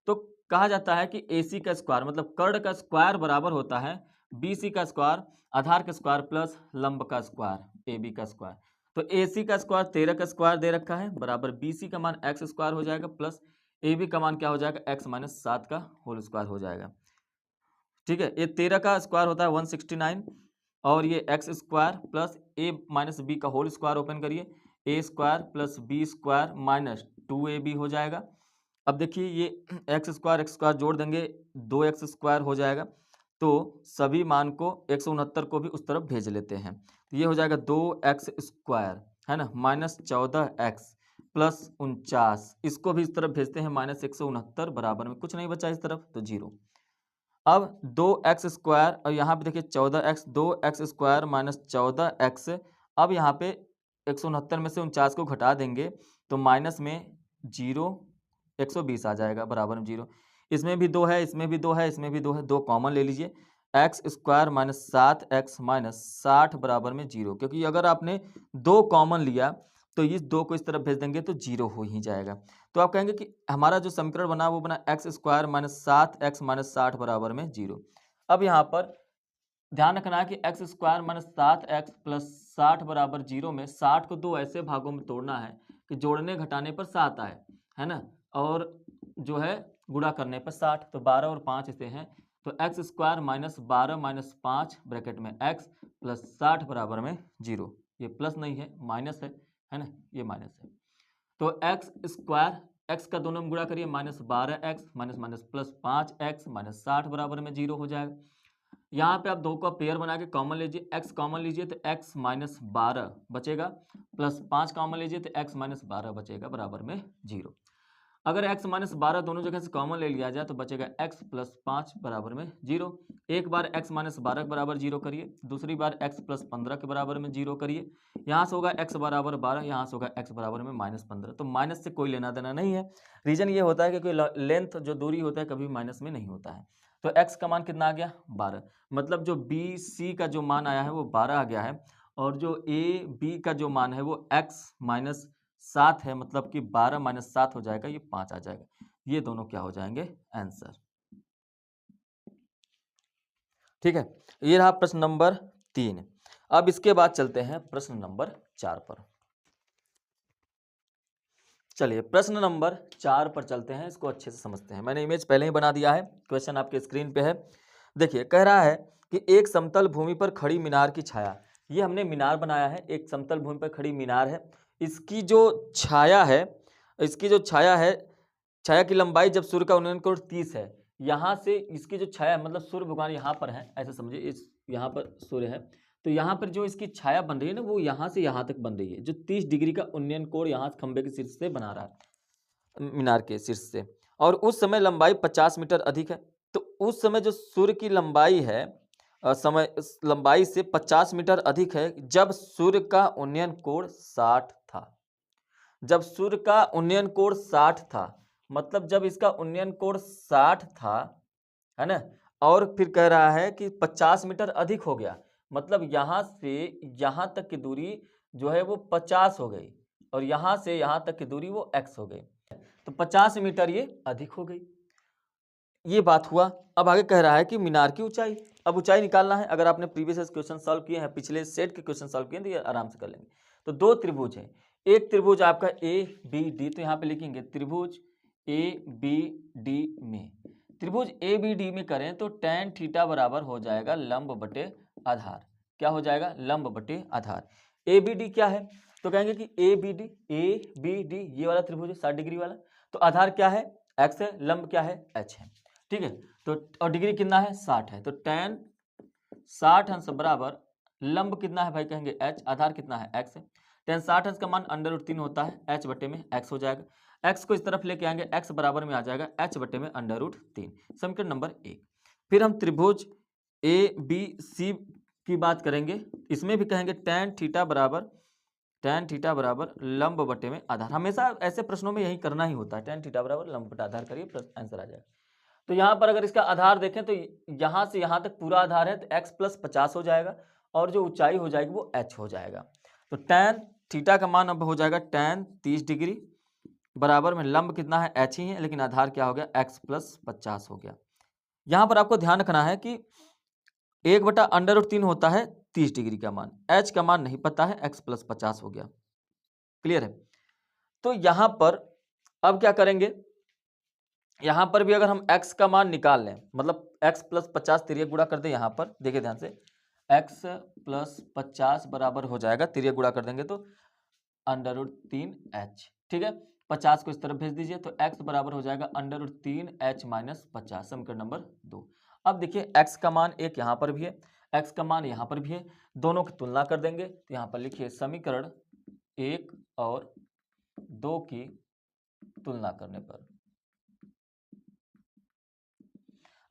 तो कहा जाता है कि AC का स्क्वायर मतलब कर्ण का स्क्वायर बराबर होता है BC का स्क्वायर, आधार का स्क्वायर प्लस लंब का स्क्वायर AB का स्क्वायर। तो AC का स्क्वायर 13 का स्क्वायर दे रखा है, बराबर BC का मान x स्क्वायर हो जाएगा, प्लस AB का मान क्या हो जाएगा x-7 का होल स्क्वायर हो जाएगा, ठीक है। ये 13 का स्क्वायर होता है 169, और ये X square plus A minus B का होल स्क्वायर ओपन करिए, A square plus B square minus 2ab हो जाएगा। अब देखिए ये एक्स स्क्वायर जोड़ देंगे 2x स्क्वायर हो जाएगा, तो सभी मान को 169 को भी उस तरफ भेज लेते हैं, तो ये हो जाएगा 2x स्क्वायर है ना, माइनस 14x प्लस 49, इसको भी इस तरफ भेजते हैं -169, बराबर में कुछ नहीं बचा इस तरफ तो 0। अब 2x स्क्वायर और यहाँ पे देखिए 14x, 2x square minus 14x, अब यहाँ पे 169 में से 49 को घटा देंगे तो माइनस में 0 120 आ जाएगा, बराबर में 0। इसमें भी 2 है, इसमें भी 2 है, इसमें भी 2 है, 2 कॉमन ले लीजिए, x square minus 7x minus 60 बराबर में 0, क्योंकि अगर आपने 2 कॉमन लिया तो इस 2 को इस तरफ भेज देंगे तो 0 हो ही जाएगा। तो आप कहेंगे कि हमारा जो समीकरण बना वो बना x square minus 7x minus 60 बराबर में 0। अब यहाँ पर ध्यान रखना है कि x square minus 7x plus 60 बराबर 0 में 60 को 2 ऐसे भागों में तोड़ना है कि जोड़ने घटाने पर 7 आए, है ना, और जो है गुणा करने पर 60, तो 12 और 5 इसे हैं, तो x square minus 12 minus 5 bracket में x प्लस 60 बराबर में 0। ये प्लस नहीं है माइनस है ना, ये माइनस है। तो एक्स स्क्वायर एक्स का दोनों में गुणा करिए, -12x minus minus plus 5x minus 60 बराबर में 0 हो जाएगा। यहाँ पे आप 2 का पेयर बना के कॉमन लीजिए, x कॉमन लीजिए तो x माइनस 12 बचेगा, प्लस 5 कॉमन लीजिए तो x माइनस 12 बचेगा, बराबर में 0। अगर x माइनस 12 दोनों जगह से कॉमन ले लिया जाए तो बचेगा x प्लस 5 बराबर में 0। एक बार x माइनस 12 के बराबर 0 करिए, दूसरी बार x प्लस 15 के बराबर में 0 करिए, यहाँ से होगा x बराबर 12, यहाँ से होगा x बराबर में -15। तो माइनस से कोई लेना देना नहीं है, रीजन ये होता है कि लेंथ जो दूरी होता है कभी माइनस में नहीं होता है। तो x का मान कितना आ गया 12, मतलब जो बी सी का जो मान आया है वो 12 आ गया है, और जो ए बी का जो मान है वो x माइनस 7 है, मतलब कि 12 माइनस 7 हो जाएगा, ये 5 आ जाएगा। ये दोनों क्या हो जाएंगे आंसर, ठीक है। ये रहा प्रश्न नंबर 3। अब इसके बाद चलते हैं प्रश्न नंबर 4 पर। चलिए प्रश्न नंबर 4 पर चलते हैं, इसको अच्छे से समझते हैं। मैंने इमेज पहले ही बना दिया है, क्वेश्चन आपके स्क्रीन पे है। देखिए कह रहा है कि एक समतल भूमि पर खड़ी मीनार की छाया, ये हमने मीनार बनाया है, एक समतल भूमि पर खड़ी मीनार है, इसकी जो छाया है, छाया की लंबाई जब सूर्य का उन्नयन कोण 30 है, यहाँ से इसकी जो छाया मतलब सूर्य भगवान यहाँ पर है, ऐसे समझिए, इस यहाँ पर सूर्य है, तो यहाँ पर जो इसकी छाया बन रही है ना वो यहाँ से यहाँ तक बन रही है, जो 30 डिग्री का उन्नयन कोण यहाँ खंबे के शीर्ष से बना रहा है, मीनार के शीर्ष से, और उस समय लंबाई 50 मीटर अधिक है। तो उस समय जो सूर्य की लंबाई है, समय लंबाई से 50 मीटर अधिक है जब सूर्य का उन्नयन कोण 60 था। जब सूर्य का उन्नयन कोण 60 था, मतलब जब इसका उन्नयन कोण 60 था, है ना, और फिर कह रहा है कि 50 मीटर अधिक हो गया, मतलब यहाँ से यहाँ तक की दूरी जो है वो 50 हो गई और यहाँ से यहाँ तक की दूरी वो x हो गई, तो 50 मीटर ये अधिक हो गई। ये बात हुआ। अब आगे कह रहा है कि मीनार की ऊंचाई, अब ऊंचाई निकालना है। अगर आपने प्रीवियस क्वेश्चन सॉल्व किए हैं, पिछले सेट के क्वेश्चन सॉल्व किए हैं, तो ये आराम से कर लेंगे। तो दो त्रिभुज है, एक त्रिभुज आपका ए बी डी, तो यहाँ पे लिखेंगे त्रिभुज ए बी डी में, त्रिभुज ए बी डी में करें तो tan थीटा बराबर हो जाएगा लंब बटे आधार। क्या हो जाएगा? लंब बटे आधार। ए बी डी क्या है? तो कहेंगे कि ए बी डी ये वाला त्रिभुज है 60 डिग्री वाला, तो आधार क्या है? x है, लंब क्या है? h है। ठीक है, तो और डिग्री कितना है? 60 है, तो tan 60 अंश बराबर लंब कितना है भाई? कहेंगे h, आधार कितना है? x है। tan 60 अंश का मान √3 होता है, h बटे में x हो जाएगा। x को इस तरफ लेके आएंगे, x बराबर में आ जाएगा h बटे में √3। समीकरण नंबर 1। फिर हम त्रिभुज ए बी सी की बात करेंगे, इसमें भी कहेंगे tan थीटा बराबर लंब बटे में आधार। हमेशा ऐसे प्रश्नों में यही करना ही होता है, tan थीटा बराबर लंब बटे आधार करिए, आंसर आ जाएगा। तो यहाँ पर अगर इसका आधार देखें तो यहाँ से यहाँ तक पूरा आधार है, तो x + 50 हो जाएगा और जो ऊंचाई हो जाएगी वो h हो जाएगा। तो tan थीटा का मान अब हो जाएगा tan 30 डिग्री बराबर में लंब कितना है? h ही है, लेकिन आधार क्या हो गया? x + 50 हो गया। यहाँ पर आपको ध्यान रखना है कि 1/√3 होता है 30 डिग्री का मान, h का मान नहीं पता है, x + 50 हो गया। क्लियर है? तो यहाँ पर अब क्या करेंगे, यहाँ पर भी अगर हम x का मान निकाल लें, मतलब x + 50 तिर्यक गुणा कर दें, यहाँ पर देखिए ध्यान से, x + 50 बराबर हो जाएगा, तिर्यक गुणा कर देंगे तो √3h। ठीक है, 50 को इस तरफ भेज दीजिए, तो x बराबर हो जाएगा √3h - 50। समीकरण नंबर 2। अब देखिए x का मान एक यहाँ पर भी है, x का मान यहाँ पर भी है, दोनों की तुलना कर देंगे। तो यहाँ पर लिखिए समीकरण 1 और 2 की तुलना करने पर,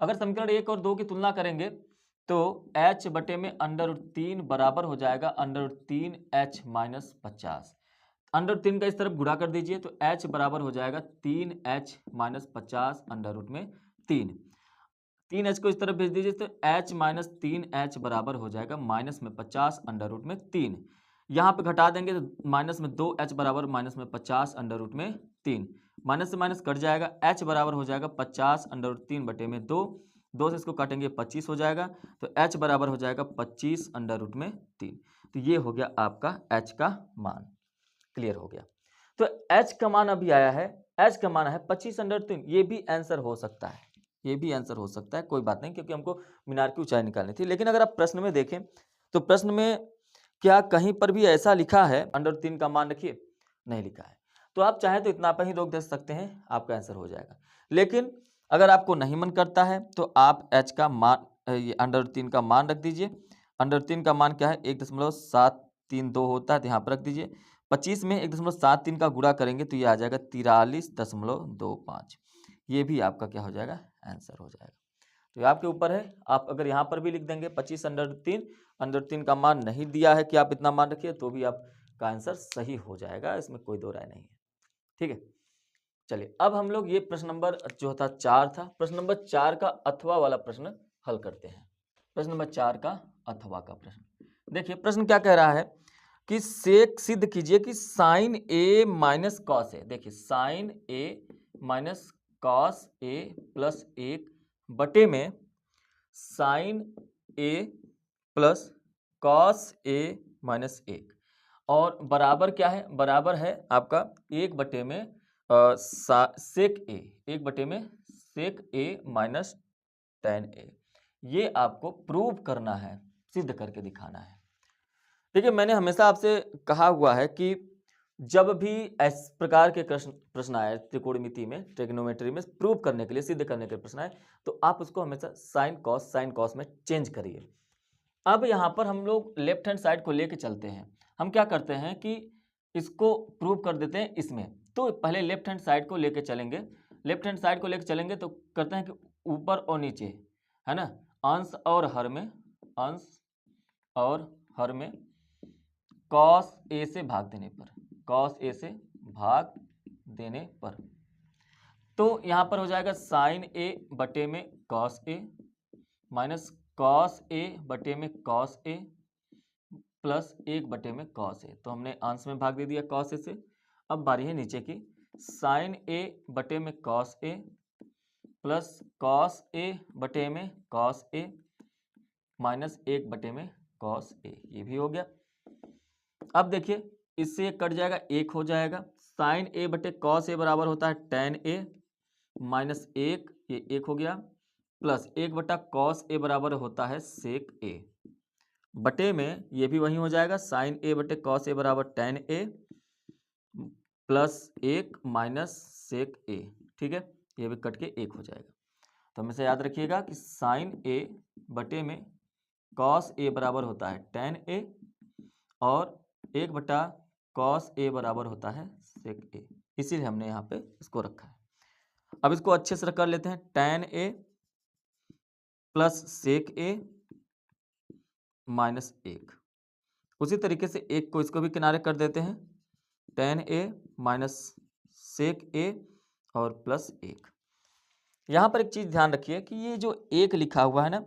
अगर समीकरण 1 और 2 की तुलना करेंगे तो h बटे में √3 बराबर हो जाएगा √3h - 50। √3 का इस तरफ गुणा कर दीजिए, तो h बराबर हो जाएगा 3h - 50 √3। 3h को इस तरफ भेज दीजिए, तो h - 3h बराबर हो जाएगा -50 √3। यहाँ पे घटा देंगे तो माइनस में 2h बराबर -50 √3। माइनस से माइनस कट जाएगा, h बराबर हो जाएगा 50 √3 बटे में 2, 2 से इसको काटेंगे 25 हो जाएगा, तो h बराबर हो जाएगा 25 √3। तो ये हो गया आपका h का मान। क्लियर हो गया? तो h का मान अभी आया है, h का मान है 25 √3। ये भी आंसर हो सकता है, ये भी आंसर हो सकता है, कोई बात नहीं, क्योंकि हमको मीनार की ऊंचाई निकालनी थी। लेकिन अगर आप प्रश्न में देखें तो प्रश्न में क्या कहीं पर भी ऐसा लिखा है √3 का मान रखिए? नहीं लिखा है। तो आप चाहे तो इतना पर ही रोक दे सकते हैं, आपका आंसर हो जाएगा। लेकिन अगर आपको नहीं मन करता है तो आप h का मान ये √3 का मान रख दीजिए। √3 का मान क्या है? 1.732 होता है, तो यहाँ पर रख दीजिए। 25 में 1.73 का गुणा करेंगे तो ये आ जाएगा 43.25। ये भी आपका क्या हो जाएगा? आंसर हो जाएगा। तो ये आपके ऊपर है, आप अगर यहाँ पर भी लिख देंगे 25 √3 का मान नहीं दिया है कि आप इतना मान रखिए, तो भी आपका आंसर सही हो जाएगा, इसमें कोई दो राय नहीं है। ठीक है, चलिए अब हम लोग ये प्रश्न नंबर जो था 4 था, प्रश्न नंबर 4 का अथवा वाला प्रश्न हल करते हैं। प्रश्न नंबर 4 का अथवा का प्रश्न देखिए, प्रश्न क्या कह रहा है कि सेक सिद्ध कीजिए कि sign A minus cos A, देखिए sign A minus cos A plus 1 बटे में sign A plus cos A minus 1, और बराबर क्या है? बराबर है आपका 1 बटे में सेक ए, 1 बटे में सेक ए माइनस tan ए। ये आपको प्रूव करना है, सिद्ध करके दिखाना है। देखिए मैंने हमेशा आपसे कहा हुआ है कि जब भी इस प्रकार के प्रश्न आए त्रिकोणमिति में, ट्रिग्नोमेट्री में प्रूव करने के लिए, सिद्ध करने के प्रश्न आए, तो आप उसको हमेशा साइन कॉस में चेंज करिए। अब यहाँ पर हम लोग लेफ्ट हैंड साइड को लेके चलते हैं। हम क्या करते हैं कि इसको प्रूव कर देते हैं इसमें। तो पहले लेफ्ट हैंड साइड को लेके चलेंगे, लेफ्ट हैंड साइड को लेके चलेंगे तो करते हैं कि ऊपर और नीचे, है ना, अंश और हर में, अंश और हर में कॉस ए से भाग देने पर, कॉस ए से भाग देने पर, तो यहाँ पर हो जाएगा साइन ए बटे में cos A minus cos A बटे में कॉस ए प्लस 1 बटे में कॉस ए, तो हमने अंश में भाग दे दिया कॉस ए से। अब बारी है नीचे की, साइन ए बटे में cos A plus cos A बटे में कॉस ए माइनस 1 बटे में कॉस ए, ये भी हो गया। अब देखिए इससे ये कट जाएगा, 1 हो जाएगा। साइन ए बटे कॉस ए बराबर होता है टेन ए माइनस 1, ये 1 हो गया, प्लस 1 बटा कॉस ए बराबर होता है सेक ए, बटे में ये भी वही हो जाएगा, साइन ए बटे कॉस ए बराबर टेन ए प्लस 1 माइनस सेक ए। ठीक है, ये भी कट के 1 हो जाएगा। तो हमेशा याद रखिएगा कि साइन ए बटे में कॉस ए बराबर होता है टेन ए और 1 बटा कॉस ए बराबर होता है सेक ए, इसीलिए हमने यहाँ पे इसको रखा है। अब इसको अच्छे से कर लेते हैं, टेन ए प्लस सेक ए माइनस 1। उसी तरीके से 1 को इसको भी किनारे कर देते हैं, टेन ए माइनस सेक ए और प्लस 1। यहाँ पर एक चीज़ ध्यान रखिए कि ये जो 1 लिखा हुआ है ना,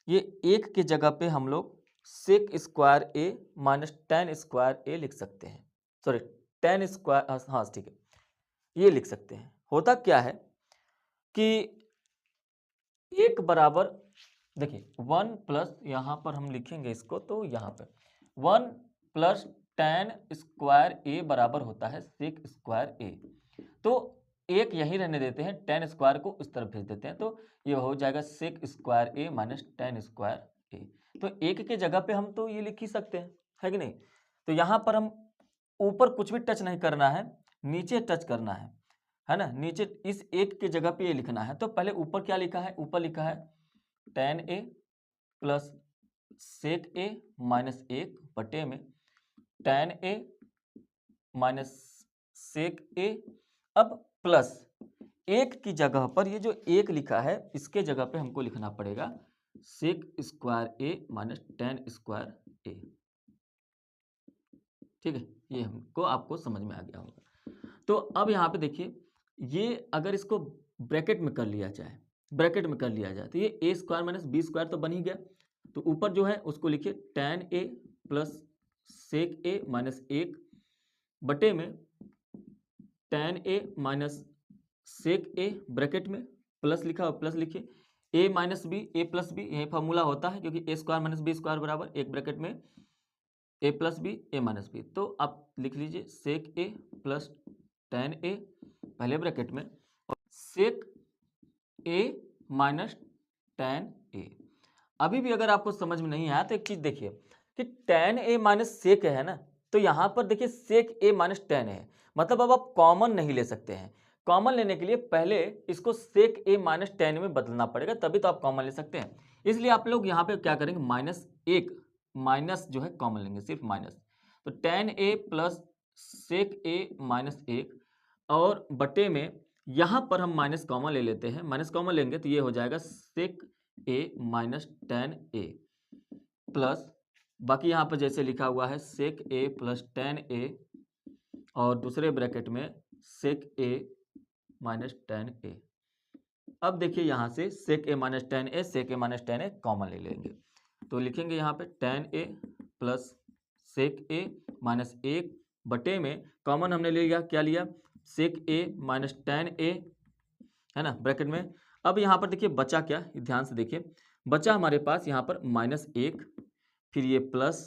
ये 1 के जगह पे हम लोग सेक स्क्वायर ए माइनस टेन स्क्वायर ए लिख सकते हैं, सॉरी टेन स्क्वायर, हाँ ठीक है, ये लिख सकते हैं। होता क्या है कि 1 बराबर, देखिए 1 प्लस, यहाँ पर हम लिखेंगे इसको तो यहाँ पर 1 प्लस टेन स्क्वायर ए बराबर होता है सेक स्क्वायर ए। तो 1 यहीं रहने देते हैं, टेन स्क्वायर को इस तरफ भेज देते हैं, तो ये हो जाएगा सेक स्क्वायर ए माइनस टेन स्क्वायर ए। तो 1 के जगह पे हम तो ये लिख ही सकते हैं, है कि नहीं। तो यहाँ पर हम ऊपर कुछ भी टच नहीं करना है, नीचे टच करना है ना, नीचे इस 1 के जगह पे ये लिखना है। तो पहले ऊपर क्या लिखा है, ऊपर लिखा है टेन ए प्लस सेक ए माइनस 1 बटे में टेन ए माइनस सेक ए। अब प्लस 1 की जगह पर ये जो 1 लिखा है, इसके जगह पे हमको लिखना पड़ेगा सेक स्क्वायर ए माइनस टेन स्क्वायर ए। ठीक है, ये हमको आपको समझ में आ गया होगा। तो अब यहाँ पे देखिए, ये अगर इसको ब्रैकेट में कर लिया जाए, ब्रैकेट में कर लिया जाए तो ये ए स्क्वायर माइनस बी स्क्वायर तो बन ही गया। तो ऊपर जो है उसको लिखिए टेन ए प्लस सेक ए माइनस 1 बटे में टेन ए माइनस सेक ए, ब्रैकेट में प्लस लिखा और प्लस लिखिए ए माइनस बी, ए प्लस बी, यही फॉर्मूला होता है क्योंकि ए स्क्वायर माइनस बी स्क्वायर बराबर एक ब्रैकेट में ए प्लस बी ए माइनस बी। तो आप लिख लीजिए सेक ए प्लस टेन ए पहले ब्रैकेट में और सेक ए माइनस टेन ए। अभी भी अगर आपको समझ में नहीं आया तो एक चीज देखिए कि टेन ए माइनस सेक है ना, तो यहाँ पर देखिए सेक ए माइनस टेन है, मतलब अब आप कॉमन नहीं ले सकते हैं। कॉमन लेने के लिए पहले इसको सेक ए माइनस टेन में बदलना पड़ेगा, तभी तो आप कॉमन ले सकते हैं। इसलिए आप लोग यहाँ पे क्या करेंगे, माइनस 1, माइनस जो है कॉमन लेंगे, सिर्फ माइनस। तो टेन ए प्लस सेक ए माइनस 1 और बटे में यहाँ पर हम माइनस कॉमन ले लेते हैं, माइनस कॉमन लेंगे तो ये हो जाएगा सेक ए माइनस टेन ए प्लस, बाकी यहाँ पर जैसे लिखा हुआ है सेक ए प्लस टेन ए और दूसरे ब्रैकेट में सेक ए माइनस टेन ए। अब देखिए यहाँ से सेक ए माइनस टेन ए, सेक ए माइनस टेन ए कॉमन ले लेंगे, तो लिखेंगे यहाँ पे टेन ए प्लस सेक ए माइनस 1 बटे में कॉमन हमने ले लिया, क्या लिया, सेक ए माइनस टेन ए, है ना, ब्रैकेट में। अब यहाँ पर देखिए बचा क्या, ध्यान से देखिए, बचा हमारे पास यहाँ पर माइनस 1, फिर ये प्लस,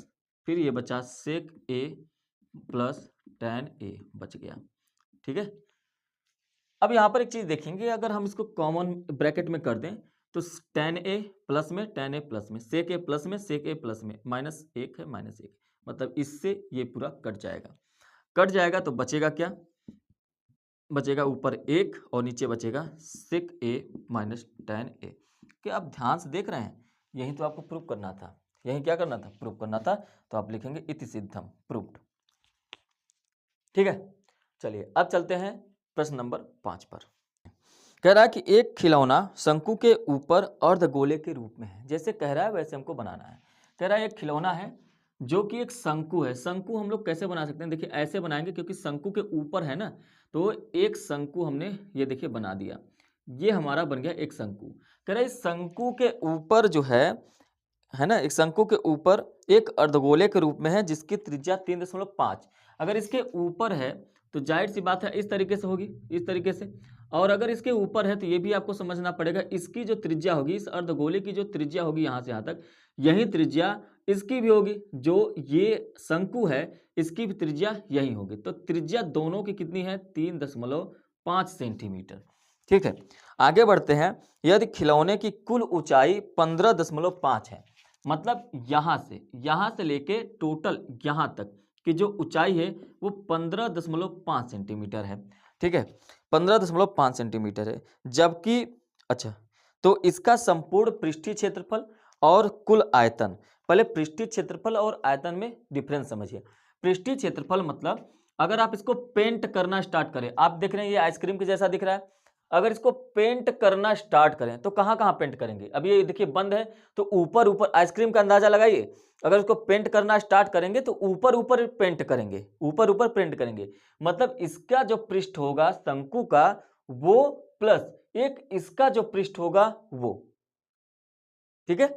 फिर ये बचा सेक ए प्लस टेन ए बच गया। ठीक है, अब यहाँ पर एक चीज देखेंगे, अगर हम इसको कॉमन ब्रैकेट में कर दें तो टेन ए प्लस में टेन ए प्लस में सेक ए प्लस में सेक ए प्लस में माइनस 1 है माइनस 1, मतलब इससे ये पूरा कट जाएगा। कट जाएगा तो बचेगा क्या, बचेगा ऊपर 1 और नीचे बचेगा सेक ए माइनस टेन ए। क्या आप ध्यान से देख रहे हैं, यही तो आपको प्रूव करना था, यही क्या करना था, प्रूव करना था। तो आप लिखेंगे इति सिद्धम प्रूव्ड। ठीक है, चलिए अब चलते हैं प्रश्न नंबर 5 पर। कह रहा है कि एक खिलौना शंकु के ऊपर अर्धगोले के रूप में है, जैसे कह रहा है वैसे हमको बनाना है। कह रहा है एक खिलौना है जो कि एक शंकु है। शंकु हम लोग कैसे बना सकते हैं, देखिए ऐसे बनाएंगे, क्योंकि शंकु के ऊपर है ना, तो एक शंकु हमने ये देखिए बना दिया, ये हमारा बन गया एक शंकु। कह रहा है इस शंकु के ऊपर जो है ना, एक शंकु के ऊपर एक अर्धगोले के रूप में है जिसकी त्रिज्या 3.5। अगर इसके ऊपर है तो जाहिर सी बात है इस तरीके से होगी, इस तरीके से। और अगर इसके ऊपर है तो ये भी आपको समझना पड़ेगा, इसकी जो त्रिज्या होगी, इस अर्धगोले की जो त्रिज्या होगी यहाँ से यहाँ तक, यही त्रिज्या इसकी भी होगी। जो ये शंकु है इसकी भी त्रिज्या यही होगी। तो त्रिज्या दोनों की कितनी है? 3.5 सेंटीमीटर। ठीक है, आगे बढ़ते हैं। यदि खिलौने की कुल ऊंचाई 15.5 है, मतलब यहां से लेके टोटल यहां तक की जो ऊंचाई है वो 15.5 सेंटीमीटर है। ठीक है, 15.5 सेंटीमीटर है। जबकि अच्छा, तो इसका संपूर्ण पृष्ठीय क्षेत्रफल और कुल आयतन, पहले पृष्ठीय क्षेत्रफल और आयतन में डिफरेंस समझिए। पृष्ठीय क्षेत्रफल मतलब अगर आप इसको पेंट करना स्टार्ट करें, आप देख रहे हैं ये आइसक्रीम के जैसा दिख रहा है, अगर इसको पेंट करना स्टार्ट करें तो कहां कहां पेंट करेंगे? अब ये देखिए बंद है तो ऊपर ऊपर आइसक्रीम का अंदाजा लगाइए। अगर इसको पेंट करना स्टार्ट करेंगे तो ऊपर ऊपर पेंट करेंगे, ऊपर ऊपर पेंट करेंगे। मतलब इसका जो पृष्ठ होगा शंकु का वो प्लस एक इसका जो पृष्ठ होगा वो। ठीक है,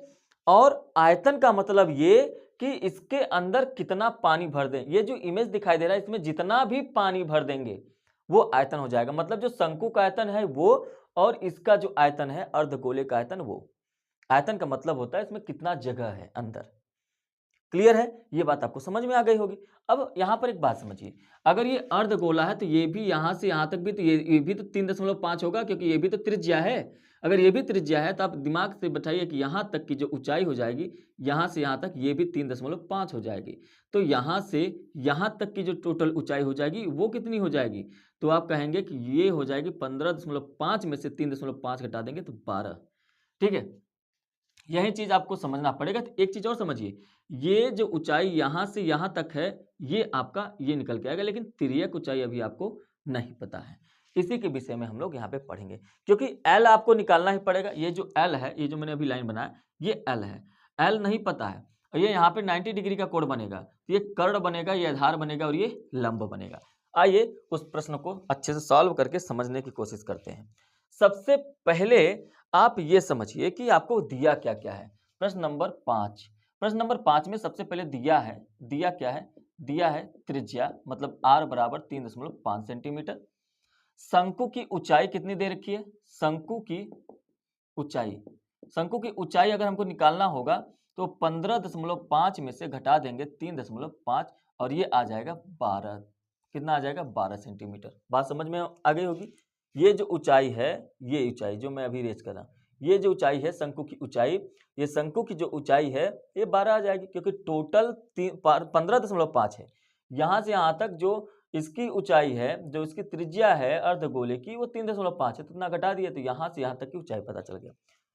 और आयतन का मतलब ये कि इसके अंदर कितना पानी भर दें। ये जो इमेज दिखाई दे रहा है इसमें जितना भी पानी भर देंगे वो आयतन हो जाएगा। मतलब जो शंकु का आयतन है वो और इसका जो आयतन है अर्धगोले का आयतन वो। आयतन का मतलब होता है इसमें कितना जगह है अंदर। क्लियर है? ये बात आपको समझ में आ गई होगी। अब यहां पर एक बात समझिए, अगर ये अर्धगोला है तो ये भी यहां से यहां तक भी तो ये भी तो 3.5 होगा, क्योंकि ये भी तो त्रिज्या है। अगर ये भी त्रिज्या है तो आप दिमाग से बताइए कि यहां तक की जो ऊंचाई हो जाएगी, यहां से यहां तक ये भी 3.5 हो जाएगी। तो यहां से यहां तक की जो टोटल ऊंचाई हो जाएगी वो कितनी हो जाएगी? तो आप कहेंगे कि ये हो जाएगी 15.5 में से 3.5 घटा देंगे तो 12। ठीक है, यही चीज आपको समझना पड़ेगा। तो एक चीज और समझिए, ये जो ऊंचाई यहां से यहां तक है ये आपका ये निकल के आएगा, लेकिन तिर्यक ऊंचाई अभी आपको नहीं पता है। इसी के विषय में हम लोग यहाँ पे पढ़ेंगे, क्योंकि एल आपको निकालना ही पड़ेगा। ये जो एल है, ये जो मैंने अभी लाइन बनाया ये एल है, एल नहीं पता है और ये यहाँ पे 90 डिग्री का कोण बनेगा, तो ये कर्ण बनेगा, ये आधार बनेगा और ये लंब बनेगा। आइए उस प्रश्न को अच्छे से सॉल्व करके समझने की कोशिश करते हैं। सबसे पहले आप ये समझिए कि आपको दिया क्या क्या है। प्रश्न नंबर 5, प्रश्न नंबर 5 में सबसे पहले दिया क्या है? दिया है त्रिज्या, मतलब r बराबर 3.5 सेंटीमीटर। शंकु की ऊंचाई कितनी दे रखी है? शंकु की ऊंचाई अगर हमको निकालना होगा तो 15.5 में से घटा देंगे 3.5 और ये आ जाएगा 12। कितना आ जाएगा? 12 सेंटीमीटर। बात समझ में आ गई होगी। ये जो ऊंचाई है, ये ऊंचाई जो मैं अभी रेज कर रहा हूं, ये जो ऊंचाई है शंकु की ऊंचाई, ये शंकु की जो ऊंचाई है ये 12 आ जाएगी, क्योंकि टोटल 15.5 है। यहां से यहां तक जो इसकी ऊंचाई है, जो इसकी त्रिज्या है अर्धगोले की, वो 3.5 है। तो इतना घटा दिया तो यहां से यहां तक की ऊंचाई पता चल गया,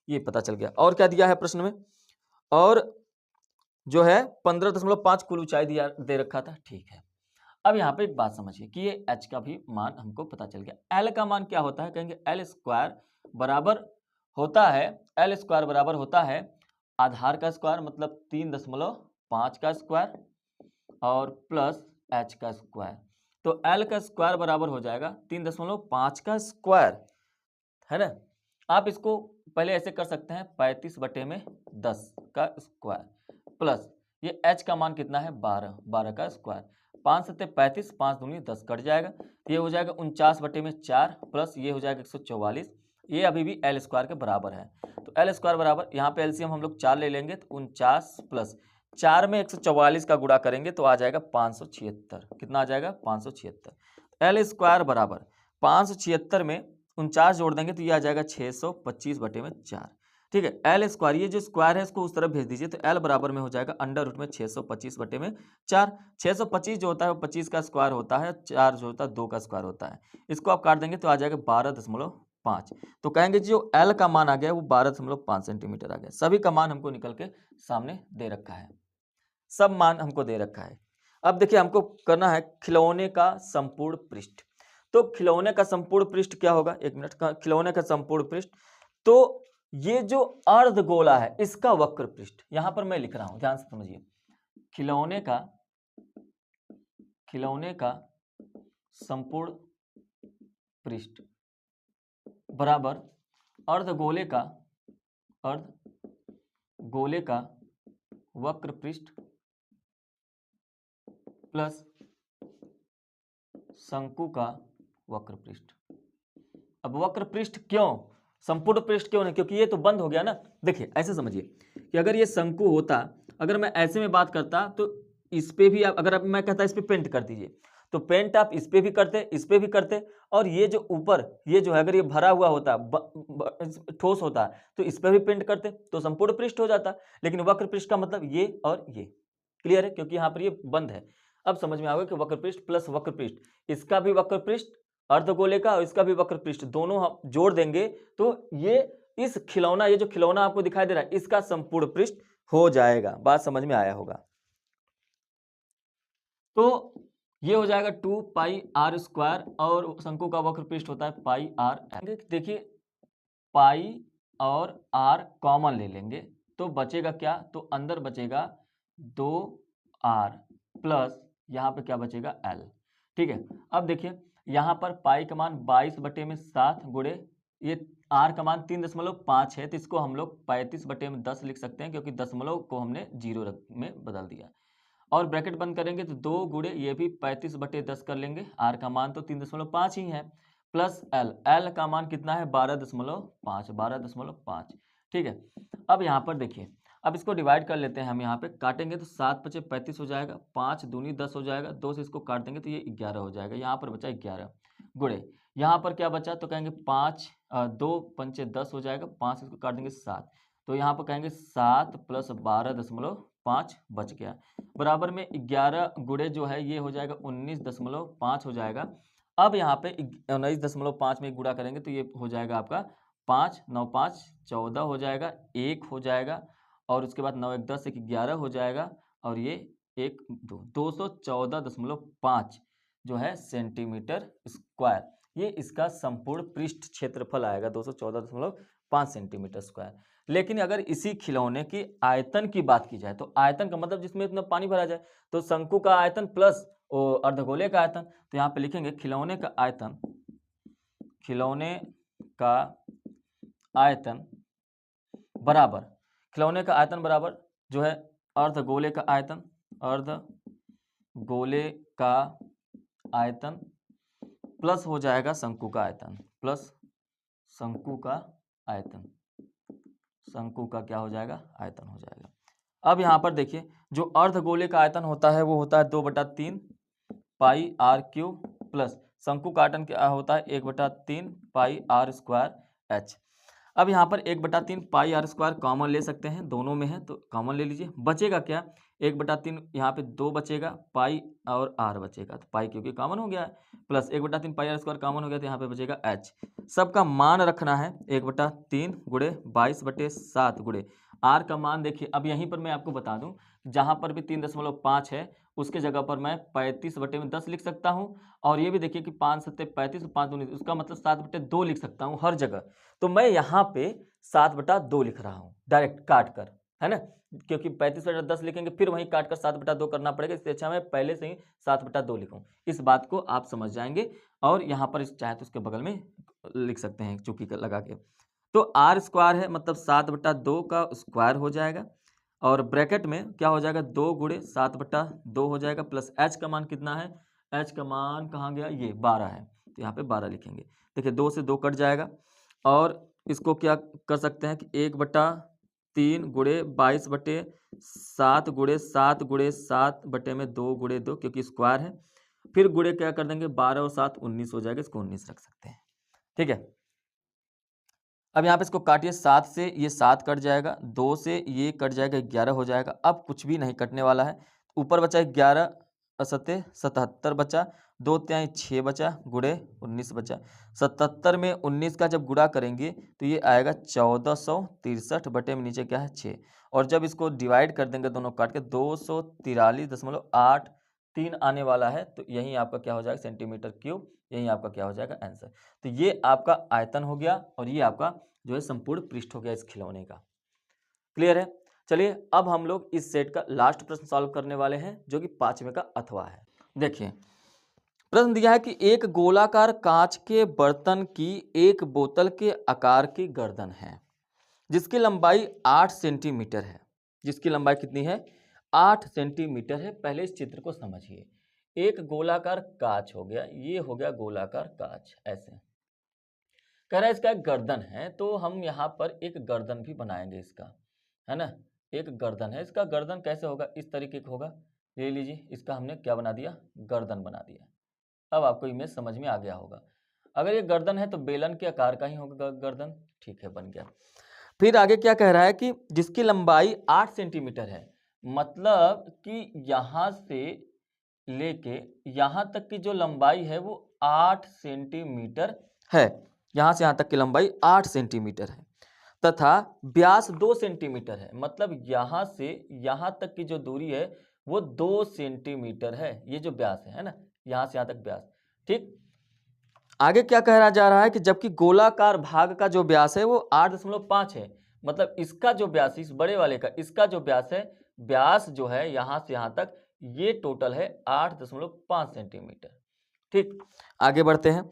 ये पता चल गया। और क्या दिया है प्रश्न में? और जो है 15.5 कुल ऊंचाई दिया दे रखा था। ठीक है, अब यहाँ पे एक बात समझिए कि ये h का भी मान हमको पता चल गया। l का मान क्या होता है? कहेंगे l स्क्वायर बराबर होता है आधार का स्क्वायर, मतलब 3.5 का स्क्वायर और प्लस h का स्क्वायर। तो l का स्क्वायर बराबर हो जाएगा 3.5 का स्क्वायर, है ना। आप इसको पहले ऐसे कर सकते हैं 35/10 का स्क्वायर प्लस ये h का मान कितना है? 12 का स्क्वायर। 5 सत्ते 35, 5 दूनी 10 कट जाएगा, ये हो जाएगा 49/4 प्लस ये हो जाएगा 144। ये अभी भी एल स्क्वायर के बराबर है। तो एल स्क्वायर बराबर, यहाँ पे एलसीएम हम लोग 4 ले लेंगे तो 49 प्लस 4 में 144 का गुणा करेंगे तो आ जाएगा 576। कितना आ जाएगा? 576। एल स्क्वायर बराबर 576 में 49 जोड़ देंगे तो ये आ जाएगा 625/4। ठीक है, एल स्क्वायर, ये जो स्क्वायर है इसको उस तरफ भेज दीजिए तो एल बराबर में हो जाएगा अंडर रूट में 625/4। 625 जो होता है वो 25 का स्क्वायर होता है, 4 जो होता है 2 का स्क्वायर होता है। इसको आप काट देंगे तो आ जाएगा 12.5। तो कहेंगे जो एल का मान आ गया वो 12.5 सेंटीमीटर आ गया। सभी का मान हमको निकल के सामने दे रखा है, सब मान हमको दे रखा है। अब देखिए हमको करना है खिलौने का संपूर्ण पृष्ठ। तो खिलौने का संपूर्ण पृष्ठ क्या होगा? एक मिनट का, खिलौने का संपूर्ण पृष्ठ, तो ये जो अर्धगोला है इसका वक्र पृष्ठ, यहां पर मैं लिख रहा हूं, ध्यान से समझिए। खिलौने का संपूर्ण पृष्ठ बराबर अर्धगोले का अर्धगोले का वक्र पृष्ठ प्लस शंकु का वक्र पृष्ठ। अब वक्र पृष्ठ क्यों, संपूर्ण पृष्ठ क्यों नहीं, क्योंकि ये तो बंद हो गया ना। देखिए ऐसे समझिए कि अगर ये शंकु होता, अगर मैं ऐसे में बात करता तो इस पे भी आप, अगर मैं कहता इस पे पेंट कर दीजिए, तो पेंट आप इस पे भी करते, इस पे भी करते, और ये जो ऊपर ये जो है अगर ये भरा हुआ होता, ठोस होता, तो इस पे भी पेंट करते तो संपूर्ण पृष्ठ हो जाता। लेकिन वक्र पृष्ठ का मतलब ये और ये। क्लियर है, क्योंकि यहाँ पर ये बंद है। अब समझ में आ गया कि वक्र पृष्ठ प्लस वक्र पृष्ठ, इसका भी वक्र पृष्ठ अर्धगोले का और इसका भी वक्र पृष्ठ, दोनों हम जोड़ देंगे तो ये इस खिलौना, ये जो खिलौना आपको दिखाई दे रहा है, इसका संपूर्ण पृष्ठ हो जाएगा। बात समझ में आया होगा। तो ये हो जाएगा 2 पाई आर स्क्वायर और शंकु का वक्र पृष्ठ होता है पाई आर। देखिए पाई और आर कॉमन ले लेंगे तो बचेगा क्या, तो अंदर बचेगा 2r प्लस यहाँ पे क्या बचेगा l। ठीक है, अब देखिए यहाँ पर पाई का मान 22/7 गुणे ये r का मान 3.5 है, तो इसको हम लोग 35/10 लिख सकते हैं, क्योंकि दशमलव को हमने 0 में बदल दिया। और ब्रैकेट बंद करेंगे तो 2 गुणे ये भी 35/10 कर लेंगे, r का मान तो 3.5 ही है, प्लस l का मान कितना है 12.5। ठीक है, अब यहाँ पर देखिए, अब इसको डिवाइड कर लेते हैं हम, यहाँ पे काटेंगे तो 7×5 = 35 हो जाएगा, 5 दूनी 10 हो जाएगा, 2 से इसको काट देंगे तो ये 11 हो जाएगा। यहाँ पर बचा 11 गुणे यहाँ पर क्या बचा, तो कहेंगे 5 2 पंचे 10 हो जाएगा, 5 इसको काट देंगे 7, तो यहाँ पर कहेंगे 7 + 12.5 बच गया, बराबर में 11 गुणे जो है ये हो जाएगा 19.5 हो जाएगा। अब यहाँ पे 19.5 में गुणा करेंगे तो ये हो जाएगा आपका 5 9 5 14 हो जाएगा, 1 हो जाएगा, और उसके बाद 9 1 10 1 11 हो जाएगा, और ये 1 2 214.5 जो है सेंटीमीटर स्क्वायर, ये इसका संपूर्ण पृष्ठ क्षेत्रफल आएगा 214.5 सेंटीमीटर स्क्वायर। लेकिन अगर इसी खिलौने की आयतन की बात की जाए, तो आयतन का मतलब जिसमें इतना पानी भरा जाए, तो शंकु का आयतन प्लस अर्धगोले का आयतन, तो यहाँ पे लिखेंगे खिलौने का आयतन, खिलौने का आयतन बराबर, खिलौने का आयतन बराबर जो है अर्धगोले का आयतन, अर्धगोले का आयतन प्लस हो जाएगा शंकु का आयतन, प्लस शंकु का आयतन, शंकु का क्या हो जाएगा आयतन हो जाएगा। अब यहाँ पर देखिए जो अर्धगोले का आयतन होता है वो होता है 2/3 पाई आर क्यूब, प्लस शंकु का आयतन क्या होता है 1/3 पाई आर स्क्वायर एच। अब यहाँ पर 1/3 पाई आर स्क्वायर कॉमन ले सकते हैं, दोनों में है तो कॉमन ले लीजिए, बचेगा क्या 1/3, यहाँ पे 2 बचेगा, पाई और आर बचेगा, तो पाई क्योंकि कॉमन हो गया है, plus 1/3 pi R square common हो गया तो यहाँ पे बचेगा एच। सबका मान रखना है 1/3 गुणे 22/7 गुणे आर का मान। देखिए अब यहीं पर मैं आपको बता दूं, जहां पर भी 3.5 है उसके जगह पर मैं 35/10 लिख सकता हूं, और ये भी देखिए कि 5 7 35 और 5 2 उसका मतलब 7/2 लिख सकता हूं हर जगह। तो मैं यहाँ पे 7/2 लिख रहा हूँ डायरेक्ट काट कर, है ना, क्योंकि 35/10 लिखेंगे फिर वहीं काट कर 7/2 करना पड़ेगा, इससे अच्छा मैं पहले से ही 7/2 लिखूं। इस बात को आप समझ जाएंगे, और यहाँ पर चाहे तो उसके बगल में लिख सकते हैं चुकी लगा के। तो आर स्क्वायर है मतलब 7/2 का स्क्वायर हो जाएगा, और ब्रैकेट में क्या हो जाएगा 2 गुणे 7/2 हो जाएगा, प्लस एच का मान कितना है, एच का मान कहाँ गया, ये 12 है, तो यहाँ पे 12 लिखेंगे। देखिए 2 से 2 कट जाएगा, और इसको क्या कर सकते हैं कि 1/3 गुणे 22/7 गुणे 7 गुणे 7/2 गुणे 2, क्योंकि स्क्वायर है, फिर गुणे क्या कर देंगे 12 और 7 19 हो जाएगा, इसको 19 रख सकते हैं। ठीक है, अब यहाँ पे इसको काटिए, 7 से ये 7 कट जाएगा, 2 से ये कट जाएगा, 11 हो जाएगा। अब कुछ भी नहीं कटने वाला है, ऊपर बचा 11 और 7 77 बचा, 2 तिहाई 6 बचा, गुणे 19 बचा। 77 में 19 का जब गुणा करेंगे तो ये आएगा 1463 बटे में नीचे क्या है 6, और जब इसको डिवाइड कर देंगे दोनों काट के 243.83 आने वाला है, तो यही आपका क्या हो जाएगा सेंटीमीटर क्यूब, यही आपका क्या हो जाएगा आंसर। तो ये आपका आयतन हो गया, और ये आपका जो है संपूर्ण पृष्ठ हो गया इस खिलौने का। क्लियर है, चलिए अब हम लोग इस सेट का लास्ट प्रश्न सॉल्व करने वाले हैं, जो कि 5वें का अथवा है। देखिए प्रश्न दिया है कि एक गोलाकार कांच के बर्तन की एक बोतल के आकार की गर्दन है, जिसकी लंबाई 8 सेंटीमीटर है, जिसकी लंबाई कितनी है 8 सेंटीमीटर है। पहले इस चित्र को समझिए, एक गोलाकार कांच हो गया, ये हो गया गोलाकार कांच, ऐसे कह रहा है इसका एक गर्दन है, तो हम यहाँ पर एक गर्दन भी बनाएंगे इसका, है ना। एक गर्दन है, इसका गर्दन कैसे होगा, इस तरीके का होगा। ले लीजिए, इसका हमने क्या बना दिया, गर्दन बना दिया। अब आपको इमेज समझ में आ गया होगा। अगर ये गर्दन है तो बेलन के आकार का ही होगा गर्दन, ठीक है, बन गया। फिर आगे क्या कह रहा है कि जिसकी लंबाई 8 सेंटीमीटर है, मतलब कि यहाँ से लेके यहाँ तक की जो लंबाई है वो 8 सेंटीमीटर है। यहाँ से यहाँ तक की लंबाई 8 सेंटीमीटर है तथा व्यास 2 सेंटीमीटर है, मतलब यहाँ से यहाँ तक की जो दूरी है वो 2 सेंटीमीटर है। ये जो व्यास है ना, यहाँ से यहाँ तक व्यास, ठीक। आगे क्या कहा जा रहा है कि जबकि गोलाकार भाग का जो व्यास है वो 8.5 है, मतलब इसका जो व्यास, इस बड़े वाले का, इसका जो व्यास है, व्यास जो है यहाँ से यहाँ तक, ये टोटल है 8.5 सेंटीमीटर, ठीक। आगे बढ़ते हैं,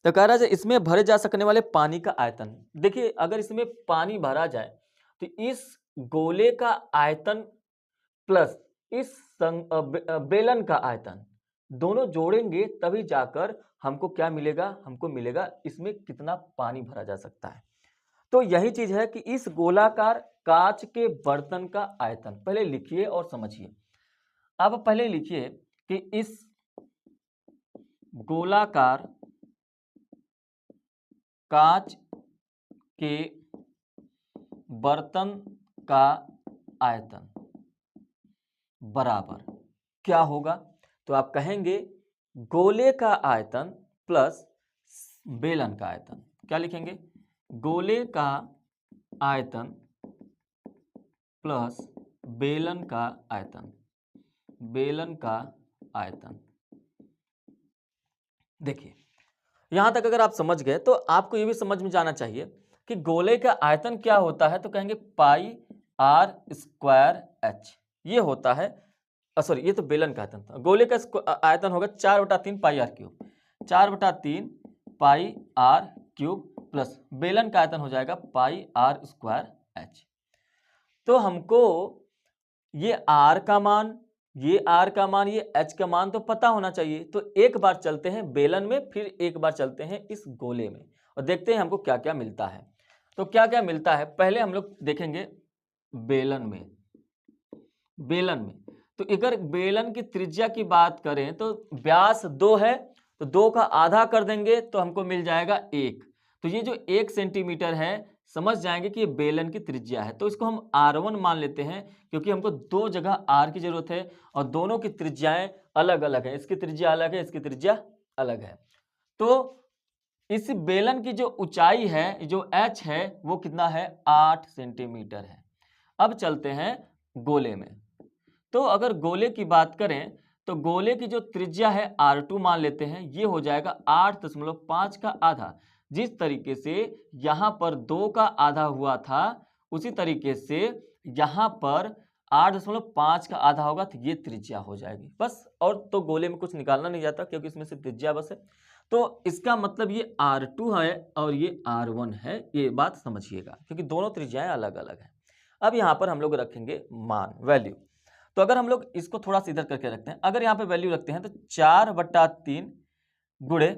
तो कह रहा है इसमें भरे जा सकने वाले पानी का आयतन। देखिए, अगर इसमें पानी भरा जाए तो इस गोले का आयतन प्लस इस बेलन का आयतन दोनों जोड़ेंगे तभी जाकर हमको क्या मिलेगा, हमको मिलेगा इसमें कितना पानी भरा जा सकता है। तो यही चीज है कि इस गोलाकार कांच के बर्तन का आयतन, पहले लिखिए और समझिए। आप पहले लिखिए कि इस गोलाकार कांच के बर्तन का आयतन बराबर क्या होगा, तो आप कहेंगे गोले का आयतन प्लस बेलन का आयतन। क्या लिखेंगे, गोले का आयतन प्लस बेलन का आयतन, बेलन का आयतन। देखिए, यहां तक अगर आप समझ गए तो आपको यह भी समझ में जाना चाहिए कि गोले का आयतन क्या होता है, तो कहेंगे पाई आर स्क्वायर एच, ये होता है, सॉरी ये तो बेलन का आयतन था। गोले का आयतन होगा 4/3 pi R cube, 4/3 pi R cube plus बेलन का आयतन हो जाएगा पाई आर स्क्वायर एच। तो हमको ये आर का मान, ये आर का मान, ये एच का मान तो पता होना चाहिए। तो एक बार चलते हैं बेलन में, फिर एक बार चलते हैं इस गोले में और देखते हैं हमको क्या क्या मिलता है। तो क्या क्या मिलता है, पहले हम लोग देखेंगे बेलन में। बेलन में तो अगर बेलन की त्रिज्या की बात करें तो व्यास 2 है, तो 2 का आधा कर देंगे तो हमको मिल जाएगा 1। तो ये जो 1 सेंटीमीटर है, समझ जाएंगे कि ये बेलन की त्रिज्या है। तो इसको हम R1 मान लेते हैं, क्योंकि हमको दो जगह R की जरूरत है और दोनों की त्रिज्याएं अलग अलग है। इसकी त्रिज्या अलग है, इसकी त्रिज्या अलग है। तो इस बेलन की जो ऊंचाई है, जो H है, वो कितना है, 8 सेंटीमीटर है। अब चलते हैं गोले में। तो अगर गोले की बात करें तो गोले की जो त्रिज्या है R2 मान लेते हैं, ये हो जाएगा 8.5 का आधा। जिस तरीके से यहां पर 2 का आधा हुआ था, उसी तरीके से यहां पर 8.5 का आधा होगा, तो ये त्रिज्या हो जाएगी बस। और तो गोले में कुछ निकालना नहीं जाता, क्योंकि इसमें से त्रिज्या बस है। तो इसका मतलब ये R2 है और ये R1 है, ये बात समझिएगा, क्योंकि दोनों त्रिज्याएं अलग अलग हैं। अब यहाँ पर हम लोग रखेंगे मान, वैल्यू। तो अगर हम लोग इसको थोड़ा सा इधर करके रखते हैं, अगर यहाँ पे वैल्यू रखते हैं तो 4/3 गुणे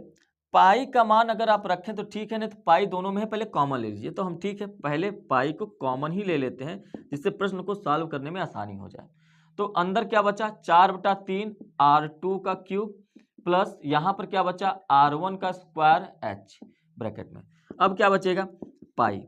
पाई का मान अगर आप रखें तो ठीक है, नहीं तो पाई दोनों में है, पहले कॉमन ले लीजिए। तो हम ठीक है, पहले पाई को कॉमन ही ले लेते हैं, जिससे प्रश्न को सॉल्व करने में आसानी हो जाए। तो अंदर क्या बचा, 4/3 R2 का क्यूब प्लस यहाँ पर क्या बचा, R1 का स्क्वायर H ब्रैकेट में। अब क्या बचेगा, पाई।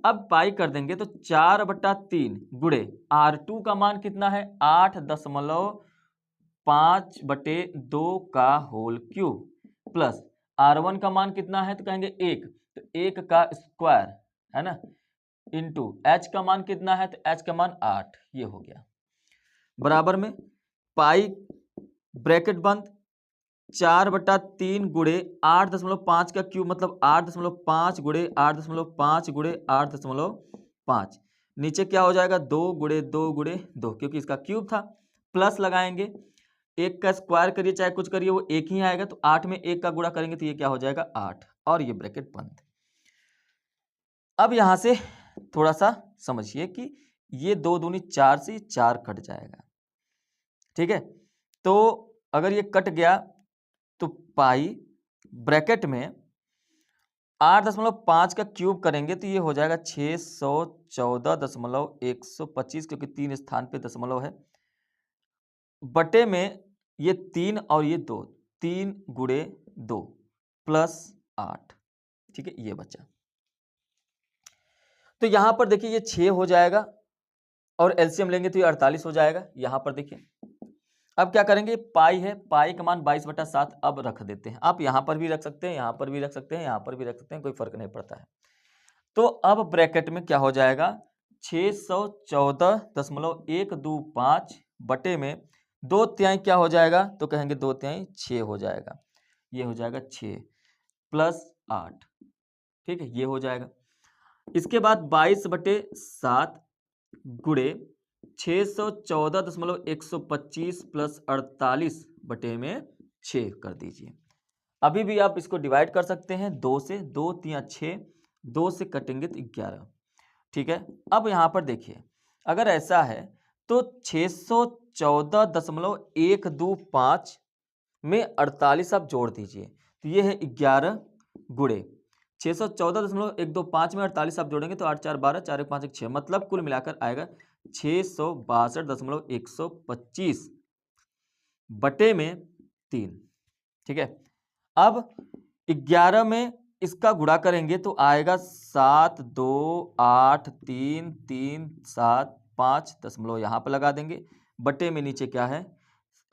अब पाई कर देंगे तो 4/3 गुणे R2 का मान कितना है, 8.5/2 का होल क्यूब प्लस R1 का मान कितना है, तो कहेंगे 1, तो 1 का स्क्वायर, है ना, इंटू H का मान कितना है, तो H का मान 8, ये हो गया बराबर में पाई ब्रैकेट बंद 4/3 गुणे 8.5 का क्यूब, मतलब 8.5 गुणे 8.5 गुणे 8.5, नीचे क्या हो जाएगा, 2 गुणे 2 गुणे 2, क्योंकि इसका क्यूब था। प्लस लगाएंगे, 1 का स्क्वायर करिए चाहे कुछ करिए, वो 1 ही आएगा। तो 8 में 1 का गुणा करेंगे तो ये क्या हो जाएगा, 8, और ये ब्रैकेट बंद। अब यहां से थोड़ा सा समझिए कि ये 2 दूनी 4 से 4 कट जाएगा, ठीक है। तो अगर ये कट गया तो पाई ब्रैकेट में 8.5 का क्यूब करेंगे तो ये हो जाएगा 614.125, क्योंकि 3 स्थान पे दशमलव है, बटे में ये 3 और ये 2, 3 गुणे 2 प्लस 8, ठीक है, ये बचा। तो यहां पर देखिए ये 6 हो जाएगा और एलसीएम लेंगे तो ये 48 हो जाएगा। यहां पर देखिए अब क्या करेंगे, पाई है, पाई का मान 22/7 अब रख देते हैं। आप यहां पर भी रख सकते हैं, यहां पर भी रख सकते हैं, यहां पर भी रख सकते हैं, कोई फर्क नहीं पड़ता है। तो अब ब्रैकेट में क्या हो जाएगा, 614.125 बटे में 2/3 क्या हो जाएगा, तो कहेंगे 2/3 6 हो जाएगा, ये हो जाएगा 6 प्लस 8, ठीक है, ये हो जाएगा। इसके बाद 22/7 गुणे 614.125 प्लस 48 बटे में 6 कर दीजिए। अभी भी आप इसको डिवाइड कर सकते हैं 2 से, 2 3 6, 2 से कटेंगे तो 11, ठीक है। अब यहां पर देखिए अगर ऐसा है तो 614.125 में 48 आप जोड़ दीजिए, तो ये है 11 गुणे 614.125 में 48 आप जोड़ेंगे तो 8 4 12, 4 1 5 1 6, मतलब कुल मिलाकर आएगा 662.125 बटे में 3, ठीक है। अब 11 में इसका गुणा करेंगे तो आएगा 7 2 8 3 3 7 5, दशमलव यहाँ पर लगा देंगे, बटे में नीचे क्या है,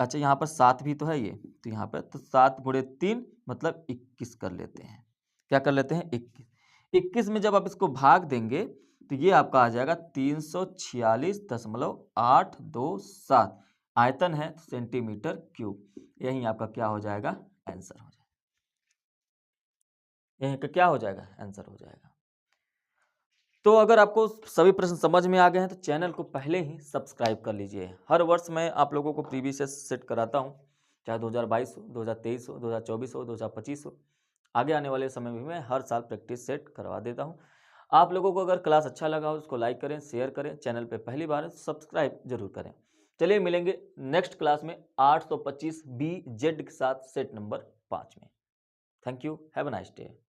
अच्छा यहाँ पर 7 भी तो है ये, तो यहाँ पर तो 7 गुणे 3 मतलब 21 कर लेते हैं। क्या कर लेते हैं, 21। 21 में जब आप इसको भाग देंगे तो ये आपका आ जाएगा 346.827, आयतन है सेंटीमीटर क्यूब। यही आपका क्या हो जाएगा, आंसर हो जाएगा, यही का क्या हो जाएगा, आंसर हो जाएगा। तो अगर आपको सभी प्रश्न समझ में आ गए हैं तो चैनल को पहले ही सब्सक्राइब कर लीजिए। हर वर्ष मैं आप लोगों को प्रीवियस सेट कराता हूं, चाहे 2022 हो, 2023 हो, 2024 हो, 2025 हो, आगे आने वाले समय में मैं हर साल प्रैक्टिस सेट करवा देता हूं। आप लोगों को अगर क्लास अच्छा लगा हो उसको लाइक करें, शेयर करें, चैनल पे पहली बार है सब्सक्राइब जरूर करें। चलिए मिलेंगे नेक्स्ट क्लास में 825 BZ के साथ सेट नंबर 5 में। Thank you, have a nice day.